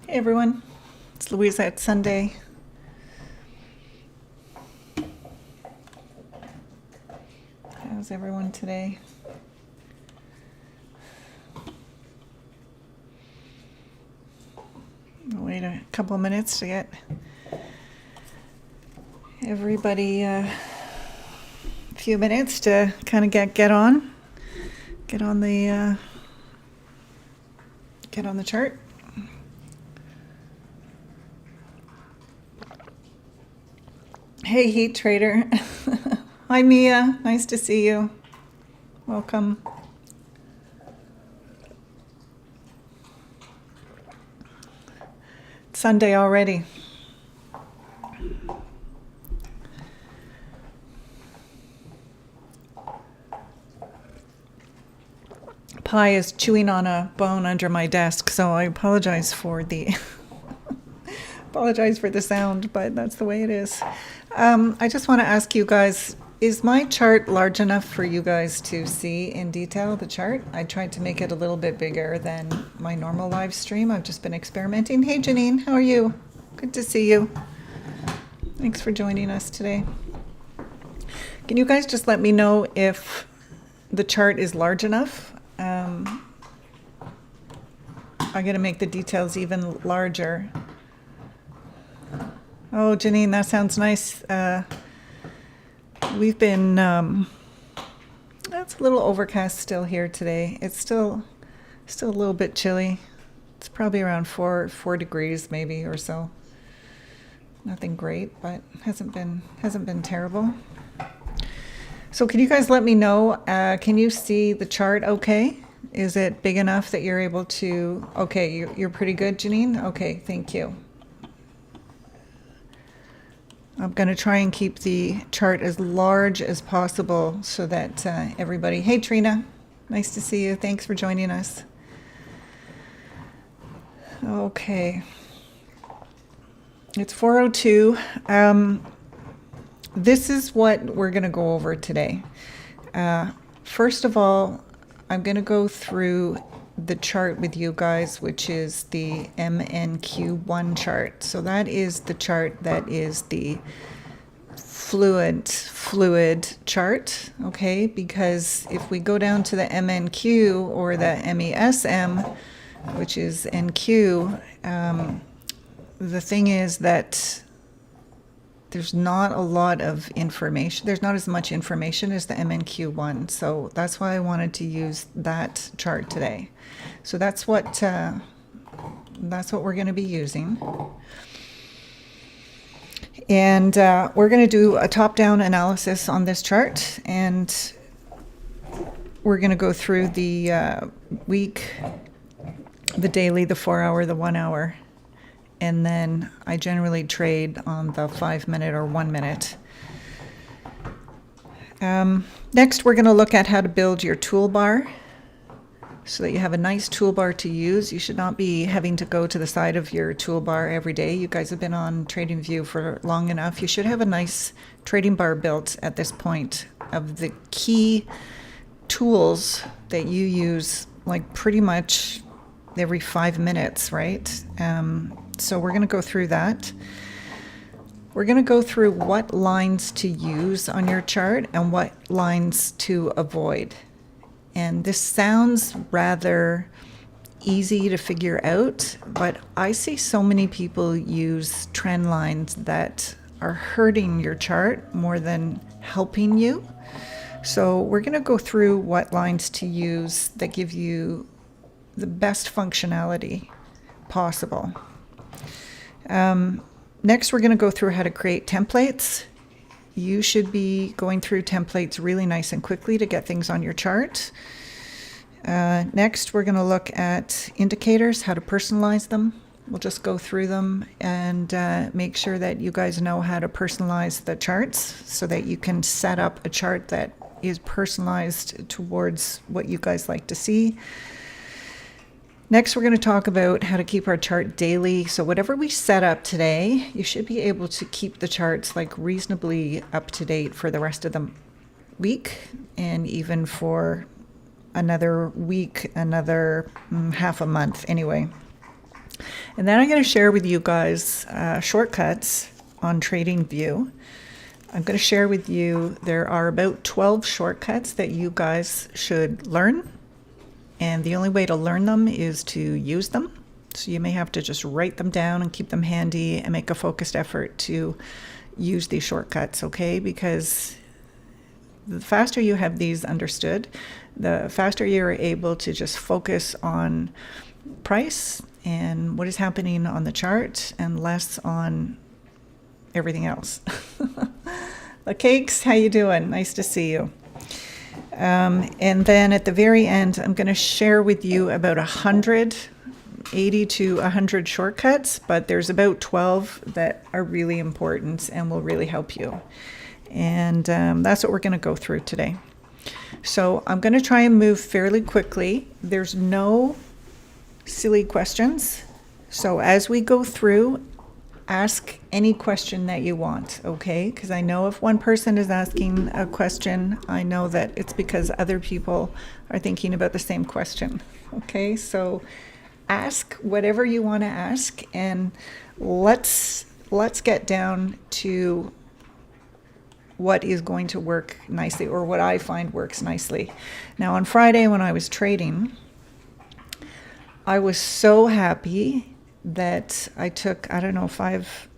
Hey everyone, it's Louisa at Sunday. How's everyone today? I'll wait a couple minutes to get everybody a few minutes to kind of get on the chart. Hey Heat Trader. Hi Mia, nice to see you. Welcome. It's Sunday already. Pi is chewing on a bone under my desk, so I apologize for the apologize for the sound, but that's the way it is. I just want to ask you guys, is my chart large enough for you guys to see in detail the chart? I tried to make it a little bit bigger than my normal live stream. I've just been experimenting. Hey Janine, how are you? Good to see you. Thanks for joining us today. Can you guys just let me know if the chart is large enough? I'm going to make the details even larger. Oh, Janine, that sounds nice. We've been, it's a little overcast still here today. It's still a little bit chilly. It's probably around 4 degrees maybe or so. Nothing great, but hasn't been terrible. So can you guys let me know, can you see the chart okay? Is it big enough that you're able to, okay, you're pretty good, Janine? Okay, thank you. I'm going to try and keep the chart as large as possible so that everybody, hey Trina, nice to see you. Thanks for joining us. Okay. It's 4:02. This is what we're going to go over today. First of all, I'm going to go through the chart with you guys, which is the MNQ1 chart. So that is the chart that is the fluid chart, okay? Because if we go down to the MNQ or the MESM, which is NQ, the thing is that there's not a lot of information. There's not as much information as the MNQ1. So that's why I wanted to use that chart today. So that's what we're going to be using. And we're going to do a top-down analysis on this chart. And we're going to go through the week, the daily, the 4-hour, the 1-hour. And then I generally trade on the 5-minute or 1-minute. Next, we're going to look at how to build your toolbar so that you have a nice toolbar to use. You should not be having to go to the side of your toolbar every day. You guys have been on Tradingview for long enough. You should have a nice trading bar built at this point of the key tools that you use like pretty much every 5 minutes, right? So we're going to go through that. We're going to go through what lines to use on your chart and what lines to avoid. And this sounds rather easy to figure out, but I see so many people use trend lines that are hurting your chart more than helping you. So we're going to go through what lines to use that give you the best functionality possible. Next, we're going to go through how to create templates. You should be going through templates really nice and quickly to get things on your chart. Next, we're going to look at indicators, how to personalize them. We'll just go through them and make sure that you guys know how to personalize the charts so that you can set up a chart that is personalized towards what you guys like to see. Next, we're going to talk about how to keep our chart daily. So whatever we set up today, you should be able to keep the charts like reasonably up to date for the rest of the week and even for another week, another half a month anyway. And then I'm going to share with you guys shortcuts on TradingView. I'm going to share with you, there are about 12 shortcuts that you guys should learn. And the only way to learn them is to use them. So you may have to just write them down and keep them handy and make a focused effort to use these shortcuts, okay? Because the faster you have these understood, the faster you're able to just focus on price and what is happening on the chart and less on everything else. The Cakes, how you doing? Nice to see you. And then at the very end, I'm going to share with you about 80 to 100 shortcuts, but there's about 12 that are really important and will really help you. And that's what we're going to go through today. So I'm going to try and move fairly quickly. There's no silly questions. So as we go through, ask any question that you want, okay? Because I know if one person is asking a question, I know that it's because other people are thinking about the same question, okay? So ask whatever you want to ask, and let's get down to what is going to work nicely, or what I find works nicely. Now on Friday when I was trading, I was so happy that I took, I don't know,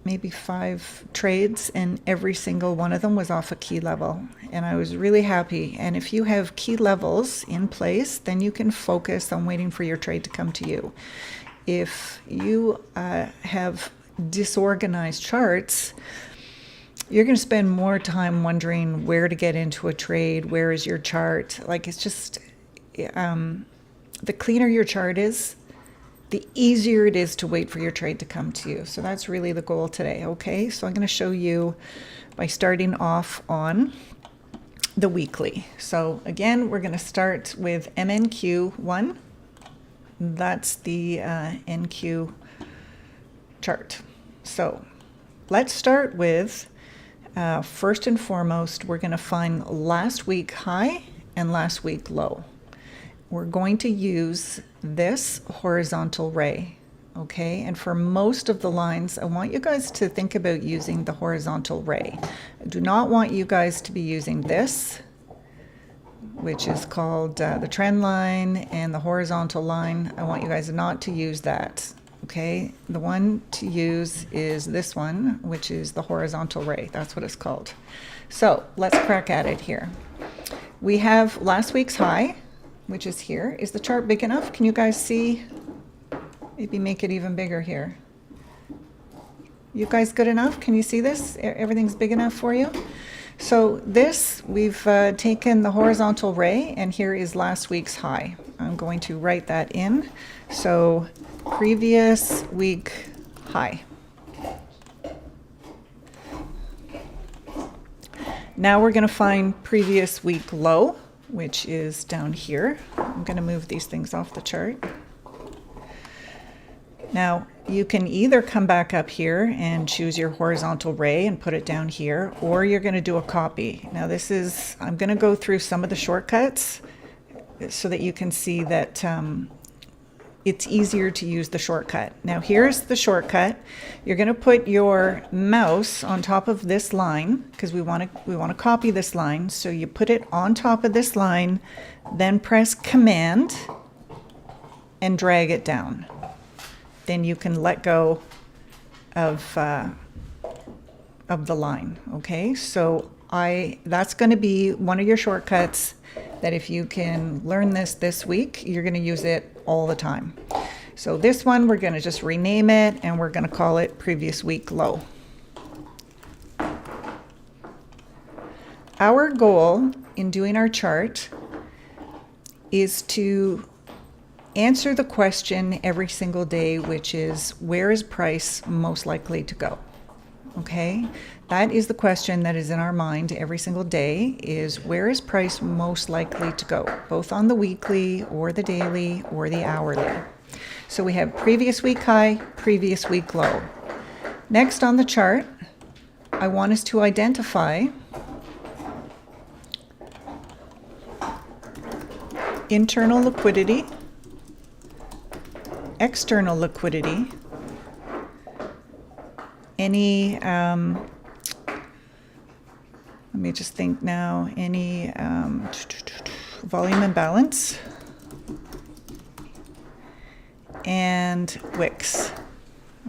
maybe five trades, and every single one of them was off a key level. And I was really happy. And if you have key levels in place, then you can focus on waiting for your trade to come to you. If you have disorganized charts, you're going to spend more time wondering where to get into a trade, where is your chart. Like, it's just, the cleaner your chart is, the easier it is to wait for your trade to come to you. So that's really the goal today, okay? So I'm going to show you by starting off on the weekly. So again, we're going to start with MNQ1. That's the NQ chart. So let's start with, first and foremost, we're going to find last week high and last week low. We're going to use this horizontal ray, okay? And for most of the lines, I want you guys to think about using the horizontal ray. I do not want you guys to be using this, which is called the trend line, and the horizontal line. I want you guys not to use that, okay? The one to use is this one, which is the horizontal ray. That's what it's called. So let's crack at it here. We have last week's high, which is here. Is the chart big enough? Can you guys see? Maybe make it even bigger here. You guys good enough? Can you see this? Everything's big enough for you? So this, we've taken the horizontal ray, and here is last week's high. I'm going to write that in. So previous week high. Now we're going to find previous week low, which is down here. I'm going to move these things off the chart. Now, you can either come back up here and choose your horizontal ray and put it down here, or you're going to do a copy. Now, I'm going to go through some of the shortcuts so that you can see that it's easier to use the shortcut. Now, here's the shortcut. You're going to put your mouse on top of this line, because we want to copy this line. So you put it on top of this line, then press Command and drag it down. Then you can let go of the line. Okay, so that's going to be one of your shortcuts that if you can learn this week, you're going to use it all the time. So this one, we're going to just rename it, and we're going to call it previous week low. Our goal in doing our chart is to answer the question every single day, which is, where is price most likely to go? Okay, that is the question that is in our mind every single day, is where is price most likely to go, both on the weekly or the daily or the hourly. So we have previous week high, previous week low. Next on the chart, I want us to identify internal liquidity, external liquidity, any, let me just think now, any volume imbalance, and wicks.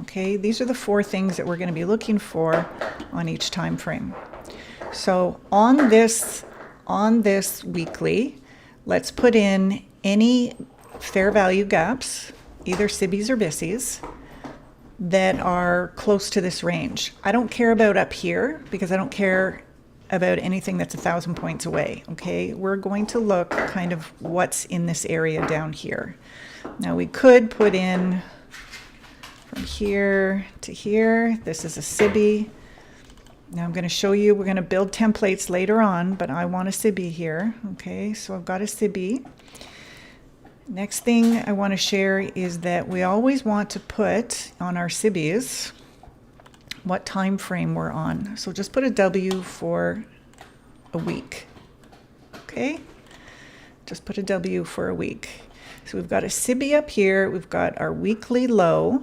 Okay, these are the 4 things that we're going to be looking for on each time frame. So on this weekly, let's put in any fair value gaps, either SIBIs or BISIs, that are close to this range. I don't care about up here because I don't care about anything that's 1,000 points away. Okay, we're going to look kind of what's in this area down here. Now we could put in from here to here. This is a SIBI. Now I'm going to show you, we're going to build templates later on, but I want a SIBI here. Okay, so I've got a SIBI. Next thing I want to share is that we always want to put on our SIBIs what time frame we're on. So just put a W for a week. Okay, just put a W for a week. So we've got a SIBI up here, we've got our weekly low,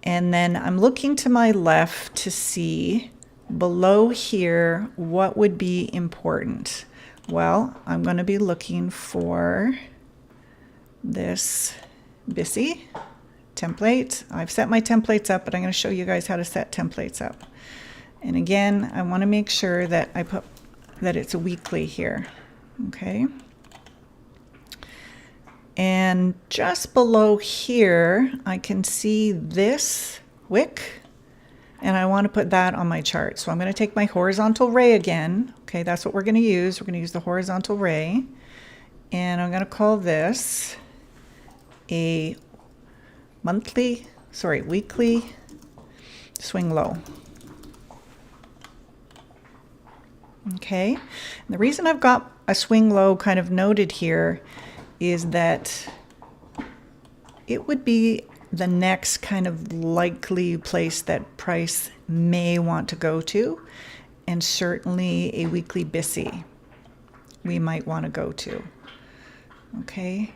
and then I'm looking to my left to see below here what would be important. Well, I'm going to be looking for this BISI template. I've set my templates up, but I'm going to show you guys how to set templates up. And again, I want to make sure that I put that it's a weekly here. Okay. And just below here, I can see this wick, and I want to put that on my chart. So I'm going to take my horizontal ray again. Okay, that's what we're going to use. We're going to use the horizontal ray. And I'm going to call this a weekly swing low. Okay, and the reason I've got a swing low kind of noted here is that it would be the next kind of likely place that price may want to go to, and certainly a weekly BISI we might want to go to. Okay.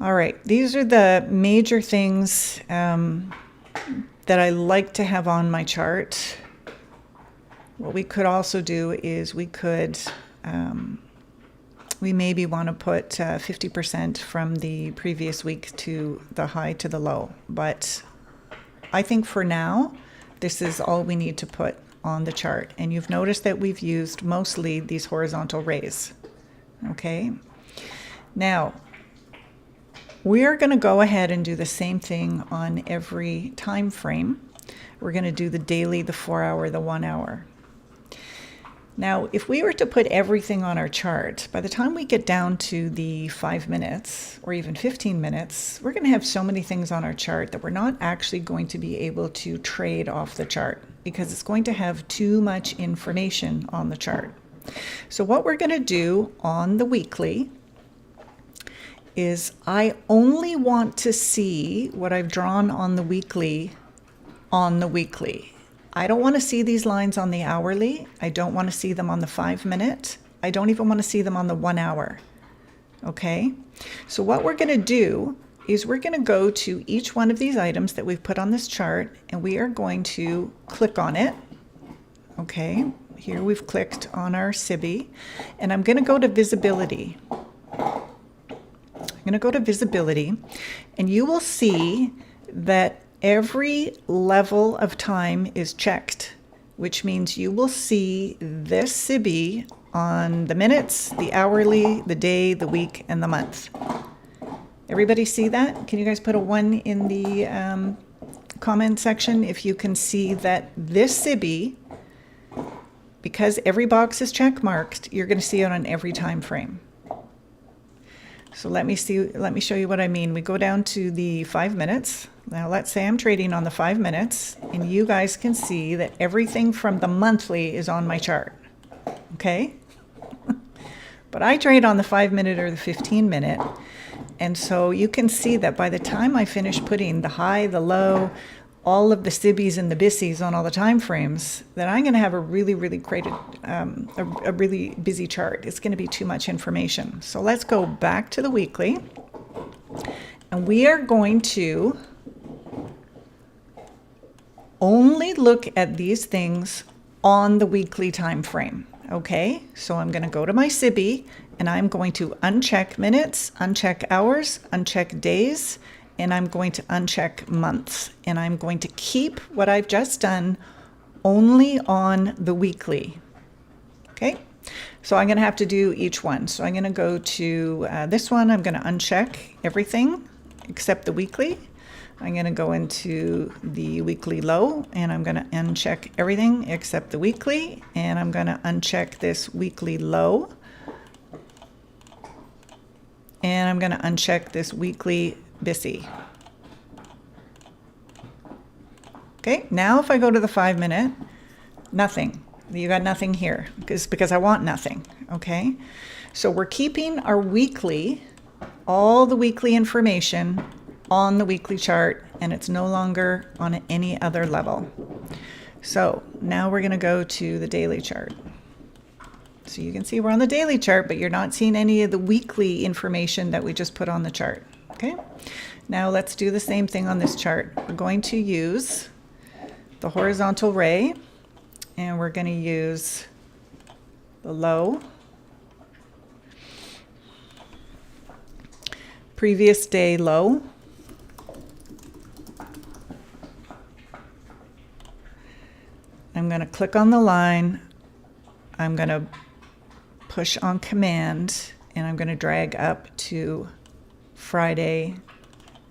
All right, these are the major things that I like to have on my chart. What we could also do is we maybe want to put 50% from the previous week to the high to the low. But I think for now, this is all we need to put on the chart. And you've noticed that we've used mostly these horizontal rays. Okay. Now, we are going to go ahead and do the same thing on every time frame. We're going to do the daily, the 4 hour, the 1 hour. Now, if we were to put everything on our chart, by the time we get down to the 5 minutes or even 15 minutes, we're going to have so many things on our chart that we're not actually going to be able to trade off the chart because it's going to have too much information on the chart. So what we're going to do on the weekly is I only want to see what I've drawn on the weekly on the weekly. I don't want to see these lines on the hourly. I don't want to see them on the 5 minute. I don't even want to see them on the 1 hour. Okay? So what we're going to do is we're going to go to each one of these items that we've put on this chart, and we are going to click on it. Okay? Here we've clicked on our SIBI, and I'm going to go to visibility. I'm going to go to visibility, and you will see that every level of time is checked, which means you will see this SIBI on the minutes, the hourly, the day, the week, and the month. Everybody see that? Can you guys put a 1 in the comment section if you can see that this SIBI, because every box is check marked, you're going to see it on every time frame. So let me show you what I mean. We go down to the 5 minutes. Now let's say I'm trading on the 5 minutes, and you guys can see that everything from the monthly is on my chart. Okay? But I trade on the 5 minute or the 15 minute. And so you can see that by the time I finish putting the high, the low, all of the SIBIs and the BISIs on all the time frames, that I'm going to have a really busy chart. It's going to be too much information. So let's go back to the weekly, and we are going to only look at these things on the weekly time frame. Okay, so I'm going to go to my SIBI and I'm going to uncheck minutes, uncheck hours, uncheck days, and I'm going to uncheck months. And I'm going to keep what I've just done only on the weekly. Okay, so I'm going to have to do each one. So I'm going to go to this one. I'm going to uncheck everything except the weekly. I'm going to go into the weekly low and I'm going to uncheck everything except the weekly, and I'm going to uncheck this weekly low, and I'm going to uncheck this weekly BISI. Okay, now if I go to the 5 minute, nothing. You got nothing here because I want nothing. Okay, so we're keeping our weekly, all the weekly information on the weekly chart, and it's no longer on any other level. So now we're going to go to the daily chart. So you can see we're on the daily chart, but you're not seeing any of the weekly information that we just put on the chart. Okay, now let's do the same thing on this chart. We're going to use the horizontal ray, and we're going to use the low, previous day low, I'm going to click on the line, I'm going to push on command, and I'm going to drag up to Friday,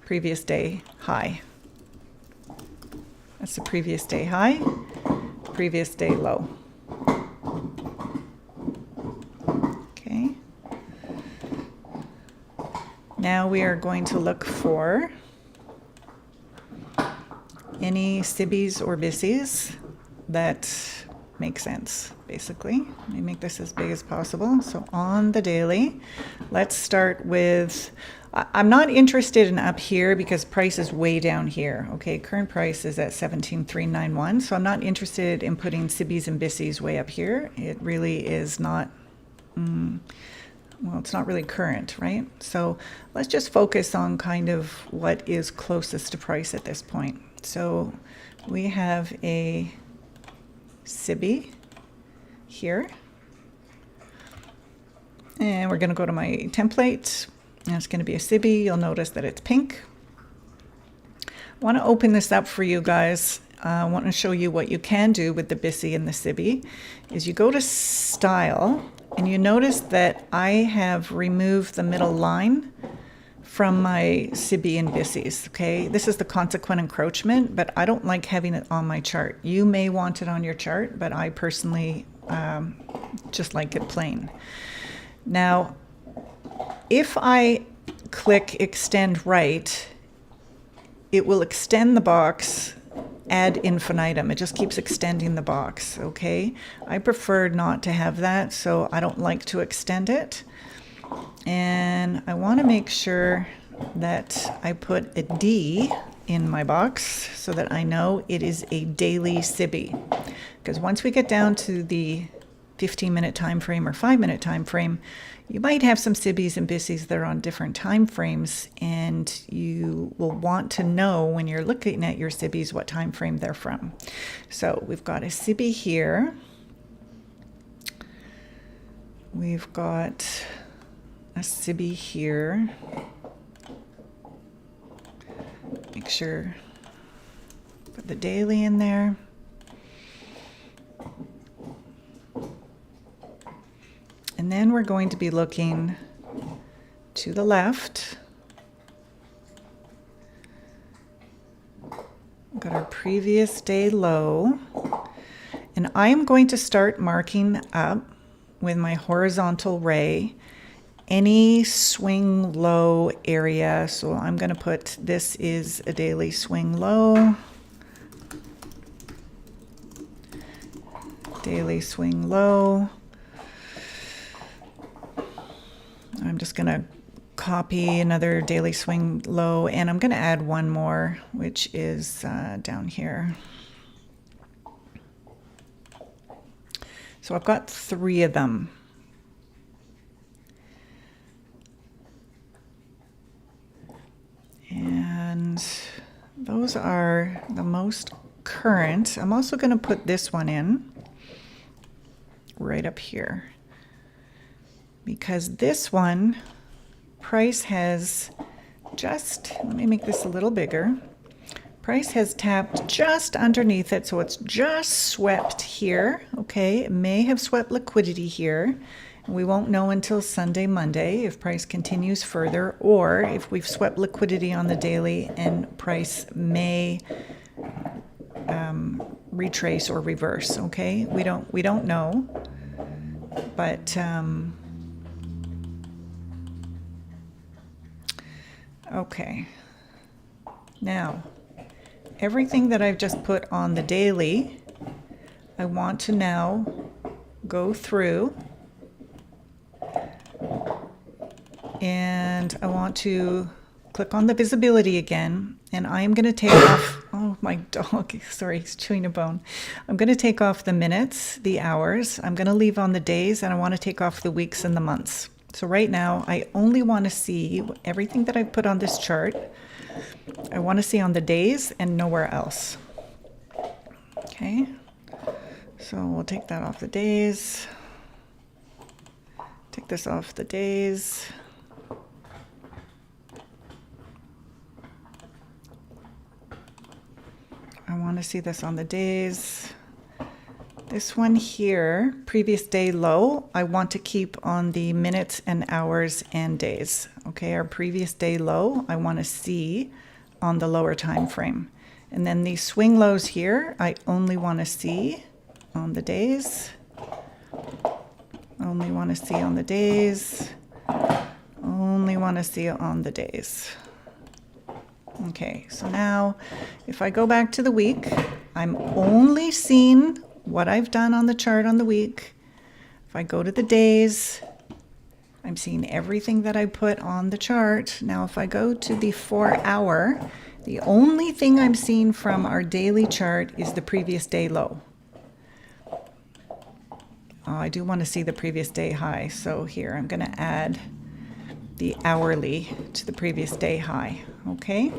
previous day high. That's the previous day high, previous day low. Okay. Now we are going to look for any SIBIs or BISIs that make sense, basically. Let me make this as big as possible. So on the daily, let's start with, I'm not interested in up here because price is way down here. Okay, current price is at 17,391. So I'm not interested in putting SIBIs and BISIs way up here. It really is not, well, it's not really current, right? So let's just focus on kind of what is closest to price at this point. So we have a SIBI here, and we're going to go to my template, and it's going to be a SIBI. You'll notice that it's pink. I want to open this up for you guys. I want to show you what you can do with the BISI and the SIBI. Is you go to style, and you notice that I have removed the middle line from my SIBI and BISIs. Okay, this is the consequent encroachment, but I don't like having it on my chart. You may want it on your chart, but I personally just like it plain. Now, if I click extend right, it will extend the box ad infinitum. It just keeps extending the box. Okay, I prefer not to have that, so I don't like to extend it. And I want to make sure that I put a D in my box so that I know it is a daily SIBI. Because once we get down to the 15-minute time frame or 5-minute time frame, you might have some SIBIs and BISIs that are on different time frames, and you will want to know when you're looking at your SIBIs what time frame they're from. So we've got a SIBI here. We've got a SIBI here. Make sure, put the daily in there. And then we're going to be looking to the left. We've got our previous day low. And I am going to start marking up with my horizontal ray any swing low area. So I'm going to put, this is a daily swing low, daily swing low. I'm just going to copy another daily swing low, and I'm going to add one more, which is down here. So I've got 3 of them. And those are the most current. I'm also going to put this one in right up here, because this one, price has just, let me make this a little bigger. Price has tapped just underneath it, so it's just swept here. Okay, it may have swept liquidity here. We won't know until Sunday, Monday if price continues further, or if we've swept liquidity on the daily and price may retrace or reverse. Okay, we don't know, but okay. Now, everything that I've just put on the daily, I want to now go through and I want to click on the visibility again, and I am going to take off, oh my dog, sorry, he's chewing a bone. I'm going to take off the minutes, the hours, I'm going to leave on the days, and I want to take off the weeks and the months. So right now, I only want to see everything that I've put on this chart. I want to see on the days and nowhere else. Okay, so we'll take that off the days. Take this off the days. I want to see this on the days. This one here, previous day low, I want to keep on the minutes and hours and days. Okay, our previous day low, I want to see on the lower time frame. And then these swing lows here, I only want to see on the days. Only want to see on the days. Only want to see on the days. Okay, so now if I go back to the week, I'm only seeing what I've done on the chart on the week. If I go to the days, I'm seeing everything that I put on the chart. Now, if I go to the 4 hour, the only thing I'm seeing from our daily chart is the previous day low. I do want to see the previous day high. So here, I'm going to add the hourly to the previous day high. Okay.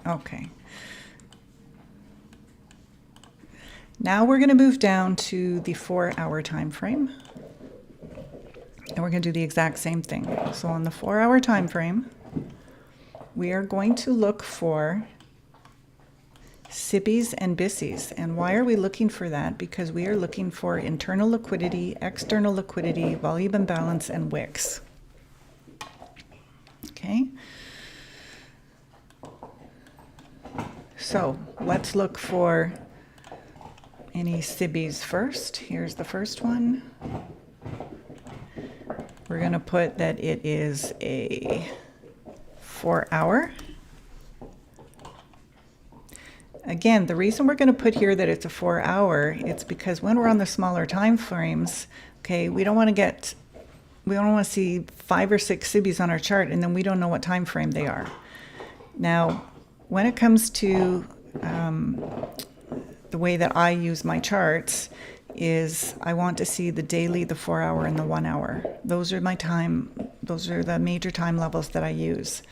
Okay. Now we're going to move down to the 4 hour time frame. And we're going to do the exact same thing. So on the 4 hour time frame, we are going to look for SIBIs and BISIs. And why are we looking for that? Because we are looking for internal liquidity, external liquidity, volume imbalance, and wicks. Okay. So let's look for any SIBIs first. Here's the first one. We're going to put that it is a 4 hour. Again, the reason we're going to put here that it's a 4 hour, it's because when we're on the smaller time frames, okay, we don't want to see 5 or 6 SIBIs on our chart and then we don't know what time frame they are. Now, when it comes to the way that I use my charts is I want to see the daily, the 4 hour, and the 1 hour. Those are the major time levels that I use.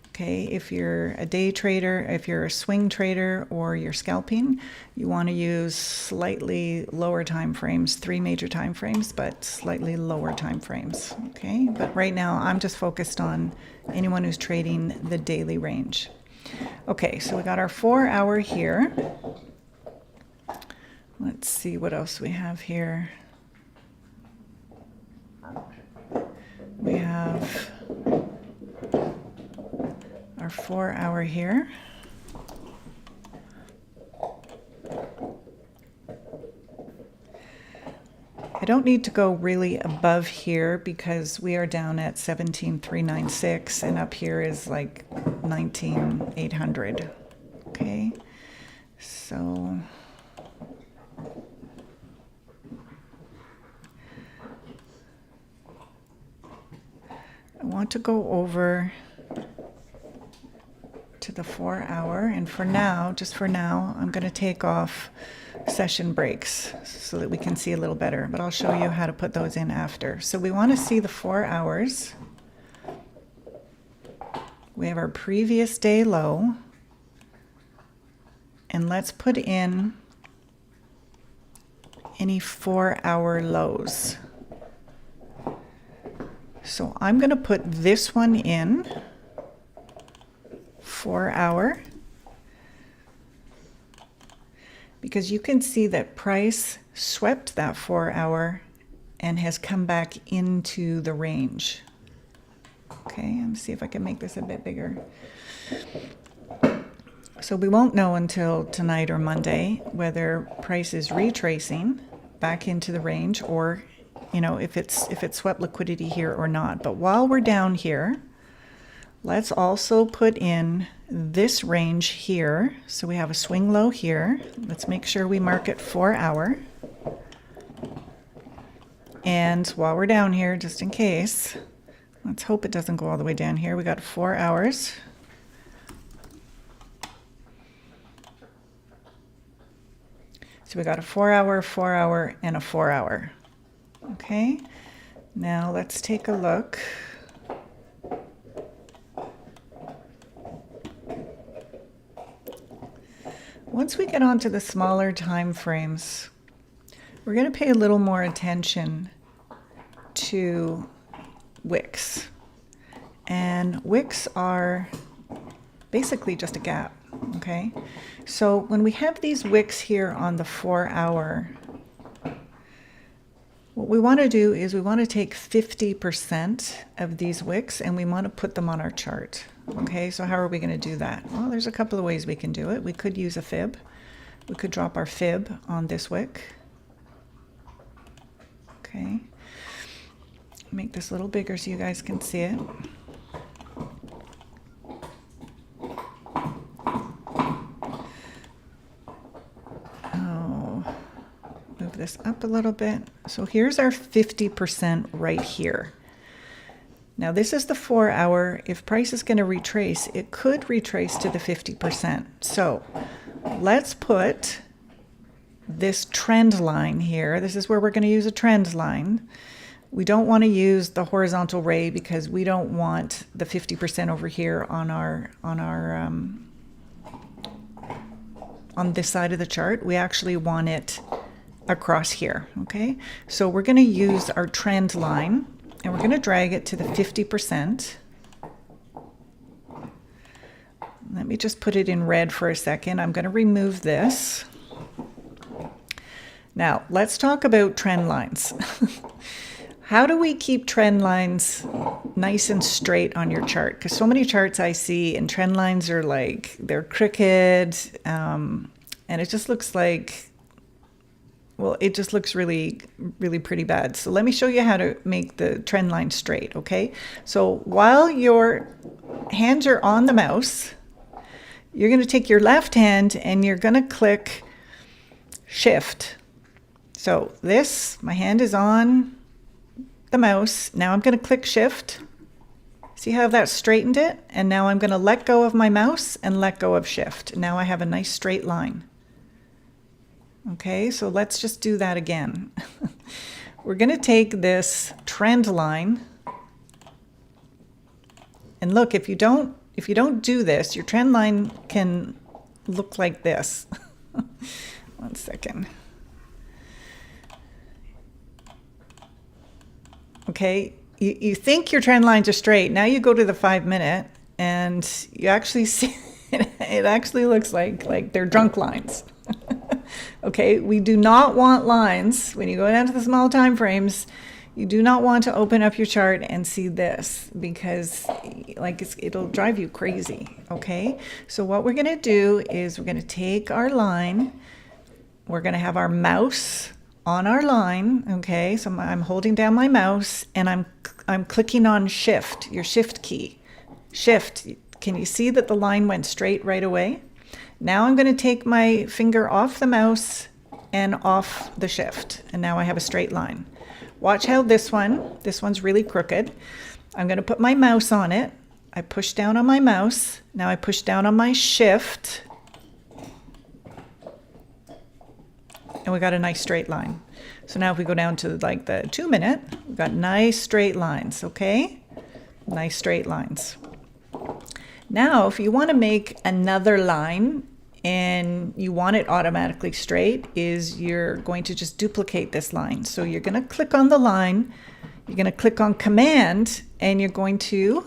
Okay, if you're a day trader, if you're a swing trader, or you're scalping, you want to use slightly lower time frames, 3 major time frames, but slightly lower time frames. Okay, but right now I'm just focused on anyone who's trading the daily range. Okay, so we got our 4 hour here. Let's see what else we have here. We have our 4 hour here. I don't need to go really above here because we are down at 17,396 and up here is like 19,800. Okay, so I want to go over to the 4 hour, and for now, just for now, I'm going to take off session breaks so that we can see a little better, but I'll show you how to put those in after. So we want to see the 4 hours. We have our previous day low, and let's put in any 4-hour lows. So I'm going to put this one in 4-hour, because you can see that price swept that 4-hour and has come back into the range. Okay, let me see if I can make this a bit bigger. So we won't know until tonight or Monday whether price is retracing back into the range, or if it swept liquidity here or not. But while we're down here, let's also put in this range here. So we have a swing low here. Let's make sure we mark it 4-hour. And while we're down here, just in case, let's hope it doesn't go all the way down here. We got 4 hours. So we got a 4-hour, 4-hour, and a 4-hour. Okay, now let's take a look. Once we get onto the smaller time frames, we're going to pay a little more attention to wicks. And wicks are basically just a gap, okay? So when we have these wicks here on the 4-hour, what we want to do is we want to take 50% of these wicks and we want to put them on our chart. Okay, so how are we going to do that? Well, there's a couple of ways we can do it. We could use a fib. We could drop our fib on this wick. Okay, make this a little bigger so you guys can see it. Move this up a little bit. So here's our 50% right here. Now this is the 4-hour. If price is going to retrace, it could retrace to the 50%. So let's put this trend line here. This is where we're going to use a trend line. We don't want to use the horizontal ray because we don't want the 50% over here on this side of the chart. We actually want it across here. Okay, so we're going to use our trend line and we're going to drag it to the 50%. Let me just put it in red for a second. I'm going to remove this. Now let's talk about trend lines. How do we keep trend lines nice and straight on your chart? Because so many charts I see and trend lines are like, they're crooked, and it just looks like, well, it just looks really, really pretty bad. So let me show you how to make the trend line straight, okay? So while your hands are on the mouse, you're going to take your left hand and you're going to click Shift. So my hand is on the mouse. Now I'm going to click Shift. See how that straightened it? And now I'm going to let go of my mouse and let go of Shift. Now I have a nice straight line. Okay, so let's just do that again. We're going to take this trend line, and look, if you don't do this, your trend line can look like this. 1 second. Okay, you think your trend lines are straight. Now you go to the 5-minute and you actually see it actually looks like they're drunk lines. Okay, we do not want lines. When you go down to the small time frames, you do not want to open up your chart and see this, because it'll drive you crazy. Okay, so what we're going to do is we're going to take our line. We're going to have our mouse on our line. Okay, so I'm holding down my mouse and I'm clicking on Shift, your Shift key. Shift. Can you see that the line went straight right away? Now I'm going to take my finger off the mouse and off the Shift, and now I have a straight line. Watch how this one's really crooked. I'm going to put my mouse on it. I push down on my mouse. Now I push down on my Shift, and we got a nice straight line. So now if we go down to like the 2-minute, we've got nice straight lines. Okay, nice straight lines. Now if you want to make another line and you want it automatically straight is you're going to just duplicate this line. So you're going to click on the line, you're going to click on Command, and you're going to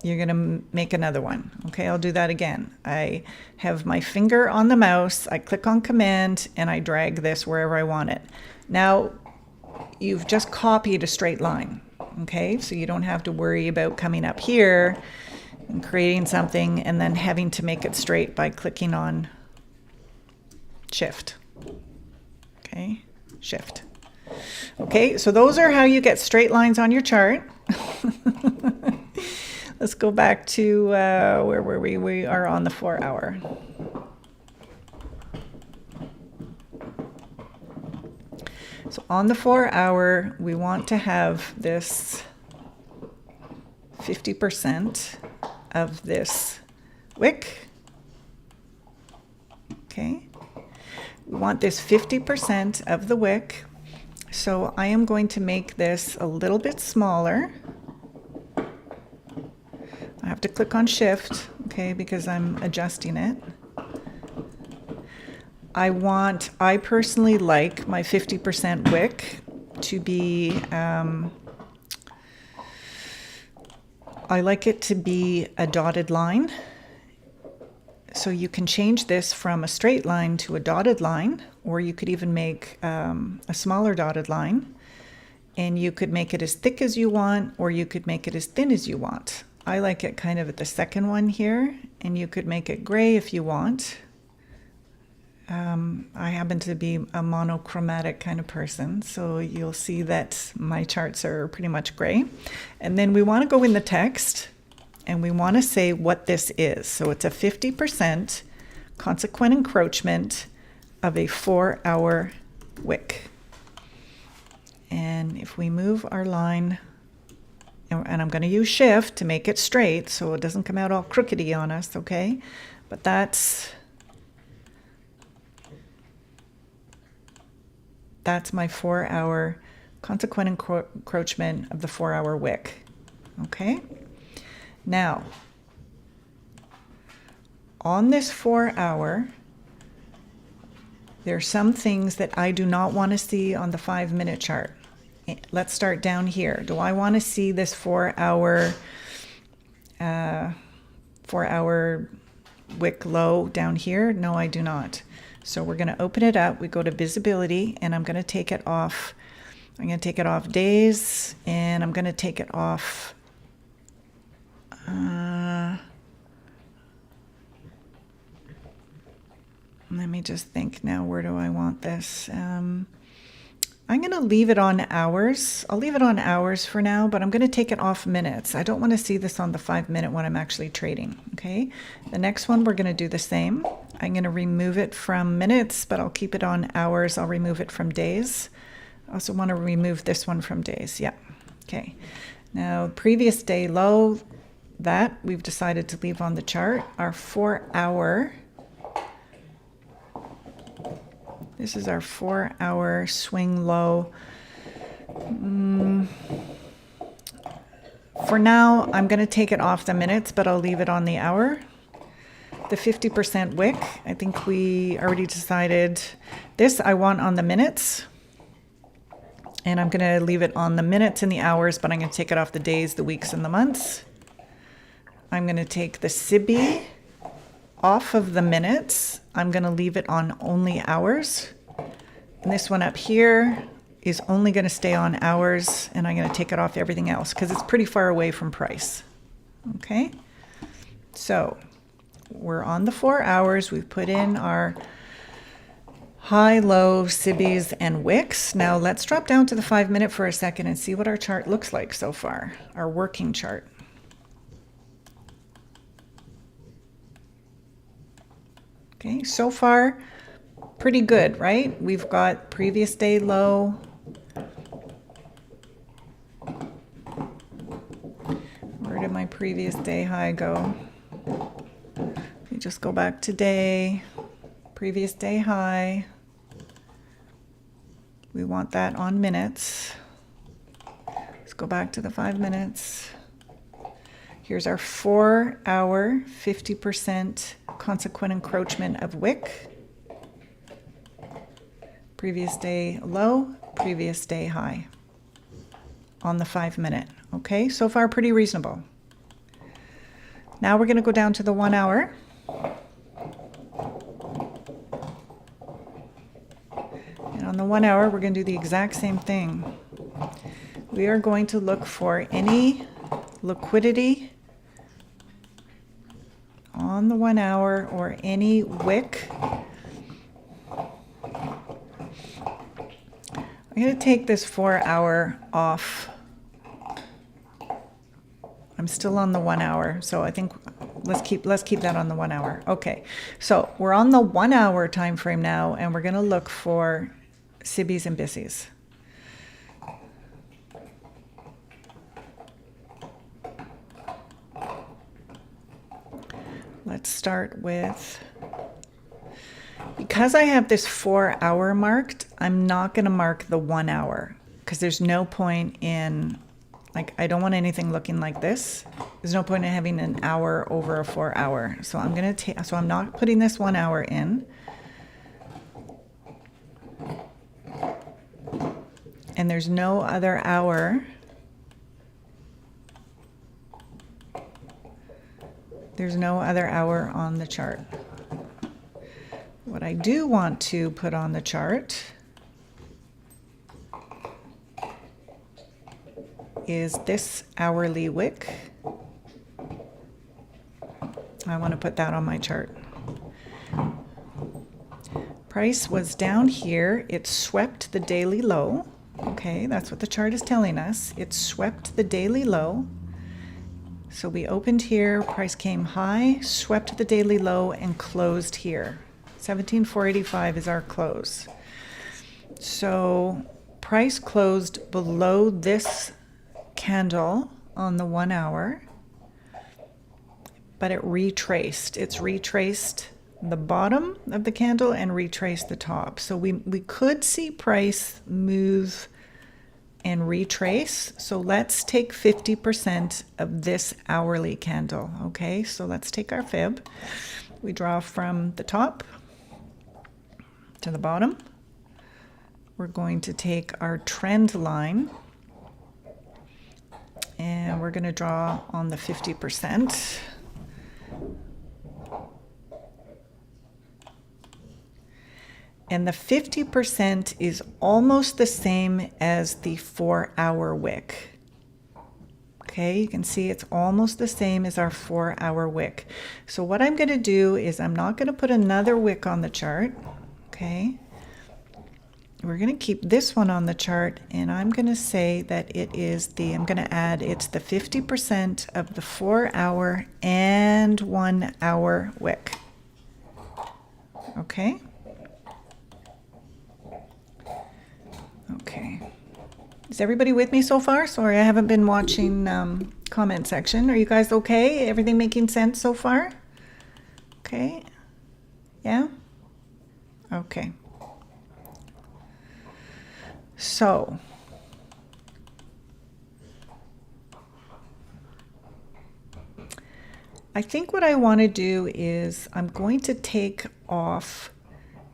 you're going to make another one. Okay, I'll do that again. I have my finger on the mouse, I click on Command, and I drag this wherever I want it. Now, you've just copied a straight line. Okay, so you don't have to worry about coming up here and creating something and then having to make it straight by clicking on Shift. Okay, Shift. Okay, so those are how you get straight lines on your chart. Let's go back to where were we? We are on the 4 hour. So on the 4 hour, we want to have this 50% of this wick. Okay. We want this 50% of the wick. So I am going to make this a little bit smaller. I have to click on Shift, okay, because I'm adjusting it. I personally like my 50% wick to be, I like it to be a dotted line. So you can change this from a straight line to a dotted line, or you could even make a smaller dotted line, and you could make it as thick as you want, or you could make it as thin as you want. I like it kind of at the second one here, and you could make it gray if you want. I happen to be a monochromatic kind of person, so you'll see that my charts are pretty much gray. And then we want to go in the text, and we want to say what this is. So it's a 50% consequent encroachment of a 4 hour wick. And if we move our line, and I'm going to use Shift to make it straight so it doesn't come out all crookedy on us, okay? But that's my 4 hour consequent encroachment of the 4 hour wick, okay? Now, on this 4 hour, there are some things that I do not want to see on the 5 minute chart. Let's start down here. Do I want to see this 4 hour wick low down here? No, I do not. So we're going to open it up. We go to visibility, and I'm going to take it off. I'm going to take it off days, and I'm going to take it off. Let me just think now. Where do I want this? I'm going to leave it on hours. I'll leave it on hours for now, but I'm going to take it off minutes. I don't want to see this on the 5 minute when I'm actually trading. Okay. The next one, we're going to do the same. I'm going to remove it from minutes, but I'll keep it on hours. I'll remove it from days. I also want to remove this one from days. Yeah. Okay. Now, previous day low, that we've decided to leave on the chart. Our 4 hour. This is our 4 hour swing low. For now, I'm going to take it off the minutes, but I'll leave it on the hour. The 50% wick, I think we already decided this I want on the minutes. And I'm going to leave it on the minutes and the hours, but I'm going to take it off the days, the weeks, and the months. I'm going to take the SIBI off of the minutes. I'm going to leave it on only hours. And this one up here is only going to stay on hours, and I'm going to take it off everything else because it's pretty far away from price. Okay, so we're on the 4 hours. We've put in our high, low, SIBIs, and wicks. Now let's drop down to the 5 minute for a second and see what our chart looks like so far, our working chart. Okay, so far, pretty good, right? We've got previous day low. Where did my previous day high go? We just go back to day, previous day high. We want that on minutes. Let's go back to the 5 minutes. Here's our 4 hour, 50% consequent encroachment of wick. Previous day low, previous day high on the 5 minute. Okay, so far pretty reasonable. Now we're going to go down to the 1 hour. And on the 1 hour, we're going to do the exact same thing. We are going to look for any liquidity on the 1 hour or any wick. I'm going to take this 4 hour off. I'm still on the 1 hour, so I think let's keep that on the 1 hour. Okay, so we're on the 1 hour time frame now, and we're going to look for sibbies and bissies. Let's start with, because I have this 4 hour marked, I'm not going to mark the 1 hour because there's no point in, like, I don't want anything looking like this. There's no point in having an hour over a 4 hour. So I'm going to take, so I'm not putting this 1 hour in. And there's no other hour. There's no other hour on the chart. What I do want to put on the chart is this hourly wick. I want to put that on my chart. Price was down here. It swept the daily low. Okay, that's what the chart is telling us. It swept the daily low. So we opened here, price came high, swept the daily low, and closed here. 17,485 is our close. So price closed below this candle on the 1 hour, but it retraced. It's retraced the bottom of the candle and retraced the top. So we could see price move and retrace. So let's take 50% of this hourly candle. Okay, so let's take our fib. We draw from the top to the bottom. We're going to take our trend line and we're going to draw on the 50%. And the 50% is almost the same as the 4 hour wick. Okay, you can see it's almost the same as our 4 hour wick. So what I'm going to do is I'm not going to put another wick on the chart. Okay, we're going to keep this one on the chart, and I'm going to say that it is the, I'm going to add, it's the 50% of the 4 hour and 1 hour wick. Okay. Okay. Is everybody with me so far? Sorry, I haven't been watching comment section. Are you guys okay? Everything making sense so far? Okay. Yeah? Okay. So, I think what I want to do is I'm going to take off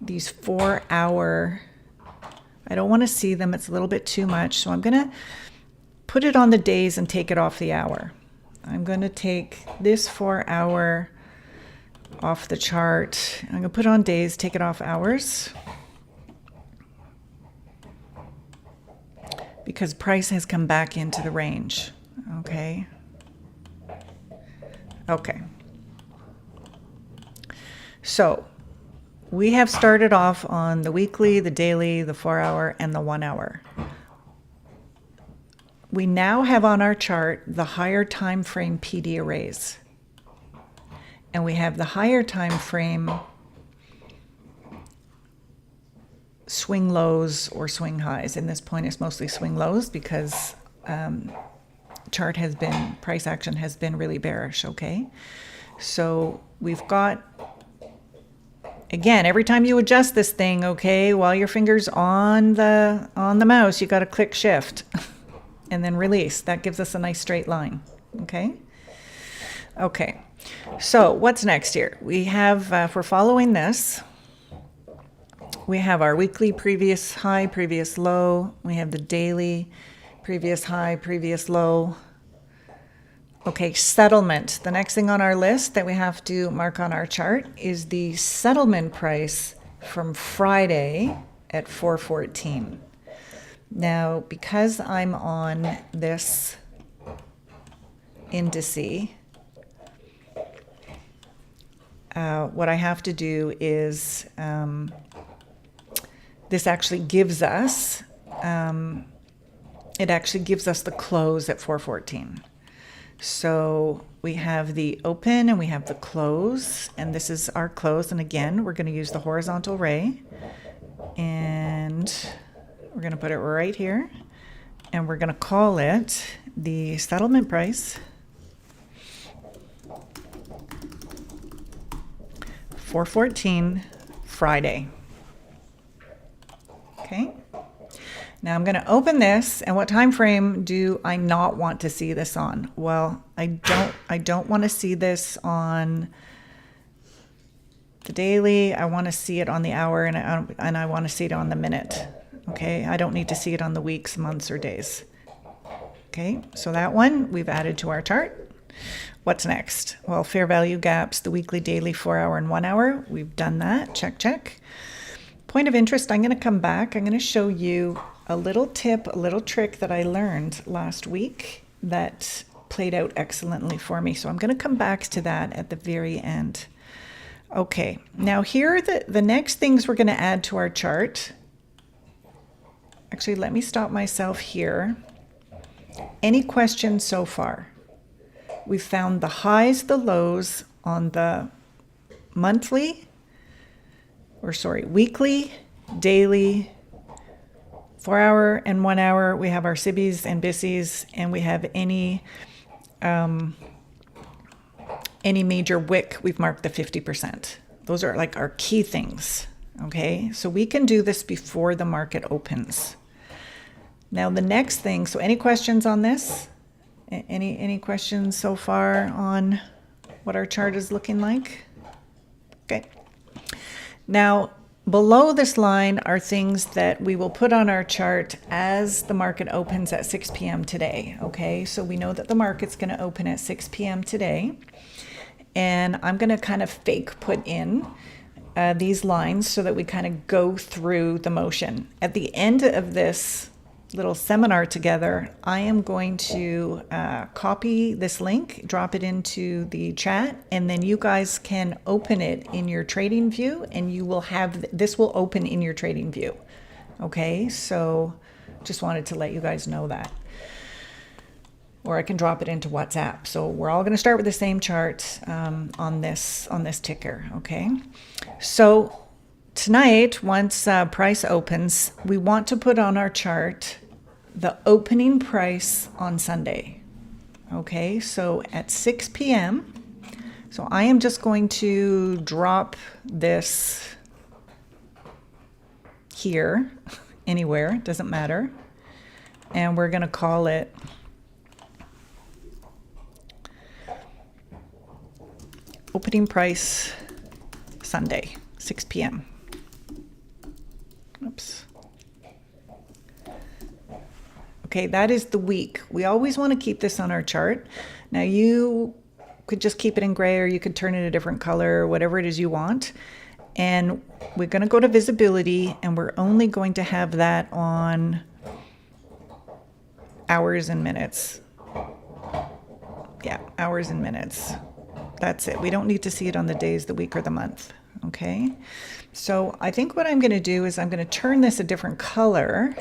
these 4 hour, I don't want to see them. It's a little bit too much. So I'm going to put it on the days and take it off the hour. I'm going to take this 4 hour off the chart. I'm going to put it on days, take it off hours. Because price has come back into the range. Okay. Okay. So we have started off on the weekly, the daily, the 4 hour, and the 1 hour. We now have on our chart the higher time frame PD arrays. And we have the higher time frame swing lows or swing highs. In this point, it's mostly swing lows because chart has been, price action has been really bearish, okay? So we've got, again, every time you adjust this thing, okay, while your finger's on the mouse, you got to click shift and then release. That gives us a nice straight line, okay? Okay, so what's next here? We have, if we're following this, we have our weekly previous high, previous low. We have the daily previous high, previous low. Okay, settlement. The next thing on our list that we have to mark on our chart is the settlement price from Friday at 4:14. Now, because I'm on this indice, what I have to do is this actually gives us, it actually gives us the close at 4:14. So we have the open and we have the close, and this is our close. And again, we're going to use the horizontal ray, and we're going to put it right here, and we're going to call it the settlement price, 4:14 Friday. Okay. Now I'm going to open this, and what time frame do I not want to see this on? Well, I don't want to see this on the daily. I want to see it on the hour, and I want to see it on the minute. Okay, I don't need to see it on the weeks, months, or days. Okay, so that one we've added to our chart. What's next? Well, fair value gaps, the weekly, daily, 4 hour, and 1 hour. We've done that. Check, check. Point of interest, I'm going to come back. I'm going to show you a little tip, a little trick that I learned last week that played out excellently for me. So I'm going to come back to that at the very end. Okay, now here are the next things we're going to add to our chart. Actually, let me stop myself here. Any questions so far? We've found the highs, the lows on the weekly, daily, 4 hour and 1 hour. We have our SIBIs and BISIs, and we have any major wick, we've marked the 50%. Those are like our key things, okay? So we can do this before the market opens. Now the next thing, so any questions on this? Any questions so far on what our chart is looking like? Okay. Now, below this line are things that we will put on our chart as the market opens at 6 p.m. today, okay? So we know that the market's going to open at 6 p.m. today, and I'm going to kind of fake put in these lines so that we kind of go through the motion. At the end of this little seminar together, I am going to copy this link, drop it into the chat, and then you guys can open it in your Tradingview, and you will have, this will open in your Tradingview. Okay, so just wanted to let you guys know that. Or I can drop it into WhatsApp. So we're all going to start with the same chart on this ticker, okay? So tonight, once price opens, we want to put on our chart the opening price on Sunday. Okay, so at 6 p.m., so I am just going to drop this here, anywhere, doesn't matter. And we're going to call it opening price Sunday, 6 p.m. Oops. Okay, that is the week. We always want to keep this on our chart. Now you could just keep it in gray, or you could turn it a different color, whatever it is you want. And we're going to go to visibility, and we're only going to have that on hours and minutes. Yeah, hours and minutes. That's it. We don't need to see it on the days, the week, or the month. Okay, so I think what I'm going to do is I'm going to turn this a different color,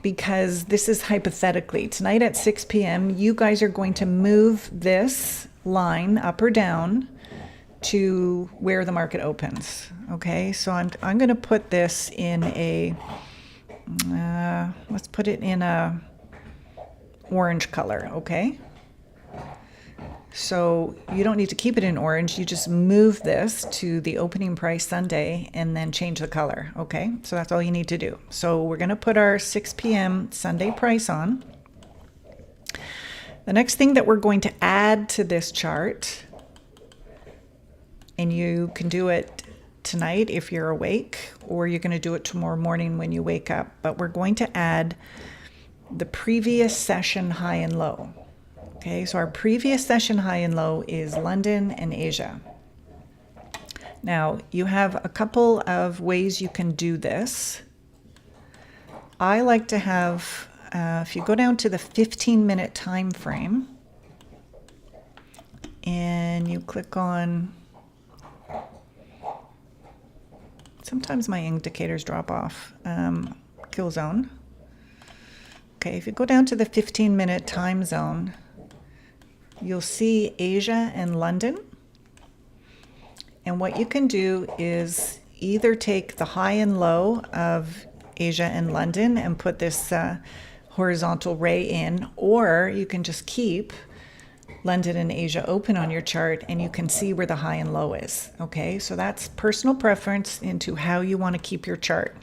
because this is hypothetically. Tonight at 6 p.m., you guys are going to move this line up or down to where the market opens. Okay, so I'm going to put this in a, let's put it in a orange color, okay? So you don't need to keep it in orange. You just move this to the opening price Sunday and then change the color. Okay, so that's all you need to do. So we're going to put our 6 p.m. Sunday price on. The next thing that we're going to add to this chart, and you can do it tonight if you're awake, or you're going to do it tomorrow morning when you wake up, but we're going to add the previous session high and low. Okay, so our previous session high and low is London and Asia. Now, you have a couple of ways you can do this. I like to have, if you go down to the 15-minute time frame and you click on, sometimes my indicators drop off, Killzone. Okay, if you go down to the 15-minute time zone, you'll see Asia and London. And what you can do is either take the high and low of Asia and London and put this horizontal ray in, or you can just keep London and Asia open on your chart and you can see where the high and low is. Okay, so that's personal preference into how you want to keep your chart.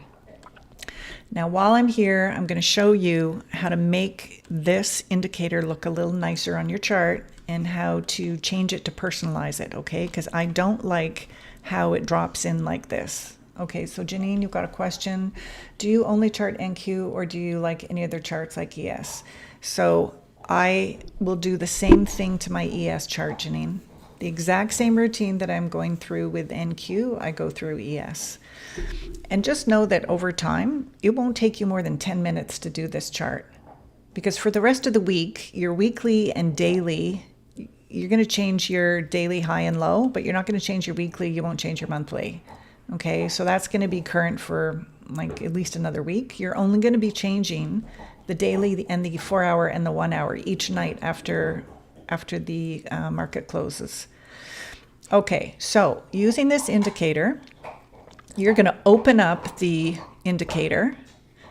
Now, while I'm here, I'm going to show you how to make this indicator look a little nicer on your chart and how to change it to personalize it, okay? Because I don't like how it drops in like this. Okay, so Janine, you've got a question. Do you only chart NQ or do you like any other charts like ES? So I will do the same thing to my ES chart, Janine. The exact same routine that I'm going through with NQ, I go through ES. And just know that over time, it won't take you more than 10 minutes to do this chart. Because for the rest of the week, your weekly and daily, you're going to change your daily high and low, but you're not going to change your weekly, you won't change your monthly. Okay, so that's going to be current for like at least another week. You're only going to be changing the daily and the 4 hour and the 1 hour each night after the market closes. Okay, so using this indicator, you're going to open up the indicator,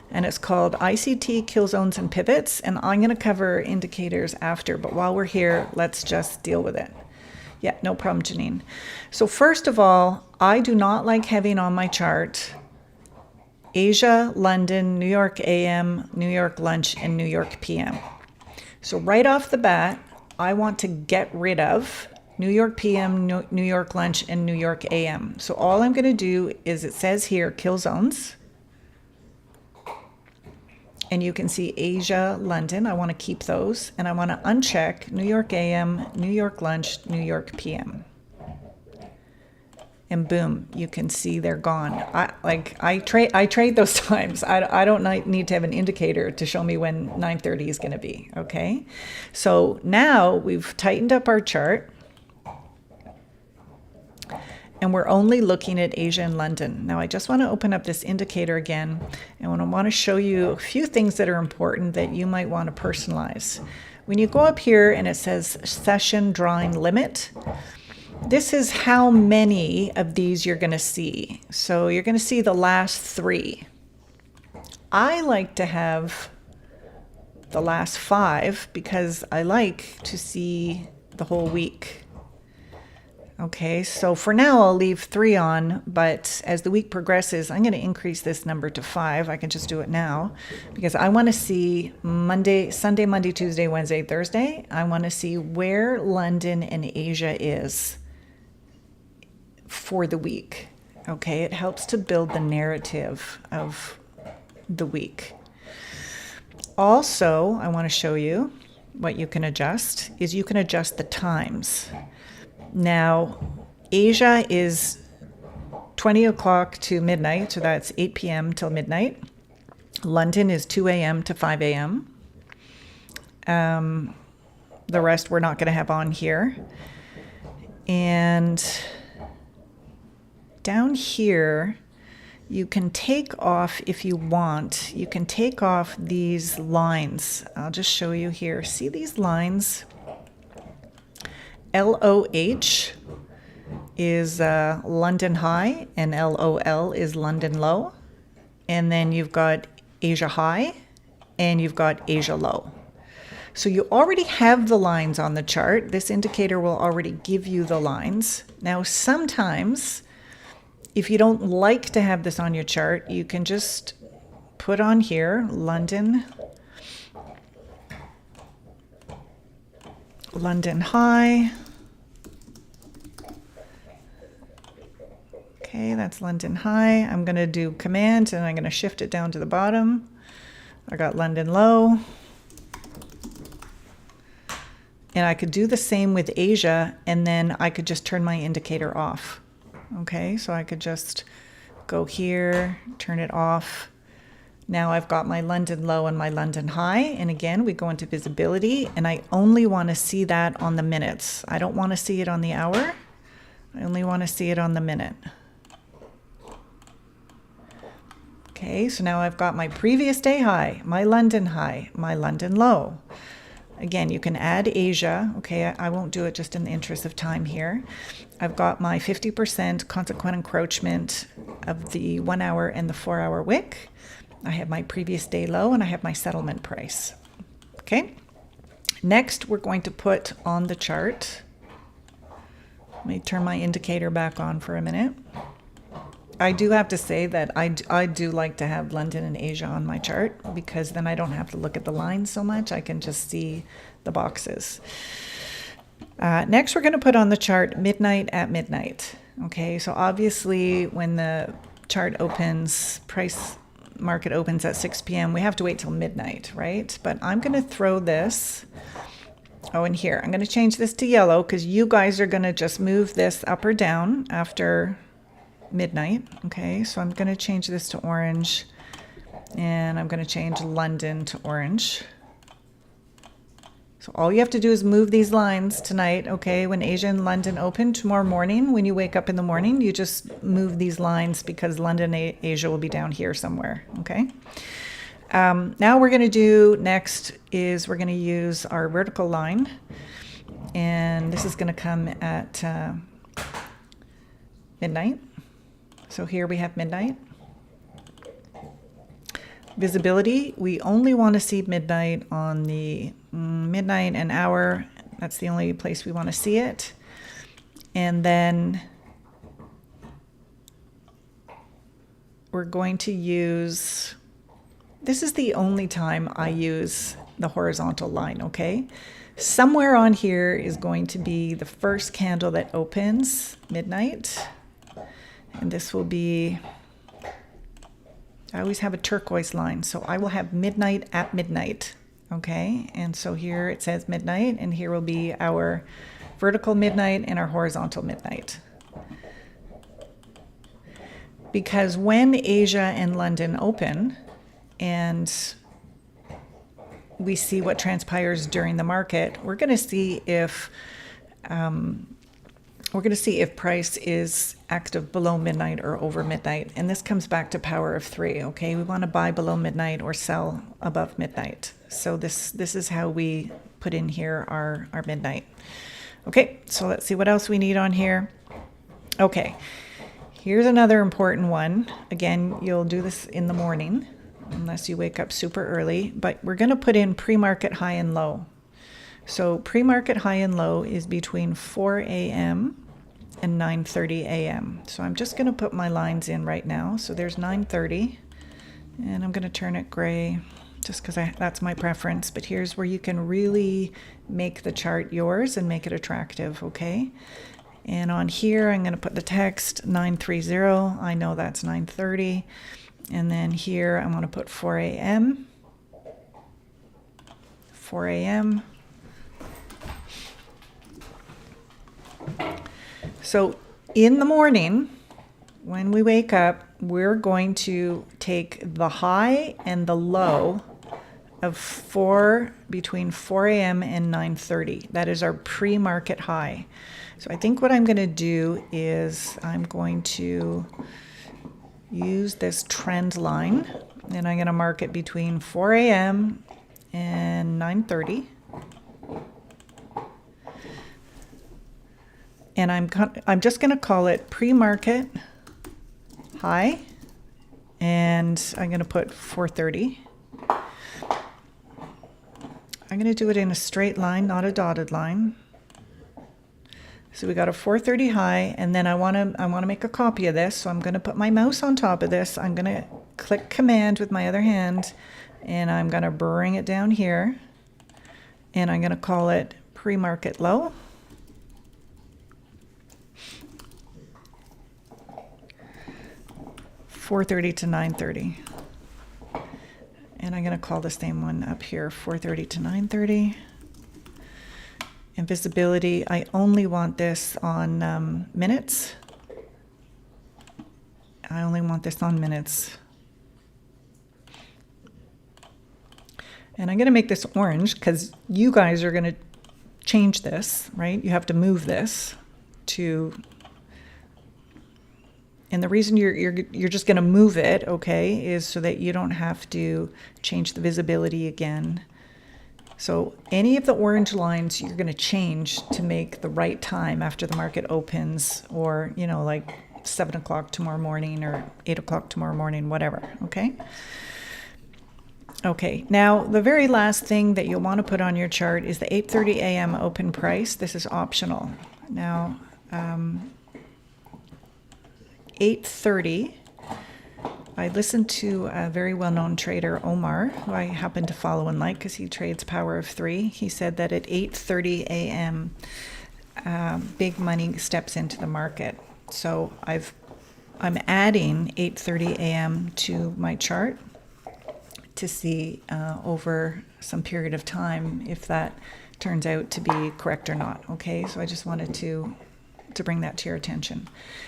and it's called ICT, Killzones, and Pivots, and I'm going to cover indicators after, but while we're here, let's just deal with it. Yeah, no problem, Janine. So first of all, I do not like having on my chart Asia, London, New York AM, New York lunch, and New York PM. So right off the bat, I want to get rid of New York PM, New York lunch, and New York AM. So all I'm going to do is, it says here, kill zones. And you can see Asia, London. I want to keep those. And I want to uncheck New York AM, New York lunch, New York PM. And boom, you can see they're gone. I trade those times. I don't need to have an indicator to show me when 9:30 is going to be, okay? So now we've tightened up our chart. And we're only looking at Asia and London. Now I just want to open up this indicator again, and I want to show you a few things that are important that you might want to personalize. When you go up here and it says session drawing limit, this is how many of these you're going to see. So you're going to see the last 3. I like to have the last 5 because I like to see the whole week. Okay, so for now I'll leave 3 on, but as the week progresses, I'm going to increase this number to 5. I can just do it now because I want to see Sunday, Monday, Tuesday, Wednesday, Thursday. I want to see where London and Asia is for the week. Okay, it helps to build the narrative of the week. Also, I want to show you what you can adjust is you can adjust the times. Now, Asia is 20 o'clock to midnight, so that's 8 p.m. till midnight. London is 2 a.m. to 5 a.m. The rest we're not going to have on here. And down here, you can take off, if you want, you can take off these lines. I'll just show you here. See these lines? LOH is London high and LOL is London low. And then you've got Asia high and you've got Asia low. So you already have the lines on the chart. This indicator will already give you the lines. Now, sometimes if you don't like to have this on your chart, you can just put on here London high. Okay, that's London high. I'm going to do command and I'm going to shift it down to the bottom. I got London low. And I could do the same with Asia, and then I could just turn my indicator off. Okay, so I could just go here, turn it off. Now I've got my London low and my London high. And again, we go into visibility, and I only want to see that on the minutes. I don't want to see it on the hour. I only want to see it on the minute. Okay, so now I've got my previous day high, my London low. Again, you can add Asia. Okay, I won't do it just in the interest of time here. I've got my 50% consequent encroachment of the 1 hour and the 4 hour wick. I have my previous day low and I have my settlement price. Okay, next we're going to put on the chart. Let me turn my indicator back on for a minute. I do have to say that I do like to have London and Asia on my chart, because then I don't have to look at the lines so much. I can just see the boxes. Next, we're going to put on the chart midnight at midnight. Okay, so obviously when the chart opens, price market opens at 6 p.m., we have to wait till midnight, right? But I'm going to throw this. Oh, and here, I'm going to change this to yellow because you guys are going to just move this up or down after midnight. Okay, so I'm going to change this to orange, and I'm going to change London to orange. So all you have to do is move these lines tonight. Okay, when Asia and London open tomorrow morning, when you wake up in the morning, you just move these lines because London Asia will be down here somewhere. Okay, now we're going to do next is we're going to use our vertical line, and this is going to come at midnight. So here we have midnight. Visibility, we only want to see midnight on the midnight and hour. That's the only place we want to see it. And then we're going to use, this is the only time I use the horizontal line, okay? Somewhere on here is going to be the first candle that opens midnight. And this will be, I always have a turquoise line, so I will have midnight at midnight, okay? And so here it says midnight, and here will be our vertical midnight and our horizontal midnight. Because when Asia and London open, and we see what transpires during the market, we're going to see if price is active below midnight or over midnight. And this comes back to power of three, okay? We want to buy below midnight or sell above midnight. So this is how we put in here our midnight. Okay, so let's see what else we need on here. Okay, here's another important one. Again, you'll do this in the morning unless you wake up super early, but we're going to put in pre-market high and low. So pre-market high and low is between 4 a.m. and 9:30 a.m. So I'm just going to put my lines in right now. So there's 9:30, and I'm going to turn it gray just because that's my preference. But here's where you can really make the chart yours and make it attractive, okay? And on here, I'm going to put the text 930. I know that's 9:30. And then here, I'm going to put 4 a.m. 4 a.m. So in the morning, when we wake up, we're going to take the high and the low of between 4 a.m. and 9:30. That is our pre-market high. So I think what I'm going to do is I'm going to use this trend line, and I'm going to mark it between 4 a.m. and 9:30. And I'm just going to call it pre-market high, and I'm going to put 4:30. I'm going to do it in a straight line, not a dotted line. So we got a 430 high, and then I want to make a copy of this. So I'm going to put my mouse on top of this. I'm going to click Command with my other hand, and I'm going to bring it down here, and I'm going to call it pre-market low. $4.30 to $9.30. And I'm going to call the same one up here, 4:30 to 9:30. And visibility, I only want this on minutes. I only want this on minutes. And I'm going to make this orange because you guys are going to change this, right? You have to move this to... And the reason you're just going to move it, okay, is so that you don't have to change the visibility again. So any of the orange lines you're going to change to make the right time after the market opens, or, you know, like 7 o'clock tomorrow morning or 8 o'clock tomorrow morning, whatever, okay? Okay, now the very last thing that you'll want to put on your chart is the 8:30 a.m. open price. This is optional. Now, 8:30, I listened to a very well-known trader, Omar, who I happen to follow and like because he trades power of 3. He said that at 8:30 a.m., big money steps into the market. So I'm adding 8:30 a.m. to my chart to see over some period of time if that turns out to be correct or not. Okay, so I just wanted to bring that to your attention.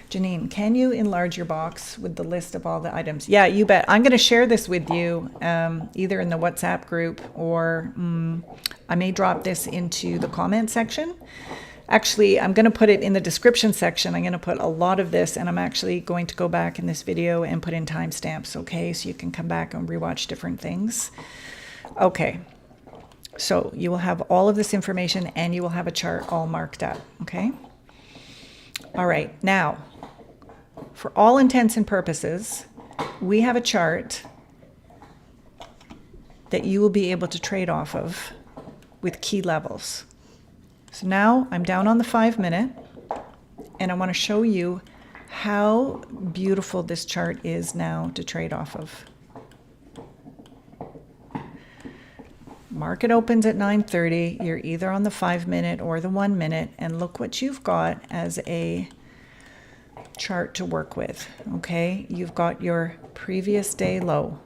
Janine, can you enlarge your box with the list of all the items? Yeah, you bet. I'm going to share this with you either in the WhatsApp group or I may drop this into the comment section. Actually, I'm going to put it in the description section. I'm going to put a lot of this, and I'm actually going to go back in this video and put in timestamps, okay? So you can come back and rewatch different things. Okay. So you will have all of this information and you will have a chart all marked up, okay? All right, now, for all intents and purposes, we have a chart that you will be able to trade off of with key levels. So now I'm down on the 5-minute, and I want to show you how beautiful this chart is now to trade off of. Market opens at 9:30. You're either on the 5-minute or the 1-minute, and look what you've got as a chart to work with. Okay, you've got your previous day low,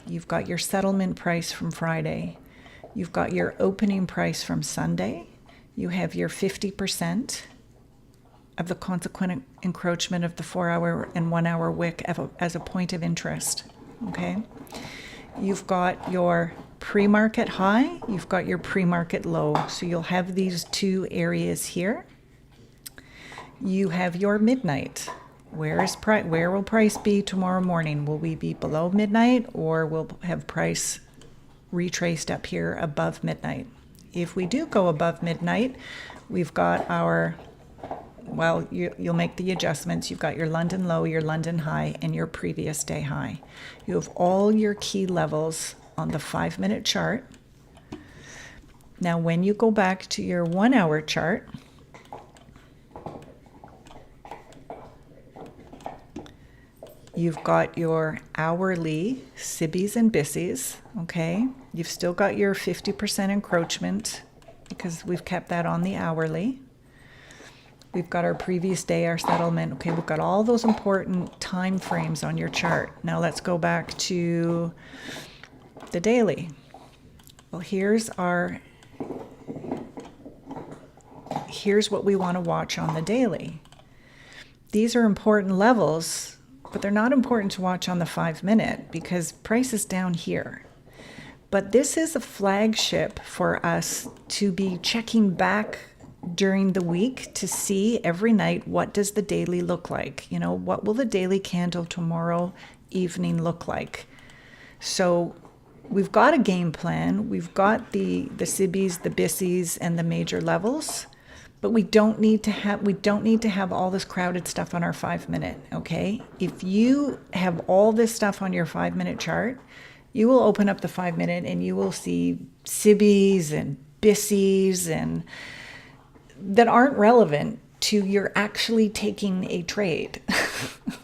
you've got your settlement price from Friday, you've got your opening price from Sunday, you have your 50% of the consequent encroachment of the 4-hour and 1-hour wick as a point of interest. Okay, you've got your pre-market high, you've got your pre-market low. So you'll have these two areas here. You have your midnight. Where will price be tomorrow morning? Will we be below midnight, or will have price retraced up here above midnight? If we do go above midnight, we've got our, well, you'll make the adjustments. You've got your London low, your London high, and your previous day high. You have all your key levels on the 5-minute chart. Now, when you go back to your 1-hour chart, you've got your hourly sibbies and bissies, okay? You've still got your 50% encroachment because we've kept that on the hourly. We've got our previous day, our settlement. Okay, we've got all those important time frames on your chart. Now let's go back to the daily. Well, here's what we want to watch on the daily. These are important levels, but they're not important to watch on the 5-minute because price is down here. But this is a flagship for us to be checking back during the week to see every night, what does the daily look like? You know, what will the daily candle tomorrow evening look like? So we've got a game plan. We've got the sibbies, the bissies, and the major levels, but we don't need to have all this crowded stuff on our 5-minute. Okay, if you have all this stuff on your 5-minute chart, you will open up the 5-minute and you will see sibbies and bissies and that aren't relevant to you're actually taking a trade.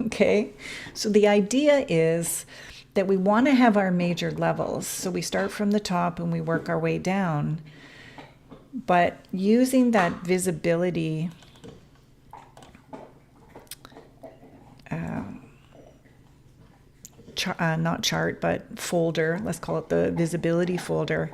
Okay? So the idea is that we want to have our major levels. So we start from the top and we work our way down. But using that visibility not chart, but folder, let's call it the visibility folder,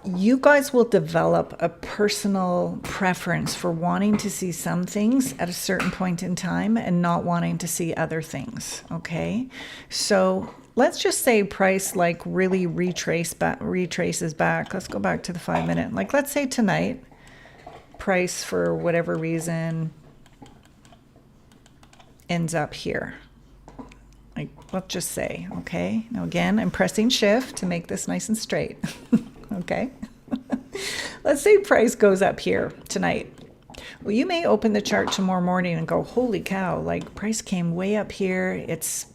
you guys will develop a personal preference for wanting to see some things at a certain point in time and not wanting to see other things, okay? So let's just say price like really retraces back. Let's go back to the 5-minute. Like let's say tonight, price for whatever reason ends up here. Like let's just say, okay? Now again, I'm pressing shift to make this nice and straight. Okay. Let's say price goes up here tonight. Well, you may open the chart tomorrow morning and go, holy cow, like price came way up here. It's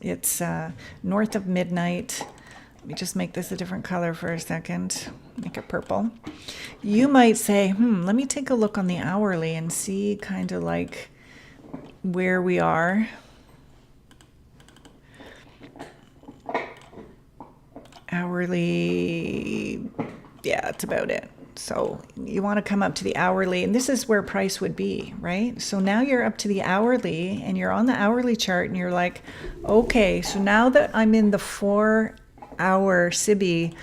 north of midnight. Let me just make this a different color for a second. Make it purple. You might say, let me take a look on the hourly and see kind of like where we are. Hourly, yeah, that's about it. So you want to come up to the hourly, and this is where price would be, right? So now you're up to the hourly and you're on the hourly chart and you're like, okay, so now that I'm in the 4-hour SIBI,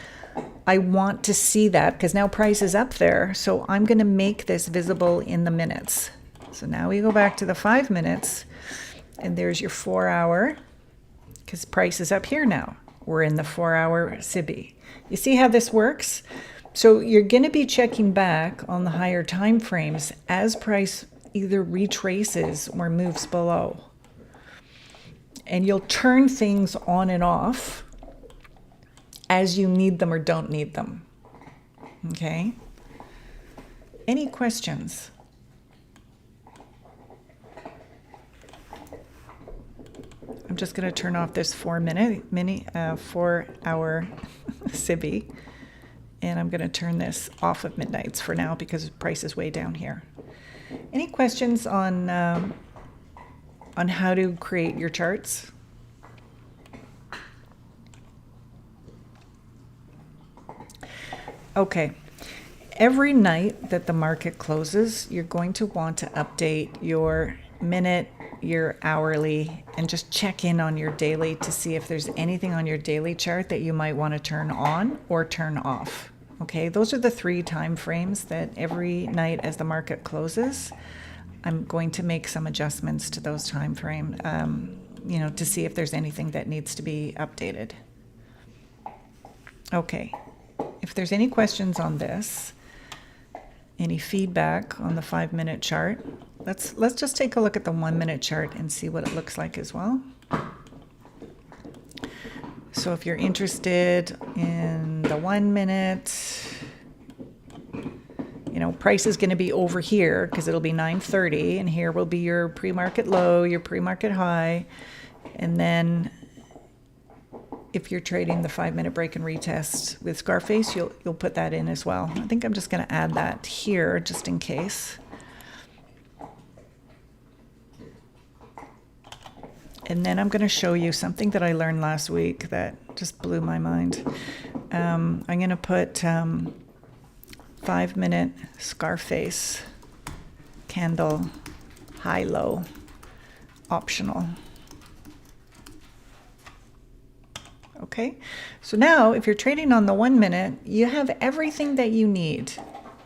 I want to see that because now price is up there. So I'm going to make this visible in the minutes. So now we go back to the 5 minutes and there's your 4-hour because price is up here now. We're in the 4-hour SIBI. You see how this works? So you're going to be checking back on the higher time frames as price either retraces or moves below. And you'll turn things on and off as you need them or don't need them. Okay? Any questions? I'm just going to turn off this 4-hour SIBI, and I'm going to turn this off of midnights for now because price is way down here. Any questions on how to create your charts? Okay. Every night that the market closes, you're going to want to update your minute, your hourly, and just check in on your daily to see if there's anything on your daily chart that you might want to turn on or turn off. Okay, those are the 3 time frames that every night as the market closes, I'm going to make some adjustments to those time frames, to see if there's anything that needs to be updated. Okay, if there's any questions on this, any feedback on the 5-minute chart, let's just take a look at the 1-minute chart and see what it looks like as well. So if you're interested in the 1 minute, price is going to be over here because it'll be 9:30, and here will be your pre-market low, your pre-market high, and then if you're trading the 5-minute break and retest with Scarface, you'll put that in as well. I think I'm just going to add that here just in case. And then I'm going to show you something that I learned last week that just blew my mind. I'm going to put 5-minute Scarface candle high-low optional. Okay, so now if you're trading on the 1 minute, you have everything that you need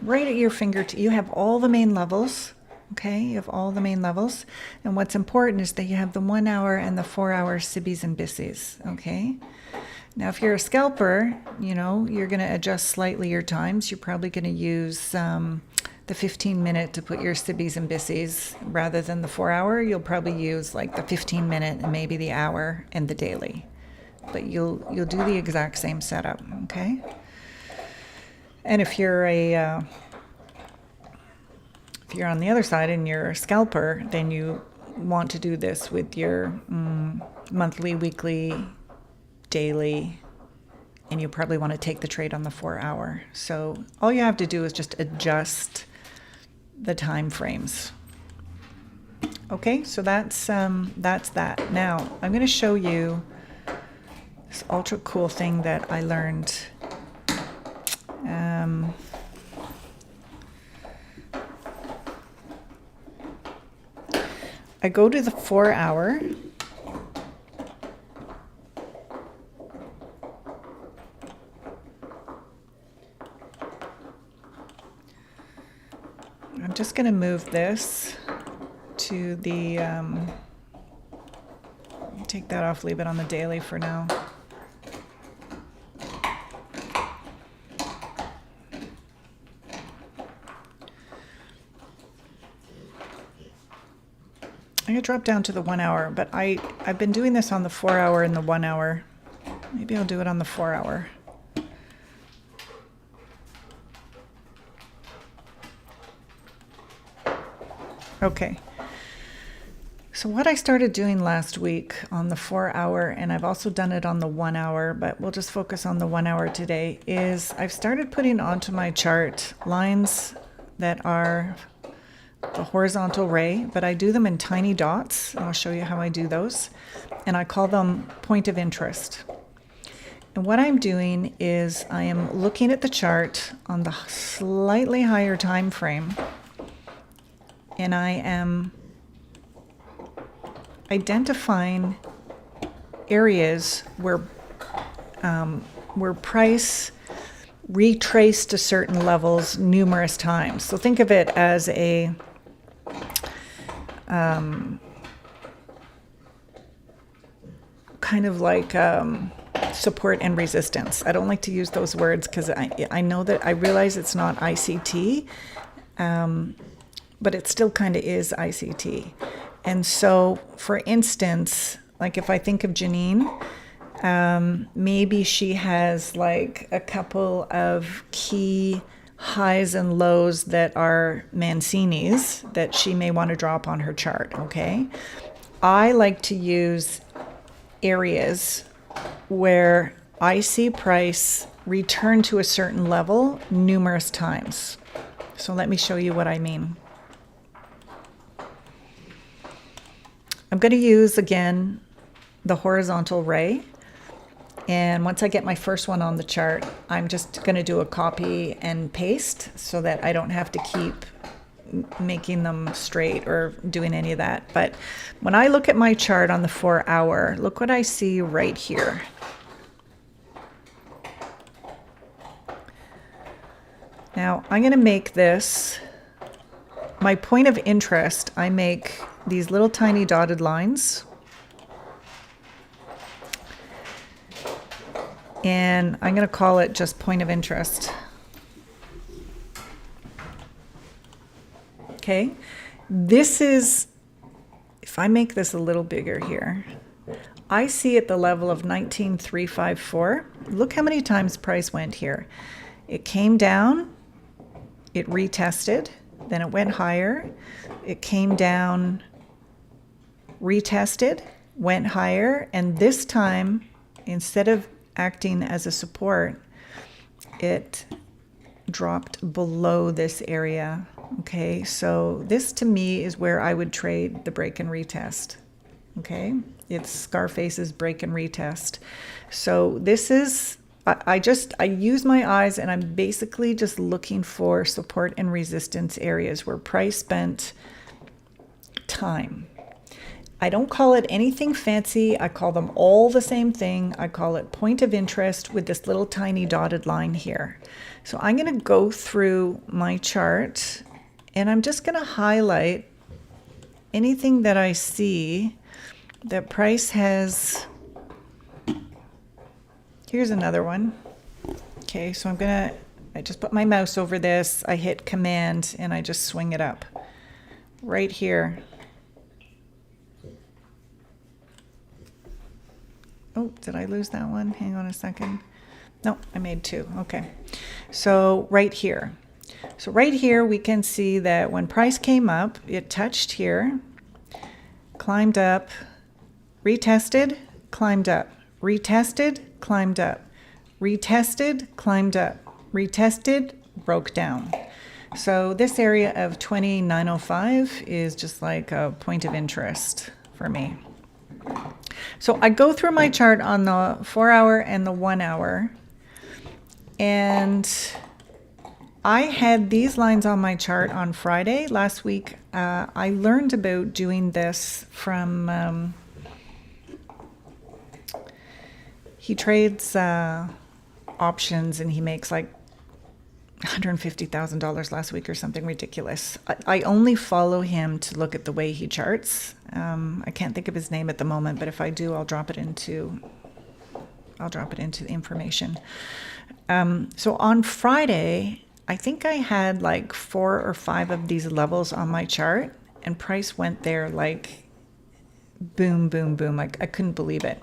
right at your fingertips. You have all the main levels. Okay, you have all the main levels. And what's important is that you have the 1 hour and the 4-hour SIBIs and BISIs. Okay, now if you're a scalper, you're going to adjust slightly your times. You're probably going to use the 15-minute to put your SIBIs and BISIs rather than the 4-hour. You'll probably use like the 15-minute and maybe the hour and the daily. But you'll do the exact same setup, okay? And if you're on the other side and you're a scalper, then you want to do this with your monthly, weekly, daily, and you probably want to take the trade on the 4 hour. So all you have to do is just adjust the time frames. Okay, so that's that. Now I'm going to show you this ultra cool thing that I learned. I go to the 4 hour. I'm just going to move this to the, take that off, leave it on the daily for now. I'm going to drop down to the 1 hour, but I've been doing this on the 4 hour and the 1 hour. Maybe I'll do it on the 4 hour. Okay. So what I started doing last week on the 4 hour, and I've also done it on the 1 hour, but we'll just focus on the 1 hour today, is I've started putting onto my chart lines that are the horizontal ray, but I do them in tiny dots. I'll show you how I do those. And I call them point of interest. And what I'm doing is I am looking at the chart on the slightly higher time frame, and I am identifying areas where price retraced to certain levels numerous times. So think of it as a kind of like support and resistance. I don't like to use those words because I know that I realize it's not ICT, but it still kind of is ICT. And so, for instance, like if I think of Janine, maybe she has like a couple of key highs and lows that are Mancini's that she may want to drop on her chart, okay? I like to use areas where I see price return to a certain level numerous times. So let me show you what I mean. I'm going to use, again, the horizontal ray. And once I get my first one on the chart, I'm just going to do a copy and paste so that I don't have to keep making them straight or doing any of that. But when I look at my chart on the 4 hour, look what I see right here. Now I'm going to make this my point of interest. I make these little tiny dotted lines. And I'm going to call it just point of interest. Okay, this is, if I make this a little bigger here, I see at the level of 19,354. Look how many times price went here. It came down, it retested, then it went higher, it came down, retested, went higher, and this time, instead of acting as a support, it dropped below this area. Okay, so this to me is where I would trade the break and retest. Okay, it's Scarface's break and retest. So this is, I use my eyes and I'm basically just looking for support and resistance areas where price spent time. I don't call it anything fancy. I call them all the same thing. I call it point of interest with this little tiny dotted line here. So I'm going to go through my chart and I'm just going to highlight anything that I see that price has. Here's another one. Okay, so I just put my mouse over this, I hit command and I just swing it up right here. Oh, did I lose that one? Hang on a second. No, I made two. Okay. So right here. So right here, we can see that when price came up, it touched here, climbed up, retested, climbed up, retested, climbed up, retested, climbed up, retested, broke down. So this area of 2905 is just like a point of interest for me. So I go through my chart on the 4-hour and the 1-hour, and I had these lines on my chart on Friday last week. I learned about doing this from, he trades options, and he makes like $150,000 last week or something ridiculous. I only follow him to look at the way he charts. I can't think of his name at the moment, but if I do, I'll drop it into the information. So on Friday, I think I had like 4 or 5 of these levels on my chart, and price went there like boom, boom, boom. I couldn't believe it.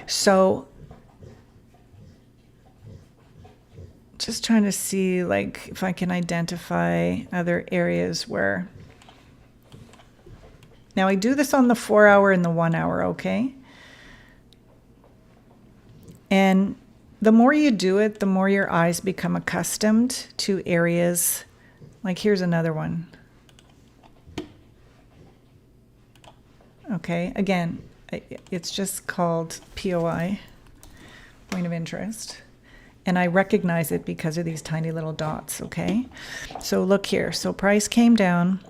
So just trying to see like if I can identify other areas where. Now I do this on the 4-hour and the 1-hour, okay? And the more you do it, the more your eyes become accustomed to areas. Like here's another one. Okay, again, it's just called POI, point of interest. And I recognize it because of these tiny little dots, okay? So look here. So price came down,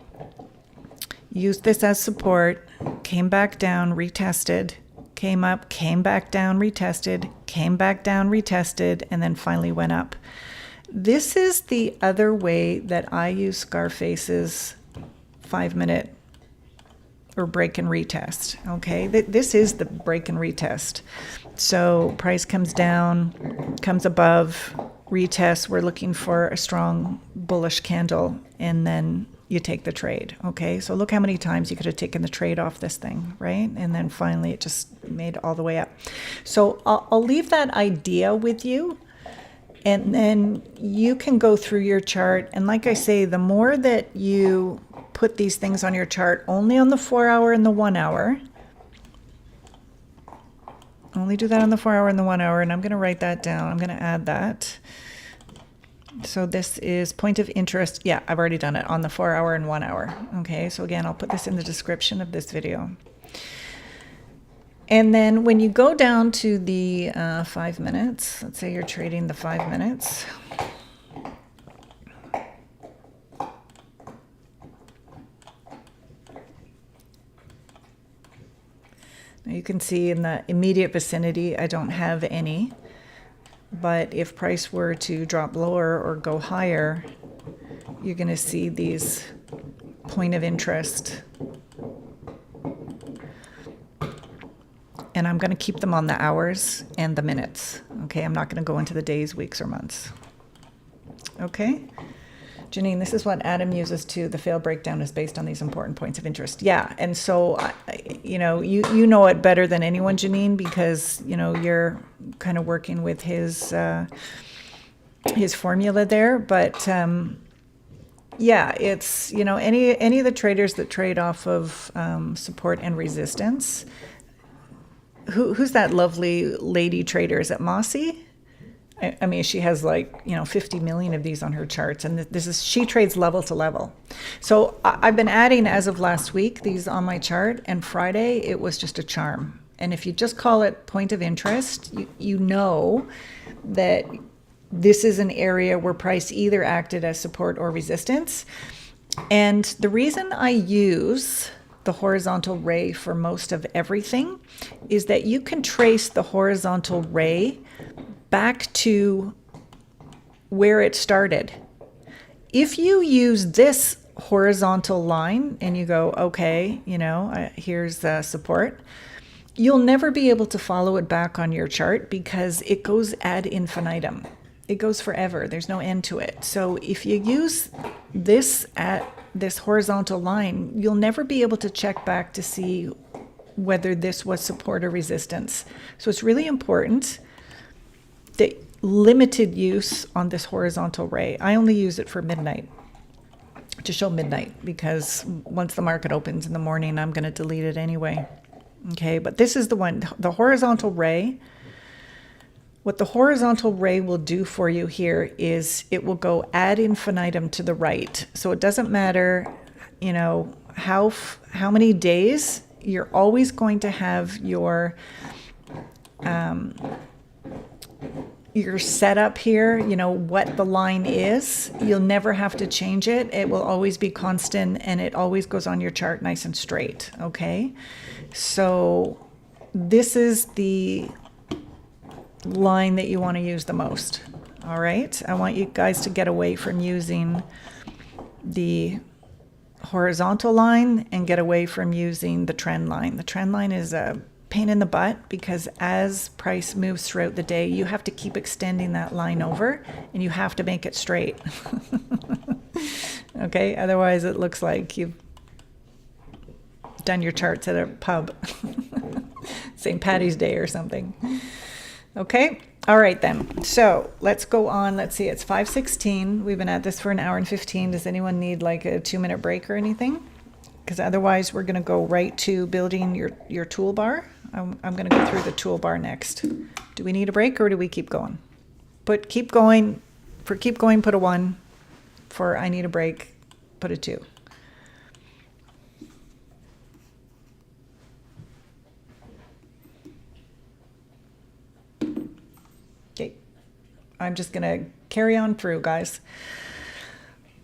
used this as support, came back down, retested, came up, came back down, retested, came back down, retested, and then finally went up. This is the other way that I use Scarface's 5-minute or break and retest, okay? This is the break and retest. So price comes down, comes above, retest. We're looking for a strong bullish candle, and then you take the trade, okay? So look how many times you could have taken the trade off this thing, right? And then finally it just made all the way up. So I'll leave that idea with you, and then you can go through your chart. And like I say, the more that you put these things on your chart, only on the 4-hour and the 1-hour, only do that on the 4-hour and the 1-hour, and I'm going to write that down. I'm going to add that. So this is point of interest. Yeah, I've already done it on the 4-hour and 1-hour. Okay, so again, I'll put this in the description of this video. And then when you go down to the 5 minutes, let's say you're trading the 5 minutes. Now you can see in the immediate vicinity, I don't have any, but if price were to drop lower or go higher, you're going to see these point of interest. And I'm going to keep them on the hours and the minutes. Okay, I'm not going to go into the days, weeks, or months. Okay? Janine, this is what Adam uses too. The fail breakdown is based on these important points of interest. Yeah, and so, you know it better than anyone, Janine, because, you're kind of working with his formula there. But, yeah, it's, any of the traders that trade off of support and resistance. Who's that lovely lady trader? Is it Mossy? I mean, she has 50 million of these on her charts, and she trades level to level. So I've been adding, as of last week, these on my chart, and Friday it was just a charm. And if you just call it point of interest, you know that this is an area where price either acted as support or resistance. And the reason I use the horizontal ray for most of everything is that you can trace the horizontal ray back to where it started. If you use this horizontal line and you go, okay, here's the support, you'll never be able to follow it back on your chart because it goes ad infinitum. It goes forever. There's no end to it. So if you use this horizontal line, you'll never be able to check back to see whether this was support or resistance. So it's really important the limited use on this horizontal ray. I only use it for midnight, to show midnight, because once the market opens in the morning, I'm going to delete it anyway. Okay, but this is the one, the horizontal ray. What the horizontal ray will do for you here is it will go ad infinitum to the right. So it doesn't matter, you know, how many days, you're always going to have your setup here, you know, what the line is. You'll never have to change it. It will always be constant, and it always goes on your chart nice and straight, okay? So this is the line that you want to use the most. All right, I want you guys to get away from using the horizontal line and get away from using the trend line. The trend line is a pain in the butt because as price moves throughout the day, you have to keep extending that line over and you have to make it straight. Okay, otherwise it looks like you've done your charts at a pub. St. Patty's Day or something. Okay, all right then. So let's go on. Let's see, it's 5:16. We've been at this for an hour and 15. Does anyone need like a 2-minute break or anything? Because otherwise we're going to go right to building your toolbar. I'm going to go through the toolbar next. Do we need a break or do we keep going? Keep going. For keep going, put a 1. For I need a break, put a 2. Okay, I'm just going to carry on through, guys.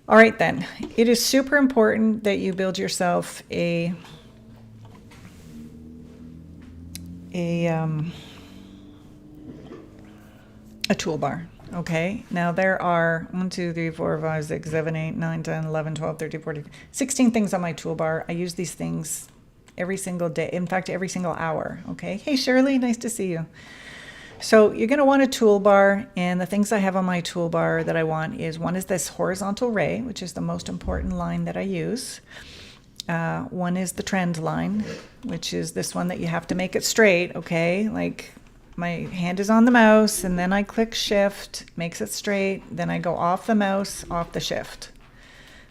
All right, then. It is super important that you build yourself a toolbar. Okay, now there are 1, 2, 3, 4, 5, 6, 7, 8, 9, 10, 11, 12, 13, 14, 16 things on my toolbar. I use these things every single day. In fact, every single hour. Okay. Hey, Shirley, nice to see you. So you're going to want a toolbar, and the things I have on my toolbar that I want is, one is this horizontal ray, which is the most important line that I use. One is the trend line, which is this one that you have to make it straight, okay? Like my hand is on the mouse, and then I click shift, makes it straight, then I go off the mouse, off the shift.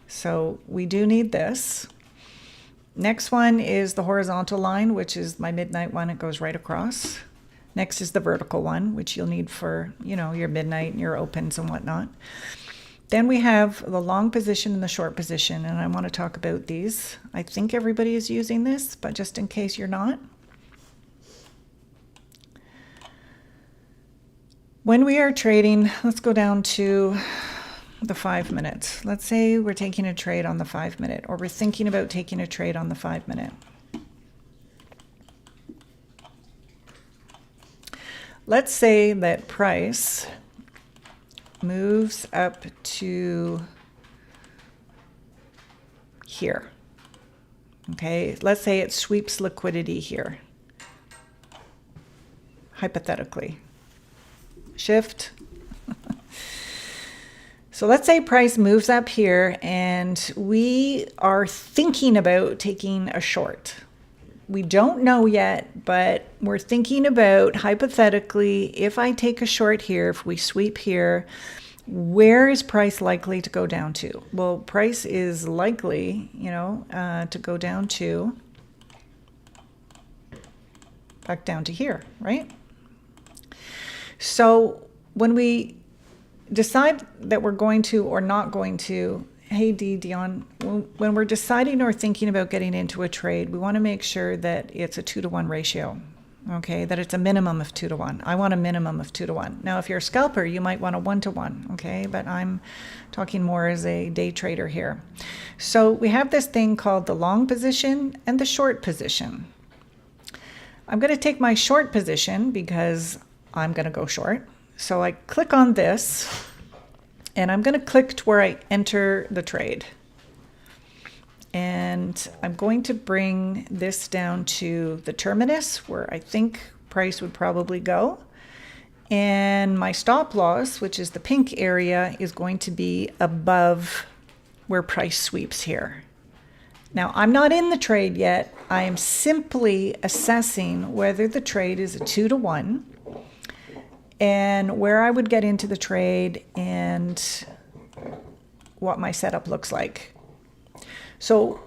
So we do need this. Next one is the horizontal line, which is my midnight one. It goes right across. Next is the vertical one, which you'll need for, you know, your midnight and your opens and whatnot. Then we have the long position and the short position, and I want to talk about these. I think everybody is using this, but just in case you're not. When we are trading, let's go down to the 5 minutes. Let's say we're taking a trade on the 5 minute, or we're thinking about taking a trade on the 5 minute. Let's say that price moves up to here. Okay, let's say it sweeps liquidity here, hypothetically. Shift. So let's say price moves up here and we are thinking about taking a short. We don't know yet, but we're thinking about, hypothetically, if I take a short here, if we sweep here, where is price likely to go down to? Well, price is likely, you know, to go down to, back down to here, right? So when we decide that we're going to or not going to, hey, Dion, when we're deciding or thinking about getting into a trade, we want to make sure that it's a 2-to-1 ratio, okay? That it's a minimum of 2-to-1. I want a minimum of 2-to-1. Now, if you're a scalper, you might want a 1-to-1, okay? But I'm talking more as a day trader here. So we have this thing called the long position and the short position. I'm going to take my short position because I'm going to go short. So I click on this, and I'm going to click to where I enter the trade. And I'm going to bring this down to the terminus where I think price would probably go. And my stop loss, which is the pink area, is going to be above where price sweeps here. Now, I'm not in the trade yet. I am simply assessing whether the trade is a 2-to-1 and where I would get into the trade and what my setup looks like. So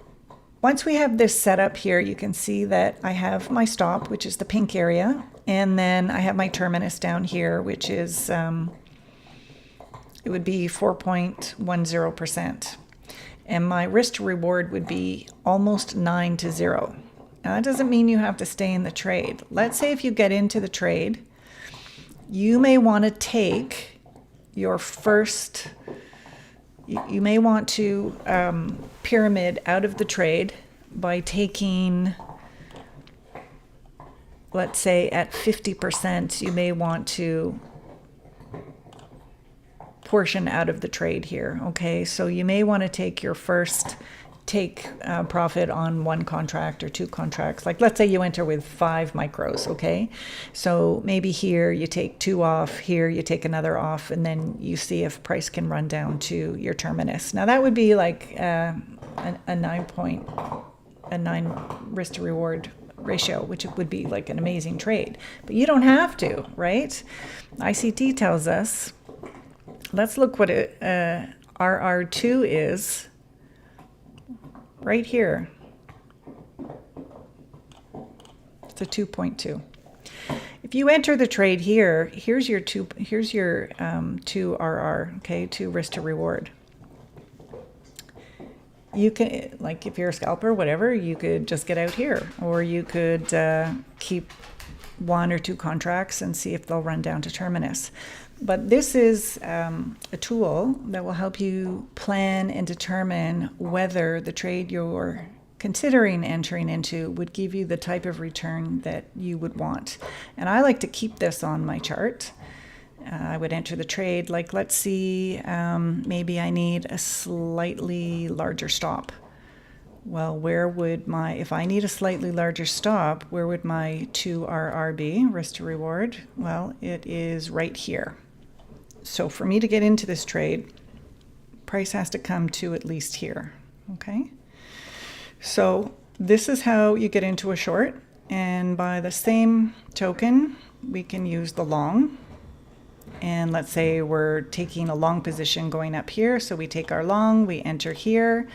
once we have this set up here, you can see that I have my stop, which is the pink area, and then I have my terminus down here, which is, it would be 4.10%. And my risk to reward would be almost 9 to 0. Now, that doesn't mean you have to stay in the trade. Let's say if you get into the trade, you may want to take your first, you may want to pyramid out of the trade by taking, let's say at 50%, you may want to portion out of the trade here. Okay, so you may want to take your first profit on one contract or two contracts. Like let's say you enter with 5 micros. Okay, so maybe here you take 2 off, here you take another off, and then you see if price can run down to your terminus. Now that would be like a 9 risk to reward ratio, which would be like an amazing trade, but you don't have to, right? ICT tells us, let's look what RR2 is right here. It's a 2.2. If you enter the trade here, here's your 2 RR, okay, 2 risk to reward. You can, like if you're a scalper, whatever, you could just get out here, or you could keep 1 or 2 contracts and see if they'll run down to terminus. But this is a tool that will help you plan and determine whether the trade you're considering entering into would give you the type of return that you would want. And I like to keep this on my chart. I would enter the trade, like let's see, maybe I need a slightly larger stop. Well, where would if I need a slightly larger stop, where would my 2RR be, risk to reward? Well, it is right here. So for me to get into this trade, price has to come to at least here, okay? So this is how you get into a short, and by the same token, we can use the long. And let's say we're taking a long position going up here. So we take our long, we enter here.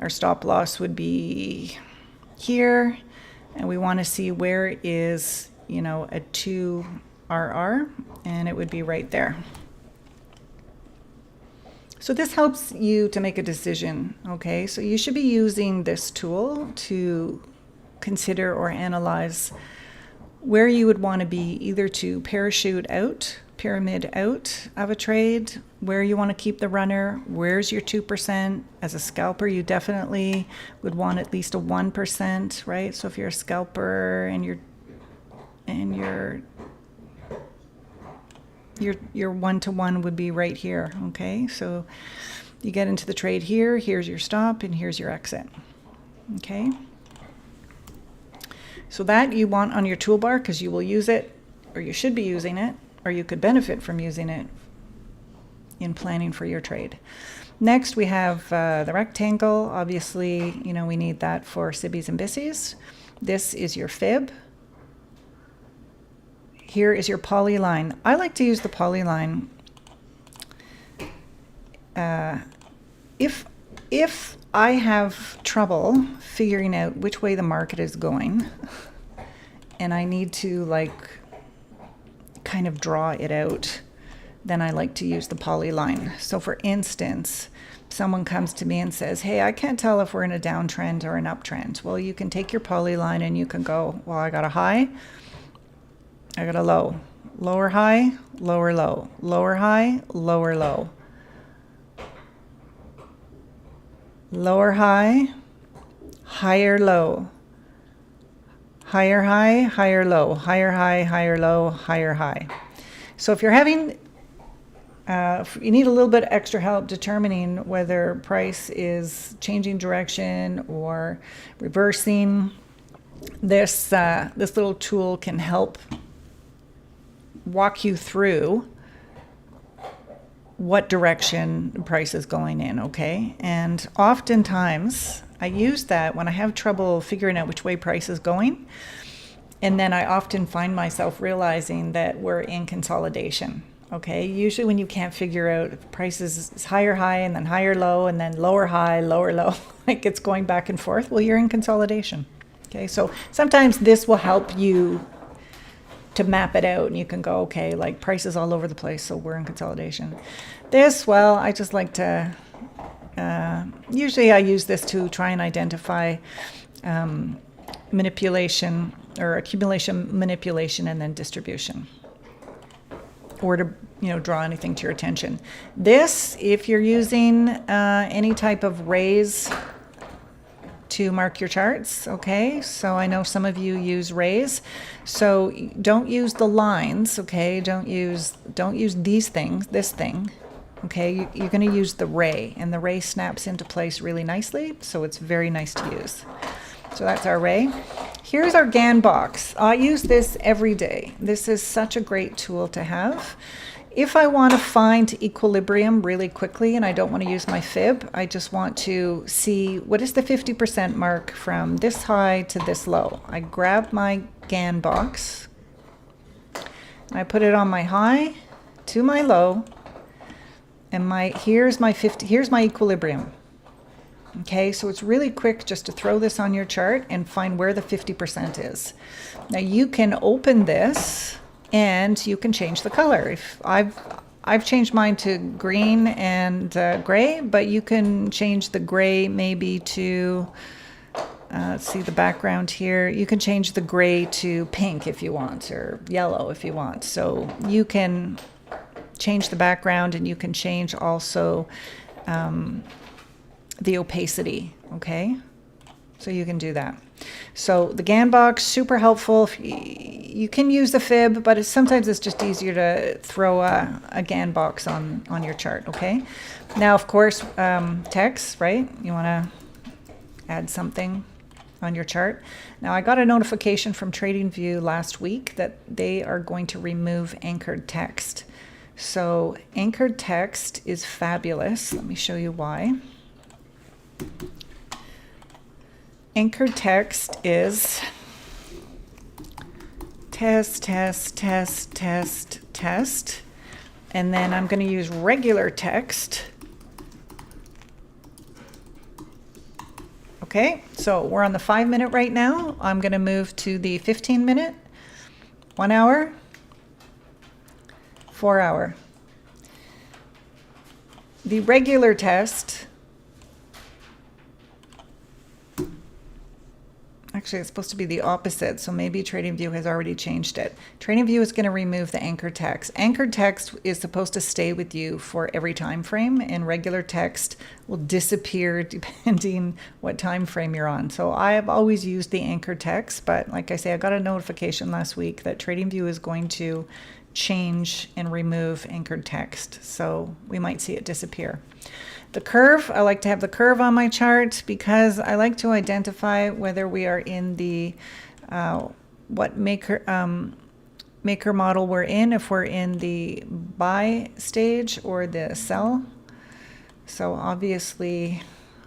Our stop loss would be here. And we want to see where is, a 2RR, and it would be right there. So this helps you to make a decision, okay? So you should be using this tool to consider or analyze where you would want to be, either to pyramid out of a trade, where you want to keep the runner, where's your 2%. As a scalper, you definitely would want at least a 1%, right? So if you're a scalper and your 1-to-1 would be right here, okay? So you get into the trade here, here's your stop, and here's your exit, okay? So that you want on your toolbar because you will use it, or you should be using it, or you could benefit from using it in planning for your trade. Next, we have the rectangle. Obviously, we need that for sibbies and bissies. This is your fib. Here is your polyline. I like to use the polyline. If I have trouble figuring out which way the market is going, and I need to kind of draw it out, then I like to use the polyline. So for instance, someone comes to me and says, hey, I can't tell if we're in a downtrend or an uptrend. Well, you can take your polyline and you can go, well, I got a high, I got a low, lower high, lower low, lower high, lower low, lower high, higher low, higher high, higher low, higher high, higher low, higher high. So if you're having, if you need a little bit extra help determining whether price is changing direction or reversing, this little tool can help walk you through what direction the price is going in, okay? And oftentimes, I use that when I have trouble figuring out which way price is going. And then I often find myself realizing that we're in consolidation. Okay, usually when you can't figure out if prices is higher high and then higher low and then lower high, lower low, like it's going back and forth, well, you're in consolidation. Okay, so sometimes this will help you to map it out and you can go, okay, like prices all over the place, so we're in consolidation. This, well, I just like to, usually I use this to try and identify manipulation or accumulation, manipulation, and then distribution, or to draw anything to your attention. This, if you're using any type of raise to mark your charts, okay? So I know some of you use raise, so don't use the lines, okay? Don't use these things, this thing, okay? You're going to use the ray, and the ray snaps into place really nicely, so it's very nice to use. So that's our ray. Here's our GAN box. I use this every day. This is such a great tool to have. If I want to find equilibrium really quickly and I don't want to use my fib, I just want to see what is the 50% mark from this high to this low. I grab my GAN box and I put it on my high to my low, and here's my equilibrium. Okay, so it's really quick just to throw this on your chart and find where the 50% is. Now you can open this and you can change the color. If I've changed mine to green and gray, but you can change the gray maybe to, let's see the background here. You can change the gray to pink if you want, or yellow if you want. So you can change the background, and you can change also the opacity, okay? So you can do that. So the GAN box, super helpful. You can use the fib, but sometimes it's just easier to throw a GAN box on your chart, okay? Now, of course, text, right? You want to add something on your chart. Now, I got a notification from Tradingview last week that they are going to remove anchored text. So anchored text is fabulous. Let me show you why. Anchored text is test, test, test, test, test, and then I'm going to use regular text. Okay, so we're on the 5-minute right now. I'm going to move to the 15-minute, 1 hour, 4 hour. The regular test, actually, it's supposed to be the opposite, so maybe Tradingview has already changed it. Tradingview is going to remove the anchor text. Anchored text is supposed to stay with you for every time frame, and regular text will disappear depending what time frame you're on. So I have always used the anchor text, but like I say, I got a notification last week that Tradingview is going to change and remove anchored text, so we might see it disappear. The curve, I like to have the curve on my chart because I like to identify whether we are in the what maker model we're in, if we're in the buy stage or the sell. So obviously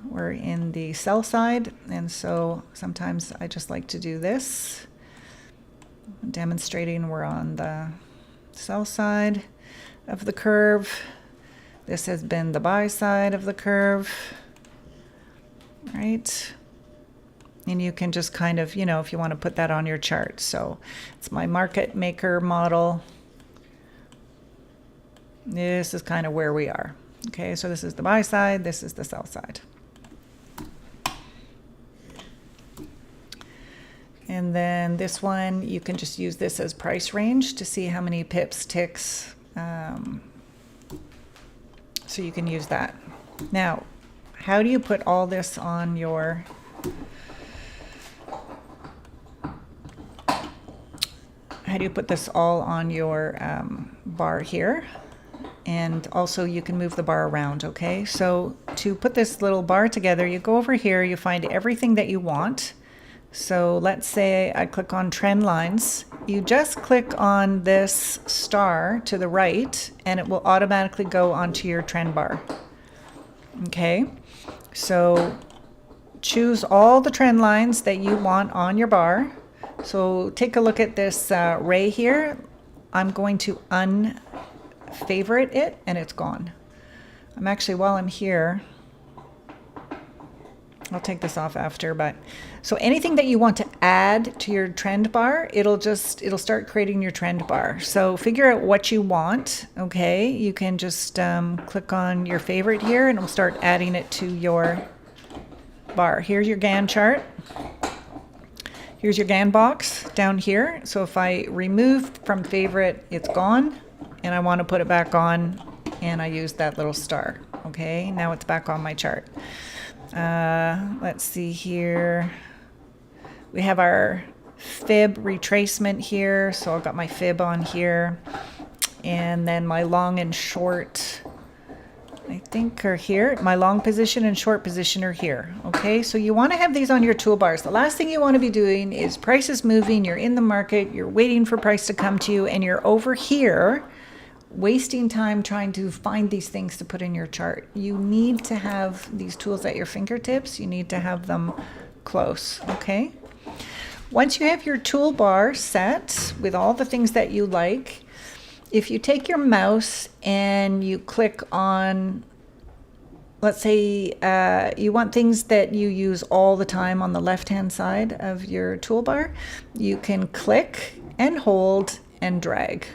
we're in the sell side, and so sometimes I just like to do this, demonstrating we're on the sell side of the curve. This has been the buy side of the curve, right? And you can just kind of, if you want to put that on your chart. So it's my market maker model. This is kind of where we are. Okay, so this is the buy side, this is the sell side. And then this one, you can just use this as price range to see how many pips, ticks, so you can use that. Now, how do you put all this on your bar here? And also you can move the bar around, okay? So to put this little bar together, you go over here, you find everything that you want. So let's say I click on trend lines. You just click on this star to the right and it will automatically go onto your trend bar. Okay, so choose all the trend lines that you want on your bar. So take a look at this ray here. I'm going to favorite it and it's gone. I'm actually, while I'm here, I'll take this off after, but so anything that you want to add to your trend bar, it'll start creating your trend bar. So figure out what you want. Okay, you can just click on your favorite here and it'll start adding it to your bar. Here's your Gann chart. Here's your Gann box down here. So if I remove from favorite, it's gone, and I want to put it back on, and I use that little star. Okay, now it's back on my chart. Let's see here. We have our fib retracement here. So I've got my fib on here, and then my long and short, I think, are here. My long position and short position are here. Okay, so you want to have these on your toolbars. The last thing you want to be doing is price is moving, you're in the market, you're waiting for price to come to you, and you're over here wasting time trying to find these things to put in your chart. You need to have these tools at your fingertips. You need to have them close, okay? Once you have your toolbar set with all the things that you like, if you take your mouse and you click on, let's say you want things that you use all the time on the left-hand side of your toolbar, you can click and hold and drag.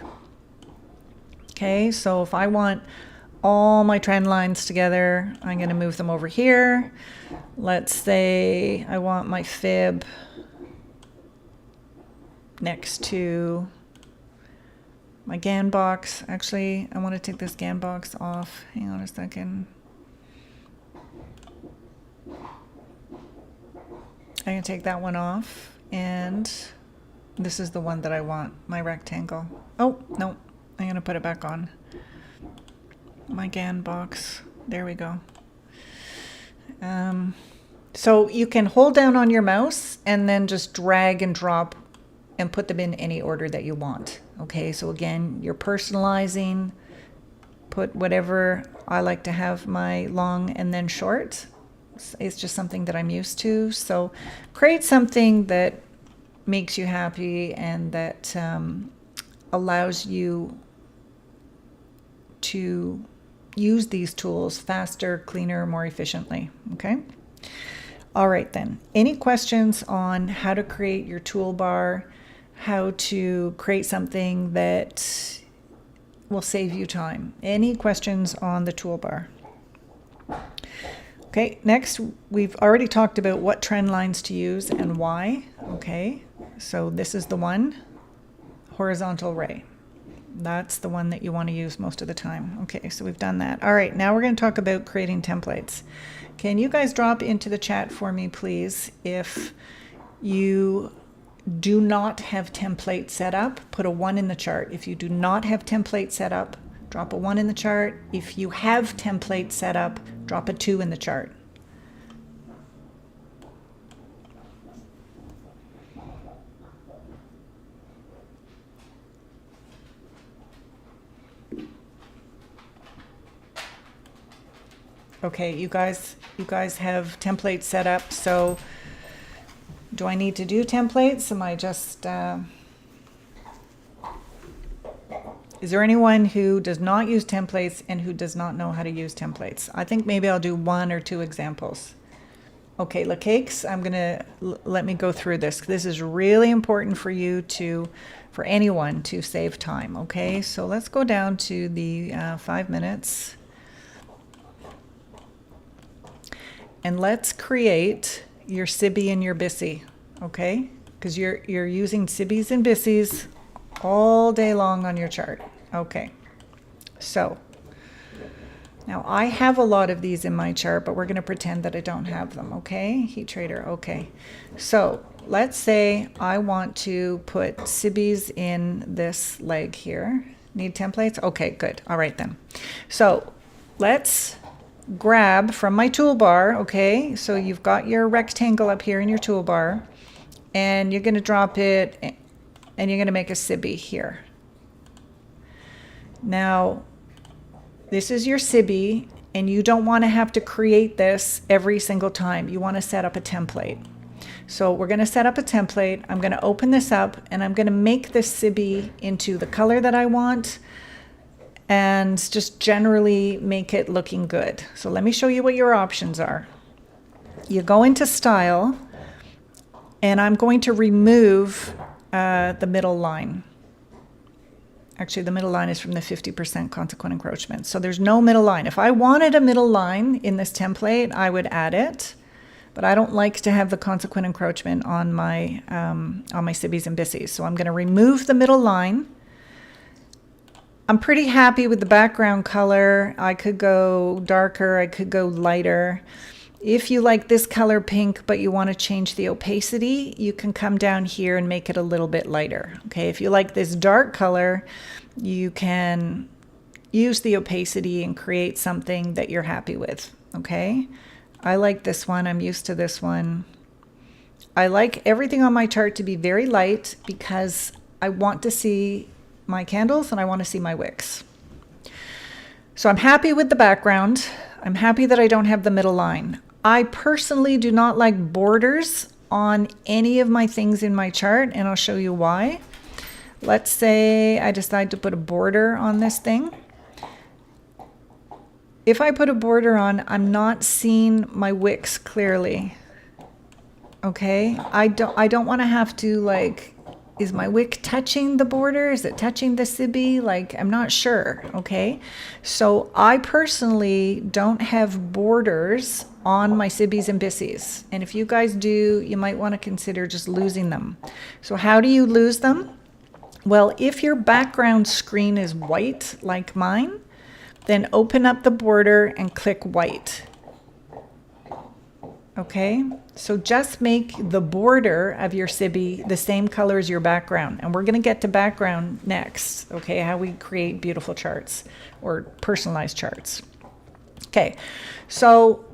Okay, so if I want all my trend lines together, I'm going to move them over here. Let's say I want my fib next to my Gann box. Actually, I want to take this Gann box off. Hang on a second. I'm going to take that one off, and this is the one that I want, my rectangle. Oh, no, I'm going to put it back on. My Gann box. There we go. So you can hold down on your mouse and then just drag and drop and put them in any order that you want. Okay, so again, you're personalizing, put whatever. I like to have my long and then short. It's just something that I'm used to. So create something that makes you happy and that allows you to use these tools faster, cleaner, more efficiently. Okay. All right then. Any questions on how to create your toolbar, how to create something that will save you time? Any questions on the toolbar? Okay, next, we've already talked about what trend lines to use and why. Okay, so this is the one, horizontal ray. That's the one that you want to use most of the time. Okay, so we've done that. All right, now we're going to talk about creating templates. Can you guys drop into the chat for me, please, if you do not have template set up? Put a 1 in the chart. If you do not have template set up, drop a 1 in the chart. If you have template set up, drop a 2 in the chart. Okay, you guys have templates set up, so do I need to do templates? Am I just, is there anyone who does not use templates and who does not know how to use templates? I think maybe I'll do 1 or 2 examples. Okay, La Cakes, I'm gonna, let me go through this. This is really important for you to, for anyone to save time, okay? So let's go down to the 5 minutes. And let's create your Sibby and your Bissy, okay? Because you're using Sibbies and Bissies all day long on your chart. Okay, so now I have a lot of these in my chart, but we're going to pretend that I don't have them, okay? Heat trader, okay. So let's say I want to put Sibbies in this leg here. Need templates? Okay, good. All right then. So let's grab from my toolbar, okay? So you've got your rectangle up here in your toolbar, and you're going to drop it, and you're going to make a Sibby here. Now, this is your Sibby, and you don't want to have to create this every single time. You want to set up a template. So we're going to set up a template. I'm going to open this up, and I'm going to make this Sibby into the color that I want. and just generally make it looking good. So let me show you what your options are. You go into style, and I'm going to remove the middle line. Actually, the middle line is from the 50% consequent encroachment. So there's no middle line. If I wanted a middle line in this template, I would add it. But I don't like to have the consequent encroachment on my sibbies and bissies. So I'm going to remove the middle line. I'm pretty happy with the background color. I could go darker, I could go lighter. If you like this color pink, but you want to change the opacity, you can come down here and make it a little bit lighter. Okay, if you like this dark color, you can use the opacity and create something that you're happy with. Okay, I like this one, I'm used to this one. I like everything on my chart to be very light because I want to see my candles and I want to see my wicks. So I'm happy with the background. I'm happy that I don't have the middle line. I personally do not like borders on any of my things in my chart, and I'll show you why. Let's say I decide to put a border on this thing. If I put a border on, I'm not seeing my wicks clearly. Okay, I don't want to have to, like, is my wick touching the border? Is it touching the sibby? Like, I'm not sure, okay? So I personally don't have borders on my sibbies and bissies. And if you guys do, you might want to consider just losing them. So how do you lose them? Well, if your background screen is white, like mine, then open up the border and click white. Okay, so just make the border of your sibby the same color as your background. And we're going to get to background next, okay, how we create beautiful charts or personalized charts. Okay, so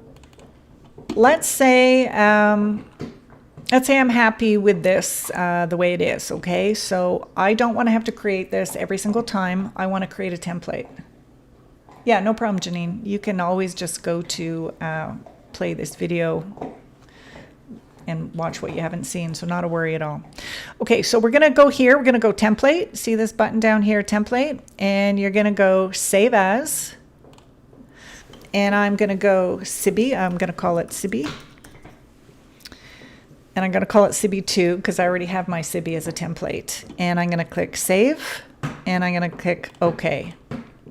let's say I'm happy with this the way it is, okay? So I don't want to have to create this every single time. I want to create a template. Yeah, no problem, Janine. You can always just go to play this video and watch what you haven't seen, so not a worry at all. Okay, so we're gonna go here, we're gonna go template, see this button down here, template, and you're gonna go save as, and I'm gonna go sibby, I'm gonna call it sibby, and I'm gonna call it sibby 2 because I already have my sibby as a template, and I'm gonna click save, and I'm gonna click OK.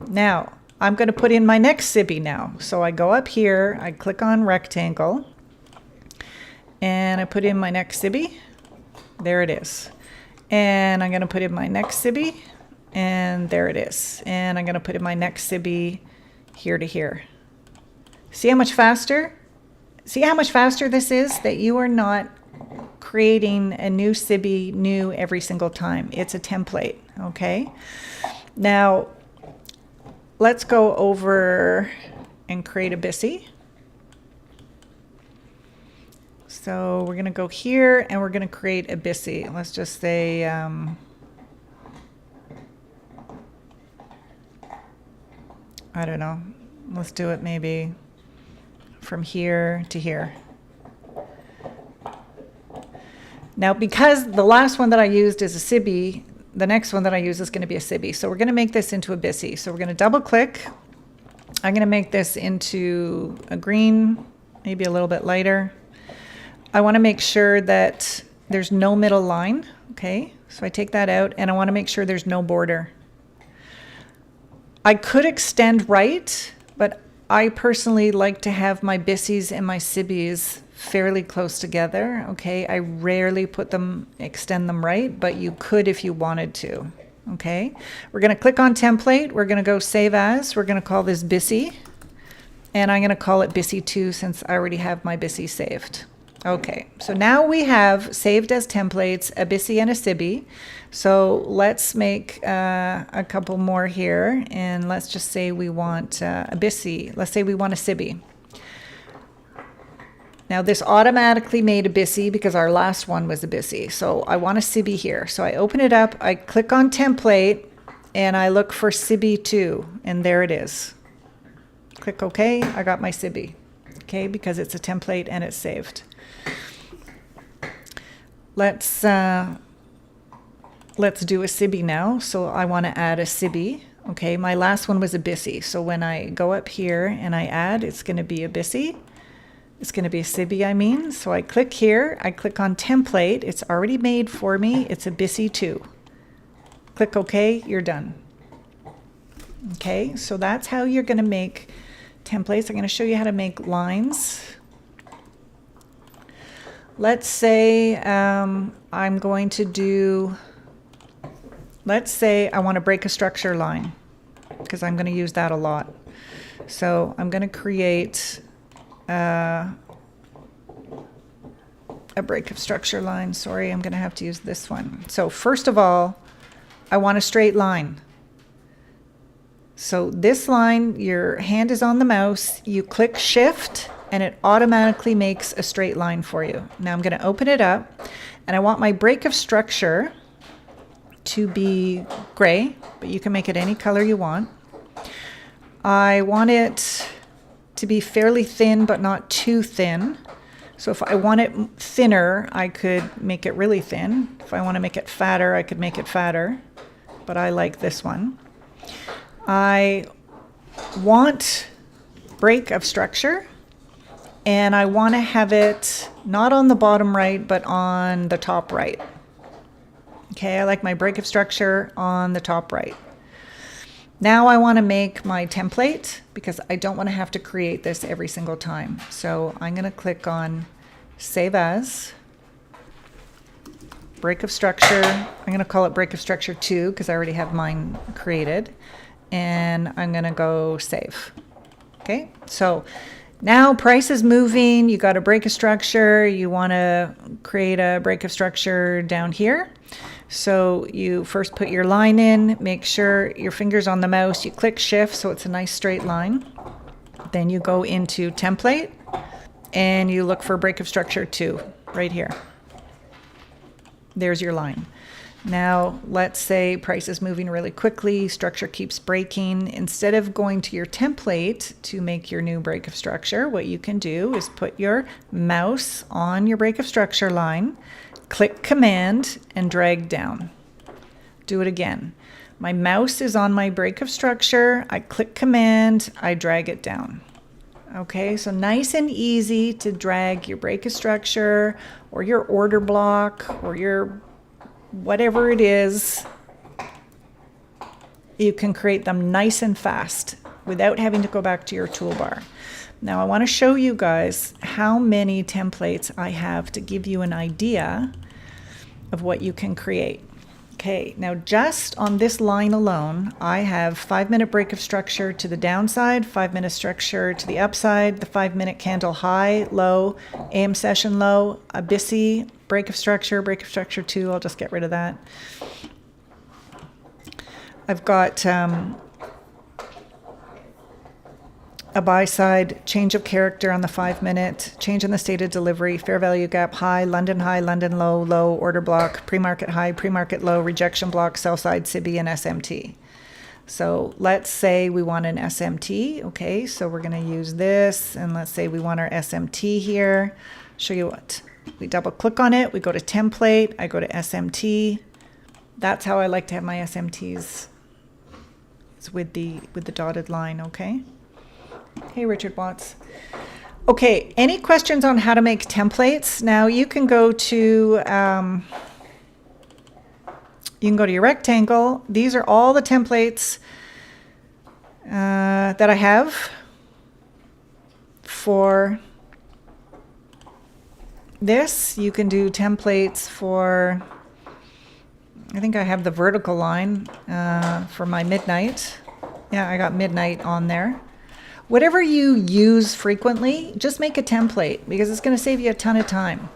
Now, I'm going to put in my next sibby now. So I go up here, I click on rectangle, and I put in my next sibby. There it is. And I'm going to put in my next sibby, and there it is. And I'm going to put in my next sibby here to here. See how much faster? See how much faster this is? That you are not creating a new sibby new every single time. It's a template, okay? Now, let's go over and create a bissy. So we're going to go here and we're going to create a bissy. Let's just say, I don't know. Let's do it maybe from here to here. Now, because the last one that I used is a sibby, the next one that I use is going to be a sibby. So we're going to make this into a bissy. So we're going to double click. I'm going to make this into a green, maybe a little bit lighter. I want to make sure that there's no middle line. Okay, so I take that out and I want to make sure there's no border. I could extend right, but I personally like to have my bissies and my sibbies fairly close together. Okay, I rarely extend them right, but you could if you wanted to. Okay, we're going to click on template. We're going to go save as. We're going to call this bissy, and I'm going to call it bissy 2 since I already have my bissy saved. Okay, so now we have saved as templates a bissy and a sibby. So let's make a couple more here, and let's just say we want a bissy. Let's say we want a sibby. Now this automatically made a bissy because our last one was a bissy. So I want a sibby here. So I open it up, I click on template, and I look for sibby 2, and there it is. Click OK, I got my sibby. Okay, because it's a template and it's saved. Let's do a sibby now. So I want to add a sibby. Okay, my last one was a Bissy. So when I go up here and I add, it's going to be a Bissy. It's going to be a Sibby, I mean. So I click here, I click on template. It's already made for me. It's a Bissy 2. Click OK, you're done. Okay, so that's how you're going to make templates. I'm going to show you how to make lines. Let's say I'm going to do, let's say I want to break a structure line, because I'm going to use that a lot. So I'm going to create a break of structure line. Sorry, I'm going to have to use this one. So first of all, I want a straight line. So this line, your hand is on the mouse, you click shift, and it automatically makes a straight line for you. Now I'm going to open it up, and I want my break of structure to be gray, but you can make it any color you want. I want it to be fairly thin, but not too thin. So if I want it thinner, I could make it really thin. If I want to make it fatter, I could make it fatter, but I like this one. I want break of structure, and I want to have it not on the bottom right, but on the top right. Okay, I like my break of structure on the top right. Now I want to make my template, because I don't want to have to create this every single time. So I'm going to click on Save As, break of structure. I'm going to call it break of structure 2, because I already have mine created. And I'm going to go save. Okay, so now price is moving. You got a break of structure. You want to create a break of structure down here. So you first put your line in, make sure your finger's on the mouse. You click shift so it's a nice straight line. Then you go into template and you look for break of structure 2 right here. There's your line. Now, let's say price is moving really quickly, structure keeps breaking. Instead of going to your template to make your new break of structure, what you can do is put your mouse on your break of structure line, click Command, and drag down. Do it again. My mouse is on my break of structure, I click Command, I drag it down. Okay, so nice and easy to drag your break of structure or your order block or your whatever it is. You can create them nice and fast without having to go back to your toolbar. Now I want to show you guys how many templates I have to give you an idea of what you can create. Okay, now just on this line alone, I have 5-minute break of structure to the downside, 5-minute structure to the upside, the 5-minute candle high, low, AM session low, a Bissy, break of structure 2, I'll just get rid of that. I've got a buy side, change of character on the 5-minute, change in the state of delivery, fair value gap high, London low, low, order block, pre-market high, pre-market low, rejection block, sell side, SIBI, and SMT. So let's say we want an SMT. Okay, so we're going to use this, and let's say we want our SMT here. Show you what. We double click on it, we go to template, I go to SMT. That's how I like to have my SMTs. It's with the dotted line, okay? Hey, Richard Watts. Okay, any questions on how to make templates? Now you can go to your rectangle. These are all the templates that I have for this. You can do templates for, I think I have the vertical line for my midnight. Yeah, I got midnight on there. Whatever you use frequently, just make a template because it's going to save you a ton of time.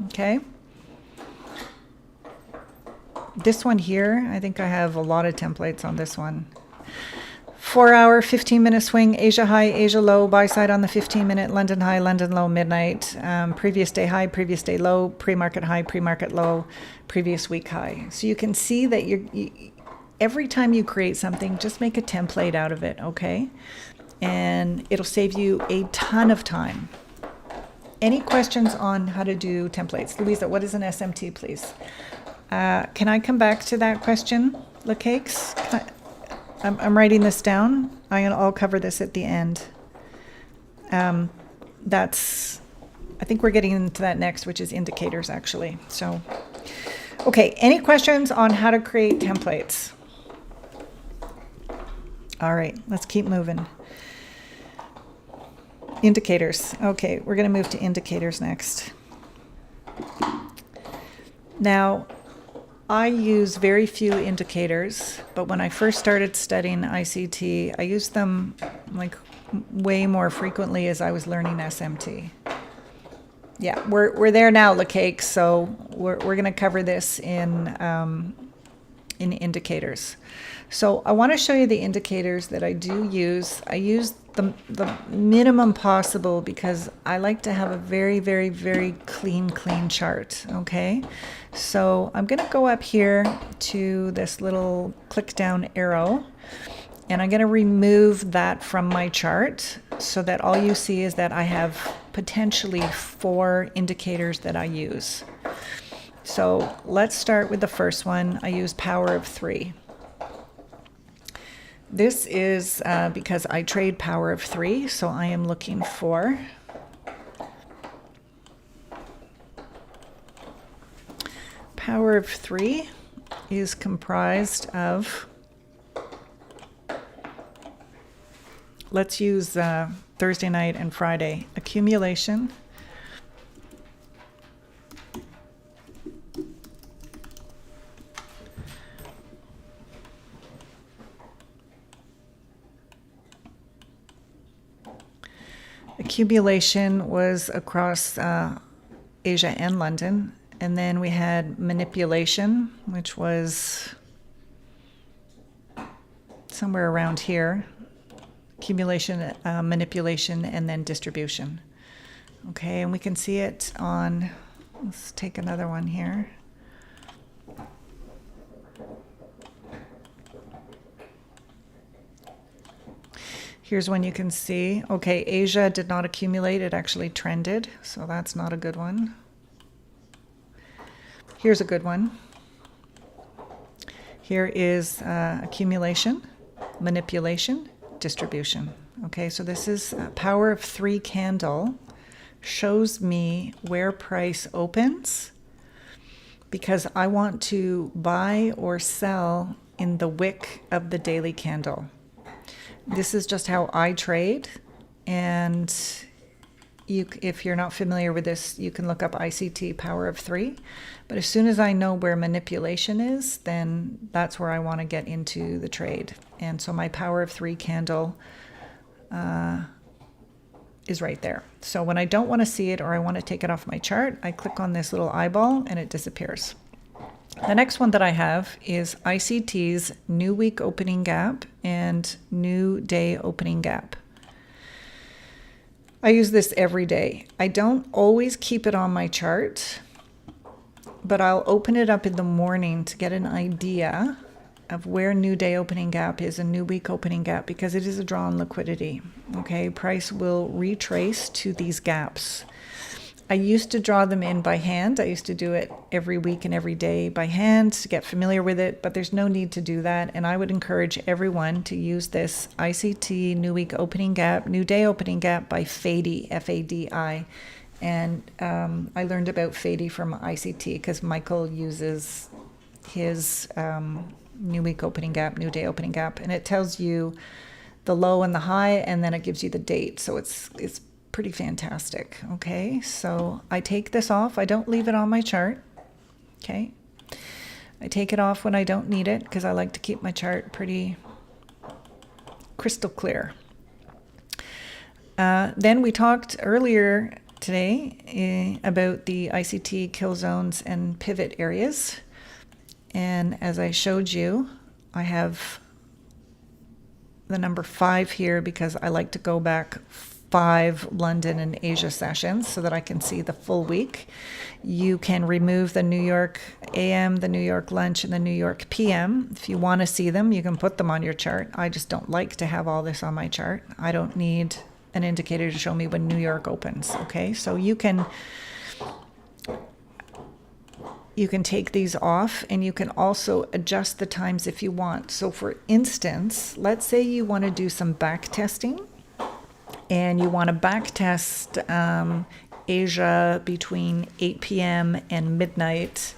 Okay. This one here, I think I have a lot of templates on this one. 4-hour, 15-minute swing, Asia high, Asia low, buy side on the 15-minute, London high, London low, midnight, previous day high, previous day low, pre-market high, pre-market low, previous week high. So you can see that every time you create something, just make a template out of it, okay? And it'll save you a ton of time. Any questions on how to do templates? Louisa, what is an SMT, please? Can I come back to that question, La Cakes? I'm writing this down. I'll cover this at the end. I think we're getting into that next, which is indicators actually. So, okay, any questions on how to create templates? All right, let's keep moving. Indicators. Okay, we're going to move to indicators next. Now, I use very few indicators, but when I first started studying ICT, I used them like way more frequently as I was learning SMT. Yeah, we're there now, LaCake, so we're going to cover this in indicators. So I want to show you the indicators that I do use. I use the minimum possible because I like to have a very, very, very clean chart, okay? So I'm going to go up here to this little click down arrow, and I'm going to remove that from my chart so that all you see is that I have potentially 4 indicators that I use. So let's start with the first one. I use power of 3. This is because I trade power of 3, so I am looking for power of 3 is comprised of, let's use Thursday night and Friday, accumulation, accumulation was across Asia and London. And then we had manipulation, which was somewhere around here. Accumulation, manipulation, and then distribution. Okay, and we can see it on, let's take another one here. Here's one you can see. Okay, Asia did not accumulate, it actually trended, so that's not a good one. Here's a good one. Here is accumulation, manipulation, distribution. Okay, so this is power of 3 candle, shows me where price opens because I want to buy or sell in the wick of the daily candle. This is just how I trade, and if you're not familiar with this, you can look up ICT power of 3. But as soon as I know where manipulation is, then that's where I want to get into the trade. And so my power of 3 candle is right there. So when I don't want to see it or I want to take it off my chart, I click on this little eyeball and it disappears. The next one that I have is ICT's new week opening gap and new day opening gap. I use this every day. I don't always keep it on my chart, but I'll open it up in the morning to get an idea of where new day opening gap is and new week opening gap because it is a draw on liquidity. Okay, price will retrace to these gaps. I used to draw them in by hand. I used to do it every week and every day by hand to get familiar with it, but there's no need to do that. And I would encourage everyone to use this ICT new week opening gap, new day opening gap by Fadi, F-A-D-I. And I learned about Fadi from ICT because Michael uses his new week opening gap, new day opening gap, and it tells you the low and the high, and then it gives you the date. So it's pretty fantastic. Okay, so I take this off. I don't leave it on my chart. Okay, I take it off when I don't need it because I like to keep my chart pretty crystal clear. Then we talked earlier today about the ICT kill zones and pivot areas. And as I showed you, I have the number 5 here because I like to go back 5 London and Asia sessions so that I can see the full week. You can remove the New York AM, the New York lunch, and the New York PM. If you want to see them, you can put them on your chart. I just don't like to have all this on my chart. I don't need an indicator to show me when New York opens. Okay, so you can you can take these off, and you can also adjust the times if you want. So for instance, let's say you want to do some back testing, and you want to back test Asia between 8 p.m. and midnight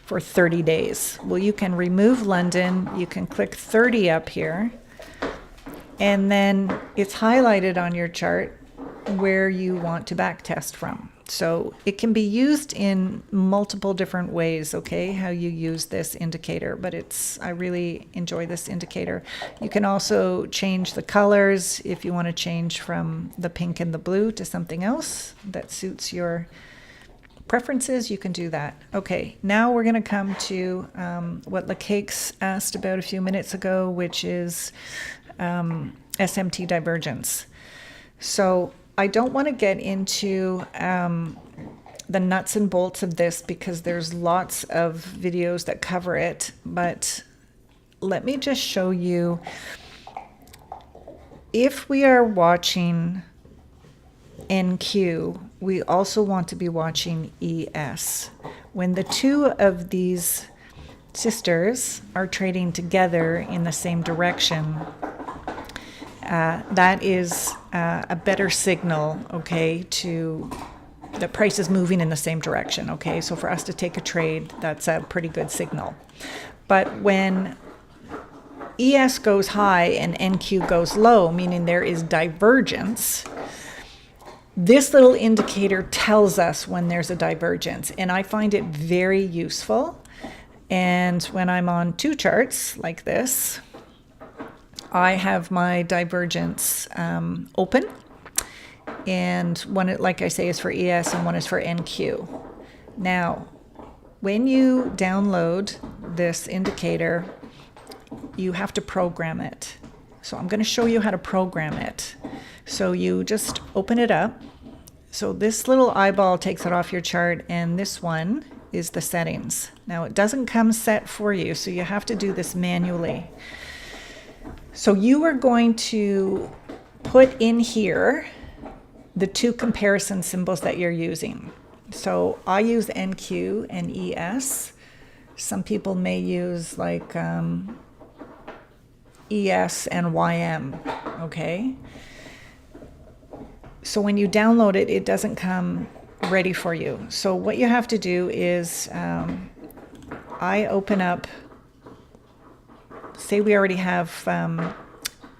for 30 days. Well, you can remove London, you can click 30 up here, and then it's highlighted on your chart where you want to back test from. So it can be used in multiple different ways, okay, how you use this indicator, but I really enjoy this indicator. You can also change the colors if you want to change from the pink and the blue to something else that suits your preferences. You can do that. Okay, now we're going to come to what LaCakes asked about a few minutes ago, which is SMT divergence. So I don't want to get into the nuts and bolts of this because there's lots of videos that cover it, but let me just show you. If we are watching NQ, we also want to be watching ES. When the two of these sisters are trading together in the same direction, that is a better signal, okay, to the price is moving in the same direction, okay? So for us to take a trade, that's a pretty good signal. But when ES goes high and NQ goes low, meaning there is divergence, this little indicator tells us when there's a divergence, and I find it very useful. And when I'm on two charts like this, I have my divergence open, and one, like I say, is for ES and one is for NQ. Now, when you download this indicator, you have to program it. So I'm going to show you how to program it. So you just open it up. So this little eyeball takes it off your chart, and this one is the settings. Now, it doesn't come set for you, so you have to do this manually. So you are going to put in here the two comparison symbols that you're using. So I use NQ and ES. Some people may use like ES and YM, okay? So when you download it, it doesn't come ready for you. So what you have to do is I open up, say we already have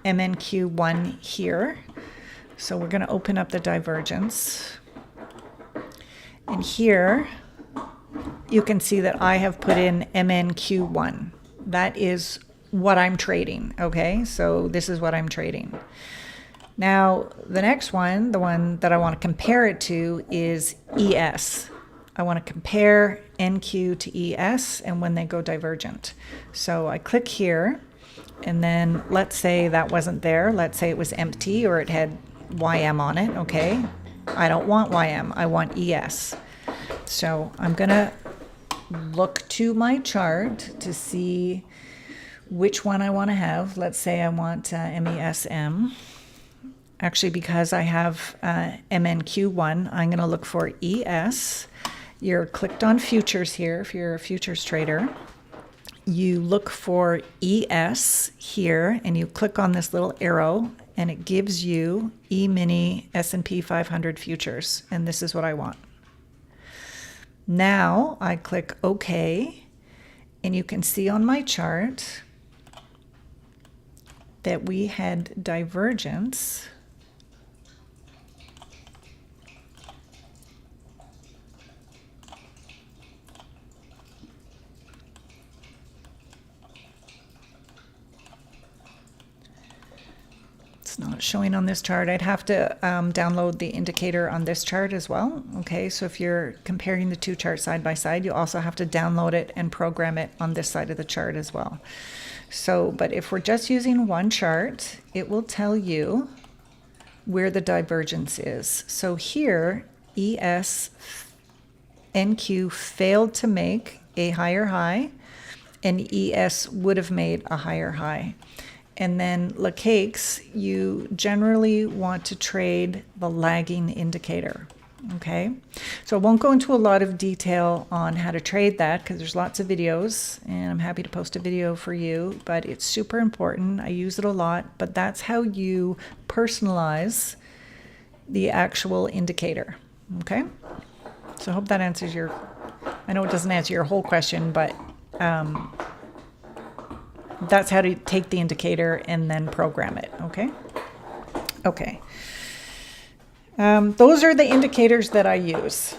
MNQ1 here. So we're going to open up the divergence. And here you can see that I have put in MNQ1. That is what I'm trading, okay? So this is what I'm trading. Now, the next one, the one that I want to compare it to, is ES. I want to compare NQ to ES and when they go divergent. So I click here, and then let's say that wasn't there. Let's say it was empty or it had YM on it, okay? I don't want YM, I want ES. So I'm going to look to my chart to see which one I want to have. Let's say I want MESM. Actually, because I have MNQ1, I'm going to look for ES. You're clicked on futures here if you're a futures trader. You look for ES here, and you click on this little arrow, and it gives you E-mini S&P 500 futures, and this is what I want. Now I click OK, and you can see on my chart that we had divergence not showing on this chart. I'd have to download the indicator on this chart as well. Okay, so if you're comparing the two charts side by side, you also have to download it and program it on this side of the chart as well. So, but if we're just using one chart, it will tell you where the divergence is. So here, ES NQ failed to make a higher high, and ES would have made a higher high. And then LaCakes, you generally want to trade the lagging indicator. Okay, so I won't go into a lot of detail on how to trade that because there's lots of videos and I'm happy to post a video for you, but it's super important. I use it a lot, but that's how you personalize the actual indicator. Okay, so I hope that answers your, I know it doesn't answer your whole question, but that's how to take the indicator and then program it. Okay. Okay. Those are the indicators that I use.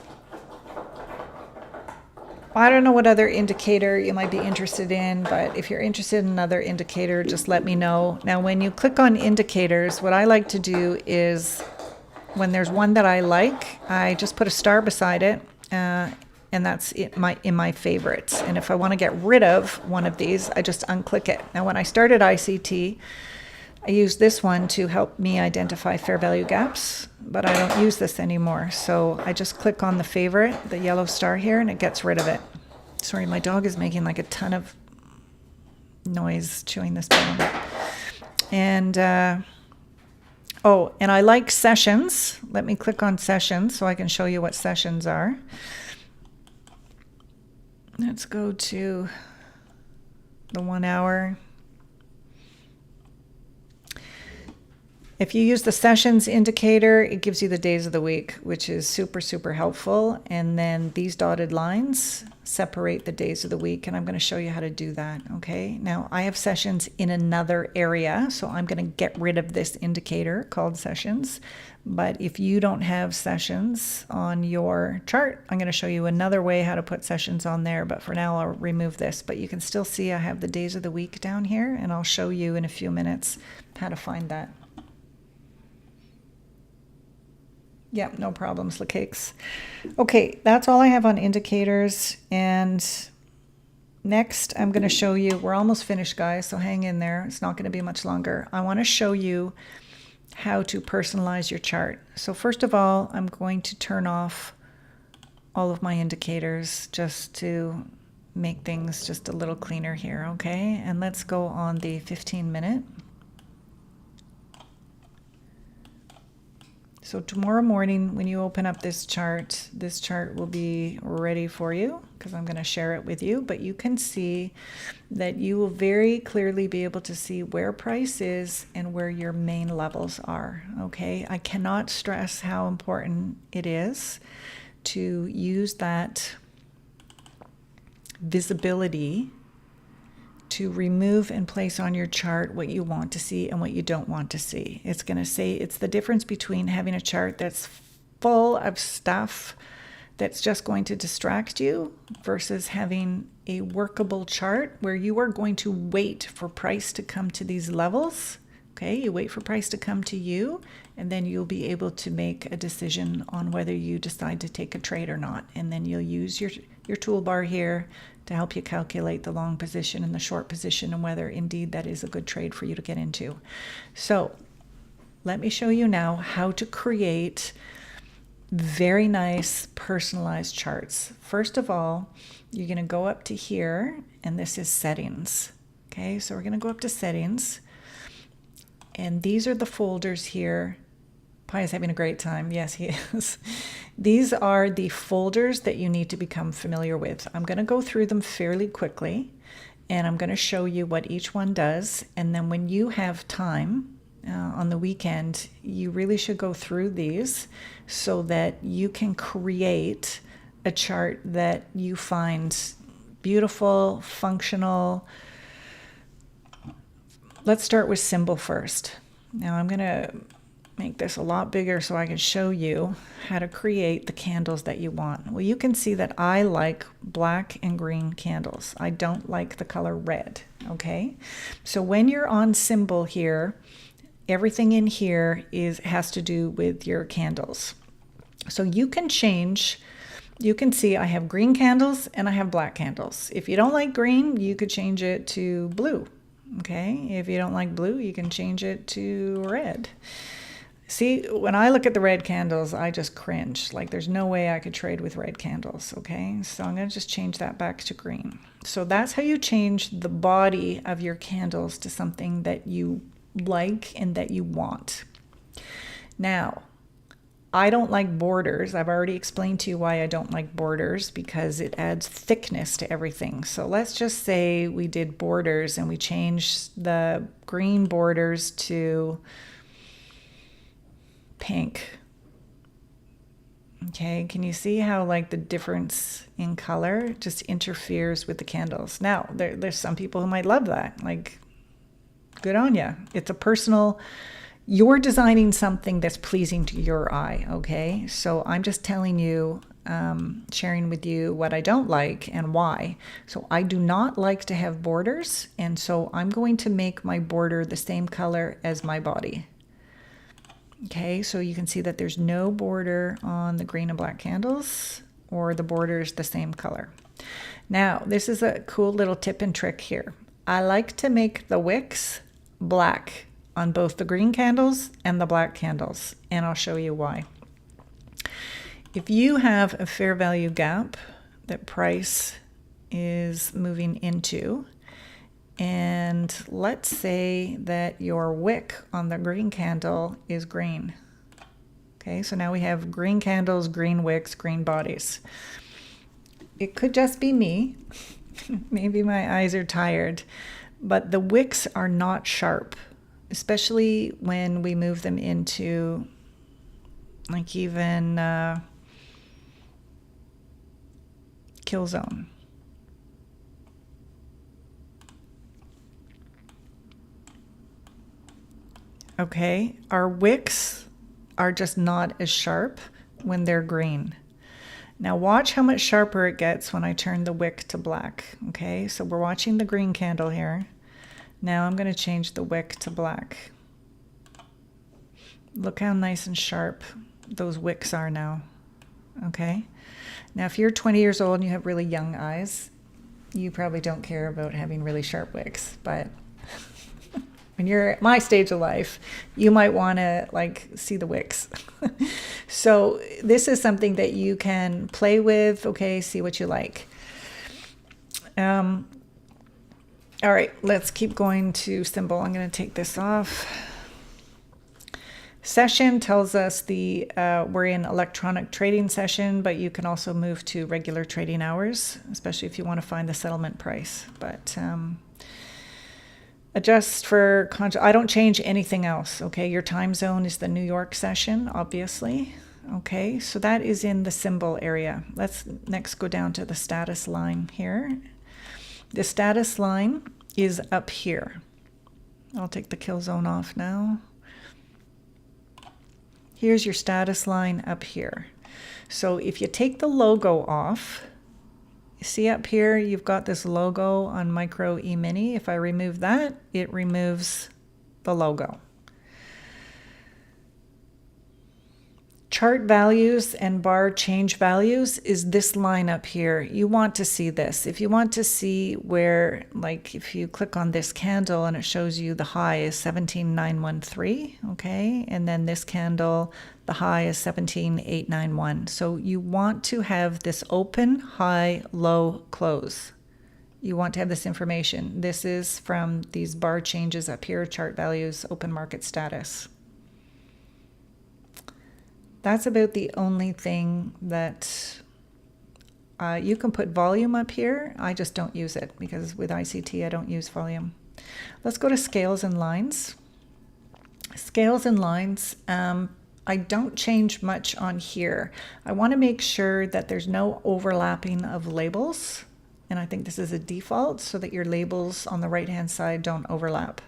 I don't know what other indicator you might be interested in, but if you're interested in another indicator, just let me know. Now, when you click on indicators, what I like to do is when there's one that I like, I just put a star beside it, and that's in my favorites. And if I want to get rid of one of these, I just unclick it. Now, when I started ICT, I used this one to help me identify fair value gaps, but I don't use this anymore. So I just click on the favorite, the yellow star here, and it gets rid of it. Sorry, my dog is making like a ton of noise chewing this bone. And, oh, and I like sessions. Let me click on sessions so I can show you what sessions are. Let's go to the 1 hour. If you use the sessions indicator, it gives you the days of the week, which is super, super helpful. And then these dotted lines separate the days of the week. And I'm going to show you how to do that. Okay. Now I have sessions in another area, so I'm going to get rid of this indicator called sessions. But if you don't have sessions on your chart, I'm going to show you another way how to put sessions on there. But for now, I'll remove this. But you can still see I have the days of the week down here, and I'll show you in a few minutes how to find that. Yeah, no problems, cakes. Okay, that's all I have on indicators. And next, I'm going to show you, we're almost finished, guys, so hang in there. It's not going to be much longer. I want to show you how to personalize your chart. So first of all, I'm going to turn off all of my indicators just to make things just a little cleaner here, okay? And let's go on the 15-minute. So tomorrow morning, when you open up this chart will be ready for you because I'm going to share it with you. But you can see that you will very clearly be able to see where price is and where your main levels are. Okay, I cannot stress how important it is to use that visibility to remove and place on your chart what you want to see and what you don't want to see. It's going to say it's the difference between having a chart that's full of stuff that's just going to distract you versus having a workable chart where you are going to wait for price to come to these levels. Okay, you wait for price to come to you, and then you'll be able to make a decision on whether you decide to take a trade or not. And then you'll use your toolbar here to help you calculate the long position and the short position and whether indeed that is a good trade for you to get into. So let me show you now how to create very nice personalized charts. First of all, you're going to go up to here, and this is settings. Okay, so we're going to go up to settings, and these are the folders here. Pi is having a great time. Yes, he is. These are the folders that you need to become familiar with. I'm going to go through them fairly quickly, and I'm going to show you what each one does. And then when you have time on the weekend, you really should go through these so that you can create a chart that you find beautiful, functional. Let's start with symbol first. Now I'm going to make this a lot bigger so I can show you how to create the candles that you want. Well, you can see that I like black and green candles. I don't like the color red, okay? So when you're on symbol here, everything in here has to do with your candles. So you can change, you can see I have green candles and I have black candles. If you don't like green, you could change it to blue, okay? If you don't like blue, you can change it to red. See, when I look at the red candles, I just cringe. Like there's no way I could trade with red candles, okay? So I'm going to just change that back to green. So that's how you change the body of your candles to something that you like and that you want. Now, I don't like borders. I've already explained to you why I don't like borders, because it adds thickness to everything. So let's just say we did borders and we changed the green borders to pink. Okay, can you see how like the difference in color just interferes with the candles? Now, there's some people who might love that. Like, good on you. It's a personal, you're designing something that's pleasing to your eye, okay? So I'm just telling you, sharing with you what I don't like and why. So I do not like to have borders, and so I'm going to make my border the same color as my body. Okay, so you can see that there's no border on the green and black candles, or the border is the same color. Now, this is a cool little tip and trick here. I like to make the wicks black on both the green candles and the black candles, and I'll show you why. If you have a fair value gap that price is moving into, and let's say that your wick on the green candle is green. Okay, so now we have green candles, green wicks, green bodies. It could just be me. Maybe my eyes are tired, but the wicks are not sharp, especially when we move them into like even Killzone. Okay, our wicks are just not as sharp when they're green. Now watch how much sharper it gets when I turn the wick to black. Okay, so we're watching the green candle here. Now I'm going to change the wick to black. Look how nice and sharp those wicks are now. Okay, now if you're 20 years old and you have really young eyes, you probably don't care about having really sharp wicks, but when you're at my stage of life, you might want to like see the wicks. So this is something that you can play with, okay, see what you like. All right, let's keep going to symbol. I'm going to take this off. Session tells us we're in electronic trading session, but you can also move to regular trading hours, especially if you want to find the settlement price. But adjust for, I don't change anything else, okay? Your time zone is the New York session, obviously. Okay, so that is in the symbol area. Let's next go down to the status line here. The status line is up here. I'll take the Killzone off now. Here's your status line up here. So if you take the logo off, you see up here, you've got this logo on Micro E-mini. If I remove that, it removes the logo. Chart values and bar change values is this line up here. You want to see this. If you want to see where, like if you click on this candle and it shows you the high is 17,913, okay? And then this candle, the high is 17,891. So you want to have this open, high, low, close. You want to have this information. This is from these bar changes up here, chart values, open market status. That's about the only thing that you can put volume up here. I just don't use it because with ICT I don't use volume. Let's go to scales and lines. Scales and lines, I don't change much on here. I want to make sure that there's no overlapping of labels, and I think this is a default so that your labels on the right hand side don't overlap.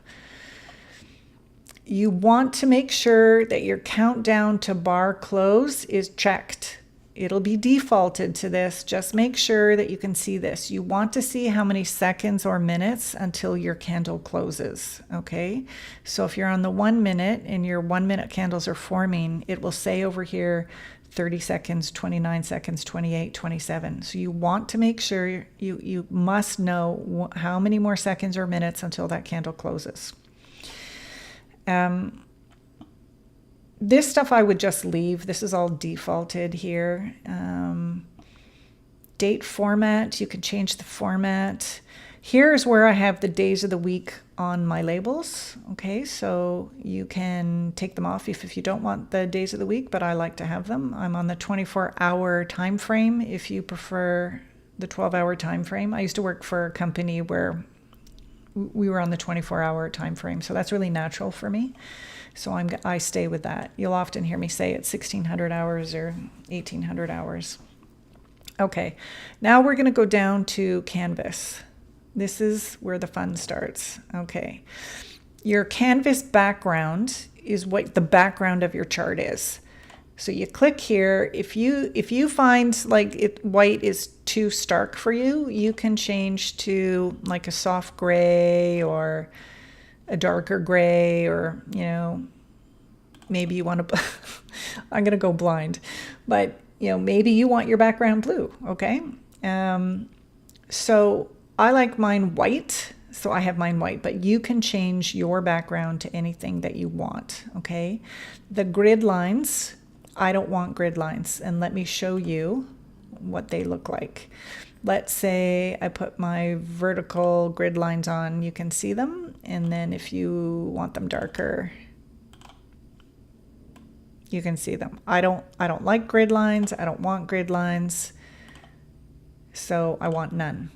You want to make sure that your countdown to bar close is checked. It'll be defaulted to this. Just make sure that you can see this. You want to see how many seconds or minutes until your candle closes, okay? So if you're on the 1 minute and your 1 minute candles are forming, it will say over here 30 seconds, 29 seconds, 28, 27. So you want to make sure you must know how many more seconds or minutes until that candle closes. This stuff I would just leave. This is all defaulted here. Date format, you can change the format. Here's where I have the days of the week on my labels. Okay, so you can take them off if you don't want the days of the week, but I like to have them. I'm on the 24-hour time frame if you prefer the 12-hour time frame. I used to work for a company where we were on the 24-hour time frame, so that's really natural for me. So I stay with that. You'll often hear me say it's 1600 hours or 1800 hours. Okay, now we're going to go down to canvas. This is where the fun starts. Okay, your canvas background is what the background of your chart is. So you click here. If you find like white is too stark for you, you can change to like a soft gray or a darker gray, or maybe you want to. I'm gonna go blind, but maybe you want your background blue. Okay, so I like mine white. So I have mine white, but you can change your background to anything that you want. Okay, the grid lines. I don't want grid lines, and let me show you what they look like. Let's say I put my vertical grid lines on, you can see them, and then if you want them darker, you can see them. I don't like grid lines. I don't want grid lines, so I want none.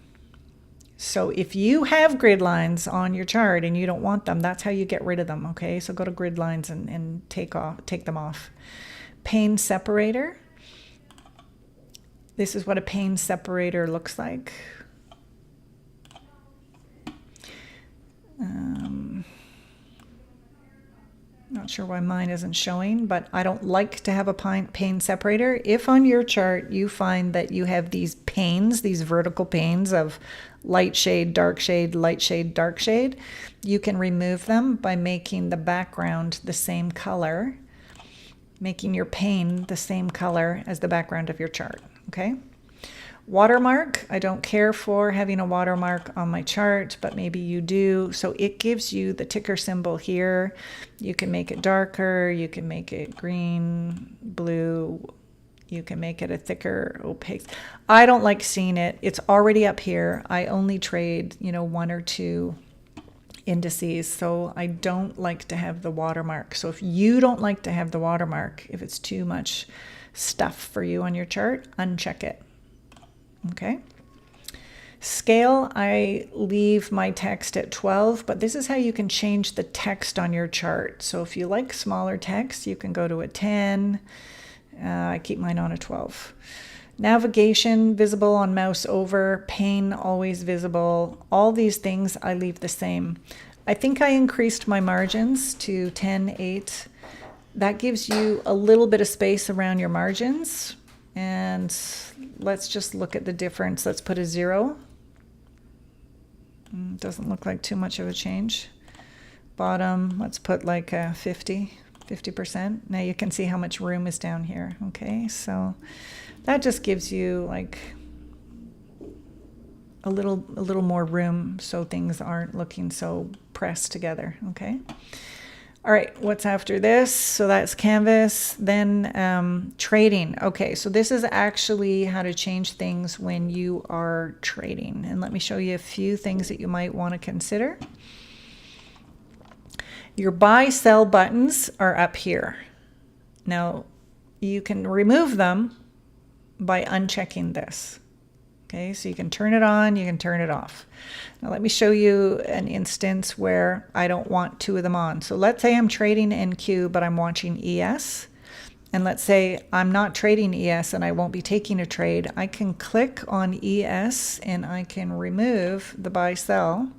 So if you have grid lines on your chart and you don't want them, that's how you get rid of them. Okay, so go to grid lines and take them off. Pane separator. This is what a pane separator looks like. Not sure why mine isn't showing, but I don't like to have a pane separator. If on your chart you find that you have these panes, these vertical panes of light shade, dark shade, light shade, dark shade, you can remove them by making the background the same color, making your pane the same color as the background of your chart. Okay. Watermark, I don't care for having a watermark on my chart, but maybe you do. So it gives you the ticker symbol here. You can make it darker, you can make it green, blue, you can make it a thicker opaque. I don't like seeing it. It's already up here. I only trade, one or two indices, so I don't like to have the watermark. So if you don't like to have the watermark, if it's too much stuff for you on your chart, uncheck it. Okay. Scale, I leave my text at 12, but this is how you can change the text on your chart. So if you like smaller text, you can go to a 10. I keep mine on a 12. Navigation, visible on mouse over, pane, always visible. All these things I leave the same. I think I increased my margins to 10, 8. That gives you a little bit of space around your margins. And let's just look at the difference. Let's put a 0. Doesn't look like too much of a change. Bottom, let's put like a 50%. Now you can see how much room is down here. Okay, so that just gives you like a little more room so things aren't looking so pressed together. Okay. All right, what's after this? So that's canvas, then trading. Okay, so this is actually how to change things when you are trading. And let me show you a few things that you might want to consider. Your buy, sell buttons are up here. Now, you can remove them by unchecking this. Okay, so you can turn it on, you can turn it off. Now let me show you an instance where I don't want two of them on. So let's say I'm trading NQ, but I'm watching ES. And let's say I'm not trading ES and I won't be taking a trade. I can click on ES and I can remove the buy sell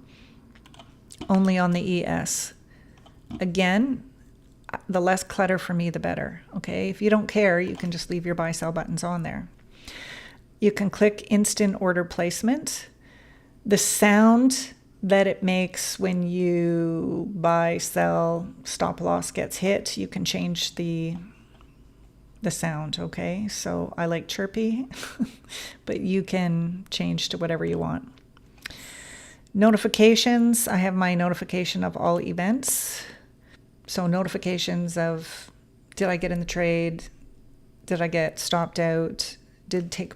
only on the ES. Again, the less clutter for me, the better. Okay, if you don't care, you can just leave your buy sell buttons on there. You can click instant order placement. The sound that it makes when you buy, sell, stop loss gets hit, you can change the sound, okay? So I like chirpy, but you can change to whatever you want. Notifications, I have my notification of all events. So notifications of, did I get in the trade? Did I get stopped out? Did take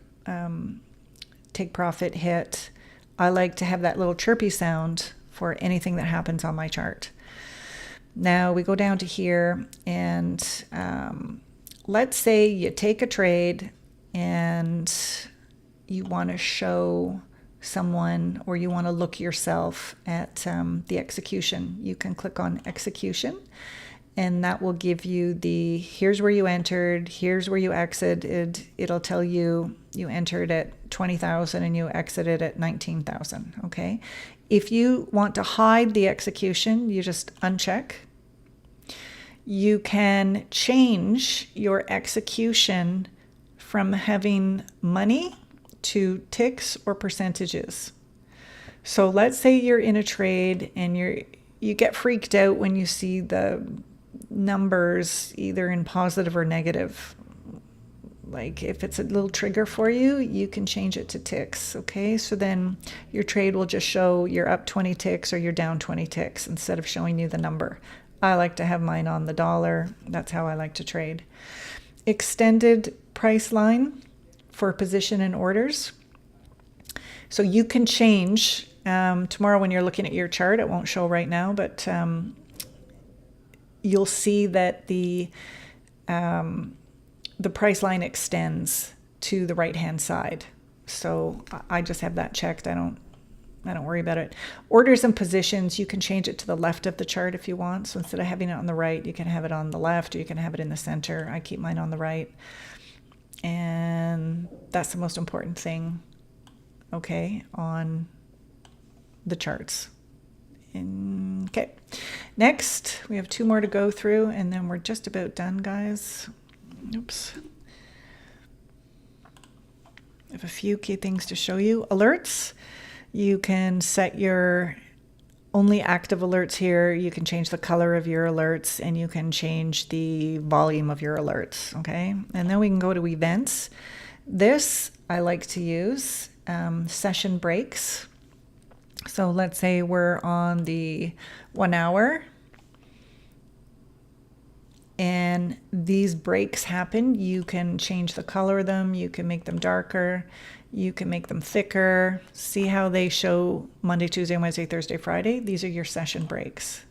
profit hit? I like to have that little chirpy sound for anything that happens on my chart. Now we go down to here, and let's say you take a trade and you want to show someone, or you want to look yourself at the execution. You can click on execution, and that will give you the, here's where you entered, here's where you exited. It'll tell you you entered at 20,000 and you exited at 19,000. Okay. If you want to hide the execution, you just uncheck. You can change your execution from having money to ticks or percentages. So let's say you're in a trade and you get freaked out when you see the numbers either in positive or negative. Like if it's a little trigger for you, you can change it to ticks. Okay, so then your trade will just show you're up 20 ticks or you're down 20 ticks instead of showing you the number. I like to have mine on the dollar. That's how I like to trade. Extended price line for position and orders. So you can change tomorrow when you're looking at your chart. It won't show right now, but you'll see that the price line extends to the right hand side. So I just have that checked. I don't worry about it. Orders and positions, you can change it to the left of the chart if you want. So instead of having it on the right, you can have it on the left, or you can have it in the center. I keep mine on the right. And that's the most important thing, okay, on the charts. Okay, next we have 2 more to go through, and then we're just about done, guys. Oops. I have a few key things to show you. Alerts. You can set your only active alerts here. You can change the color of your alerts, and you can change the volume of your alerts, okay? And then we can go to events. This I like to use session breaks. So let's say we're on the 1 hour and these breaks happen. You can change the color of them. You can make them darker. You can make them thicker. See how they show Monday, Tuesday, Wednesday, Thursday, Friday? These are your session breaks.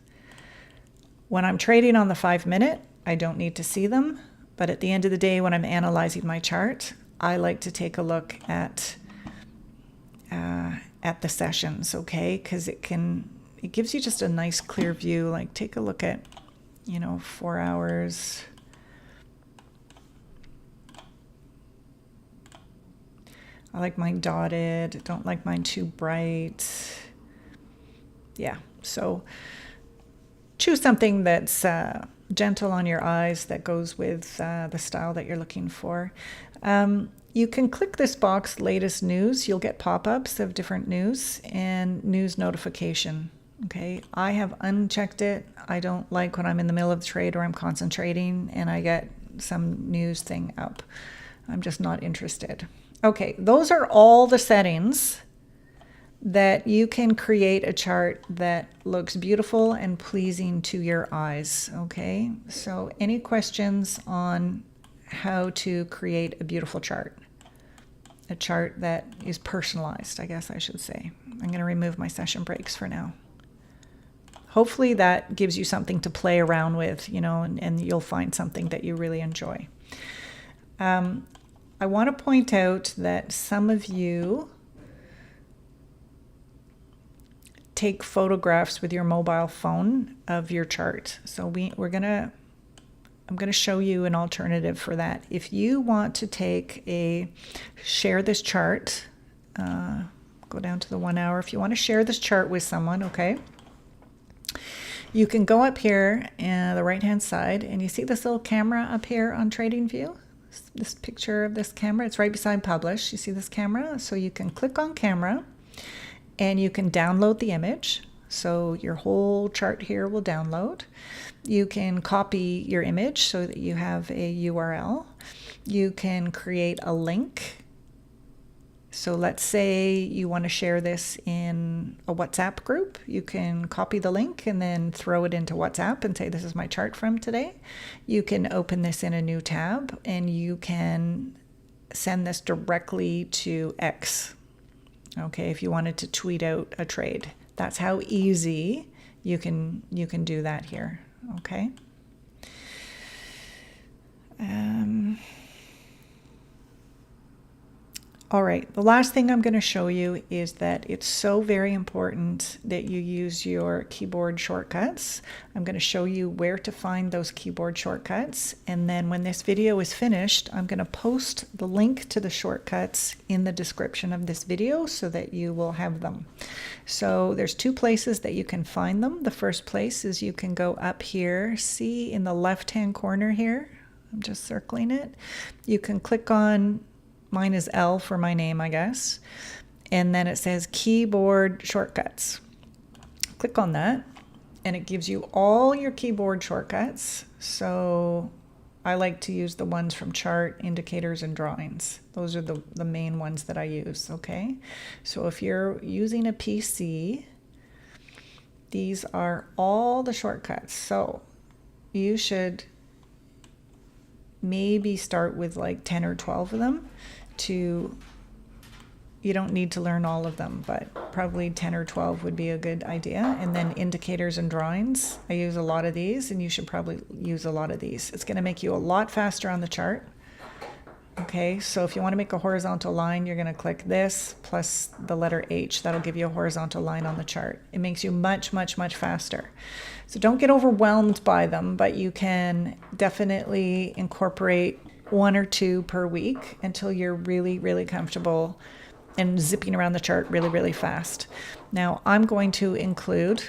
When I'm trading on the 5-minute, I don't need to see them. But at the end of the day, when I'm analyzing my chart, I like to take a look at the sessions, okay? Because it gives you just a nice clear view. Like take a look at, 4 hours. I like mine dotted. Don't like mine too bright. Yeah, so choose something that's gentle on your eyes, that goes with the style that you're looking for. You can click this box, latest news. You'll get pop-ups of different news and news notification. Okay, I have unchecked it. I don't like when I'm in the middle of the trade or I'm concentrating and I get some news thing up. I'm just not interested. Okay, those are all the settings that you can create a chart that looks beautiful and pleasing to your eyes. Okay, so any questions on how to create a beautiful chart? A chart that is personalized, I guess I should say. I'm going to remove my session breaks for now. Hopefully that gives you something to play around with, and you'll find something that you really enjoy. I want to point out that some of you take photographs with your mobile phone of your chart. So I'm going to show you an alternative for that. If you want to share this chart, go down to the 1 hour. If you want to share this chart with someone, okay, you can go up here on the right-hand side, and you see this little camera up here on Tradingview? This picture of this camera, it's right beside publish. You see this camera? So you can click on camera, and you can download the image. So your whole chart here will download. You can copy your image so that you have a URL. You can create a link. So let's say you want to share this in a WhatsApp group. You can copy the link and then throw it into WhatsApp and say, this is my chart from today. You can open this in a new tab and you can send this directly to X. Okay, if you wanted to tweet out a trade, that's how easy you can do that here. Okay. All right, the last thing I'm going to show you is that it's so very important that you use your keyboard shortcuts. I'm going to show you where to find those keyboard shortcuts, and then when this video is finished, I'm going to post the link to the shortcuts in the description of this video so that you will have them. So there's two places that you can find them. The first place is you can go up here, see in the left-hand corner here, I'm just circling it. You can click on, mine is L for my name, I guess. And then it says keyboard shortcuts. Click on that and it gives you all your keyboard shortcuts. So I like to use the ones from chart, indicators, and drawings. Those are the main ones that I use, okay? So if you're using a PC, these are all the shortcuts. So you should maybe start with like 10 or 12 of them. You don't need to learn all of them, but probably 10 or 12 would be a good idea. And then indicators and drawings, I use a lot of these, and you should probably use a lot of these. It's going to make you a lot faster on the chart. Okay, so if you want to make a horizontal line, you're going to click this plus the letter H. That'll give you a horizontal line on the chart. It makes you much, much, much faster. So don't get overwhelmed by them, but you can definitely incorporate 1 or 2 per week until you're really, really comfortable and zipping around the chart really, really fast. Now I'm going to include,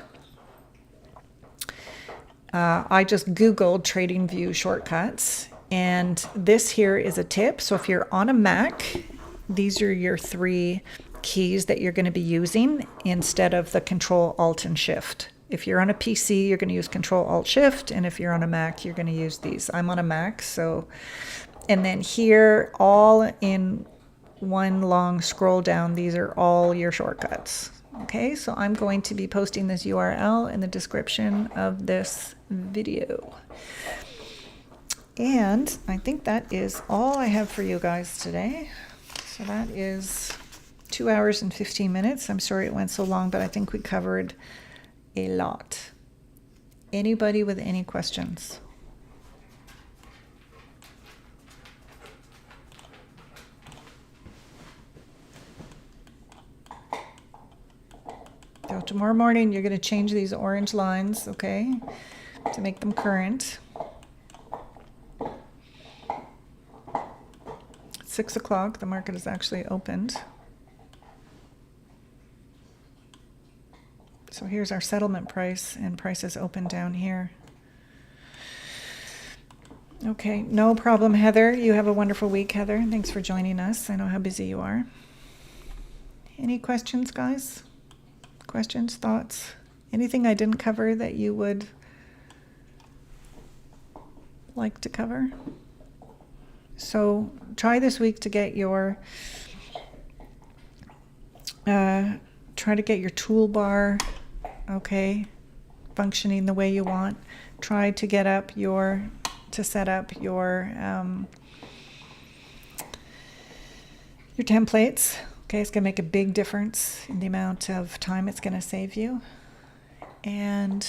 I just Googled Tradingview shortcuts, and this here is a tip. So if you're on a Mac, these are your 3 keys that you're going to be using instead of the Control, Alt, and Shift. If you're on a PC, you're going to use Control, Alt, Shift, and if you're on a Mac, you're going to use these. I'm on a Mac, so, and then here, all in one long scroll down, these are all your shortcuts. Okay, so I'm going to be posting this URL in the description of this video. And I think that is all I have for you guys today. So that is 2 hours and 15 minutes. I'm sorry it went so long, but I think we covered a lot. Anybody with any questions? So tomorrow morning you're going to change these orange lines, okay, to make them current. 6 o'clock, the market is actually opened. So here's our settlement price, and price is open down here. Okay, no problem, Heather. You have a wonderful week, Heather. Thanks for joining us. I know how busy you are. Any questions, guys? Questions, thoughts? Anything I didn't cover that you would like to cover? So try this week to get your, try to get your toolbar, okay, functioning the way you want. Try to get up your, to set up your templates. Okay, it's going to make a big difference in the amount of time it's going to save you. And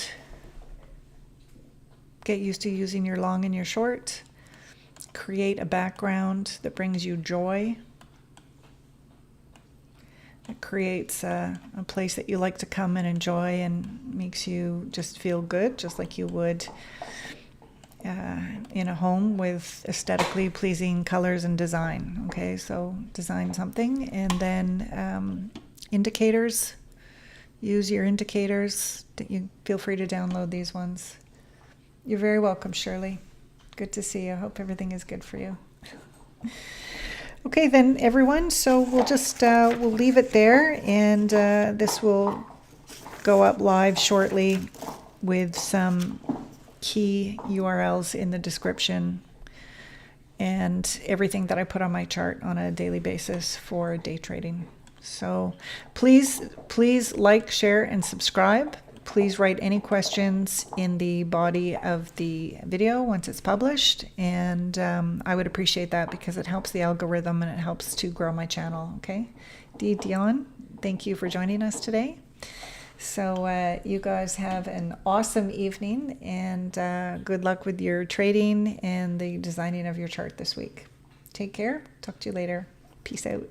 get used to using your long and your short. Create a background that brings you joy. It creates a place that you like to come and enjoy and makes you just feel good, just like you would in a home with aesthetically pleasing colors and design. Okay, so design something, and then indicators. Use your indicators. You feel free to download these ones. You're very welcome, Shirley. Good to see you. I hope everything is good for you. Okay, then, everyone. So we'll just we'll leave it there, and this will go up live shortly with some key URLs in the description and everything that I put on my chart on a daily basis for day trading. So please like, share, and subscribe. Please write any questions in the body of the video once it's published, and I would appreciate that because it helps the algorithm and it helps to grow my channel. Okay, Dion, Thank you for joining us today. So you guys have an awesome evening, and good luck with your trading and the designing of your chart this week. Take care. Talk to you later. Peace out.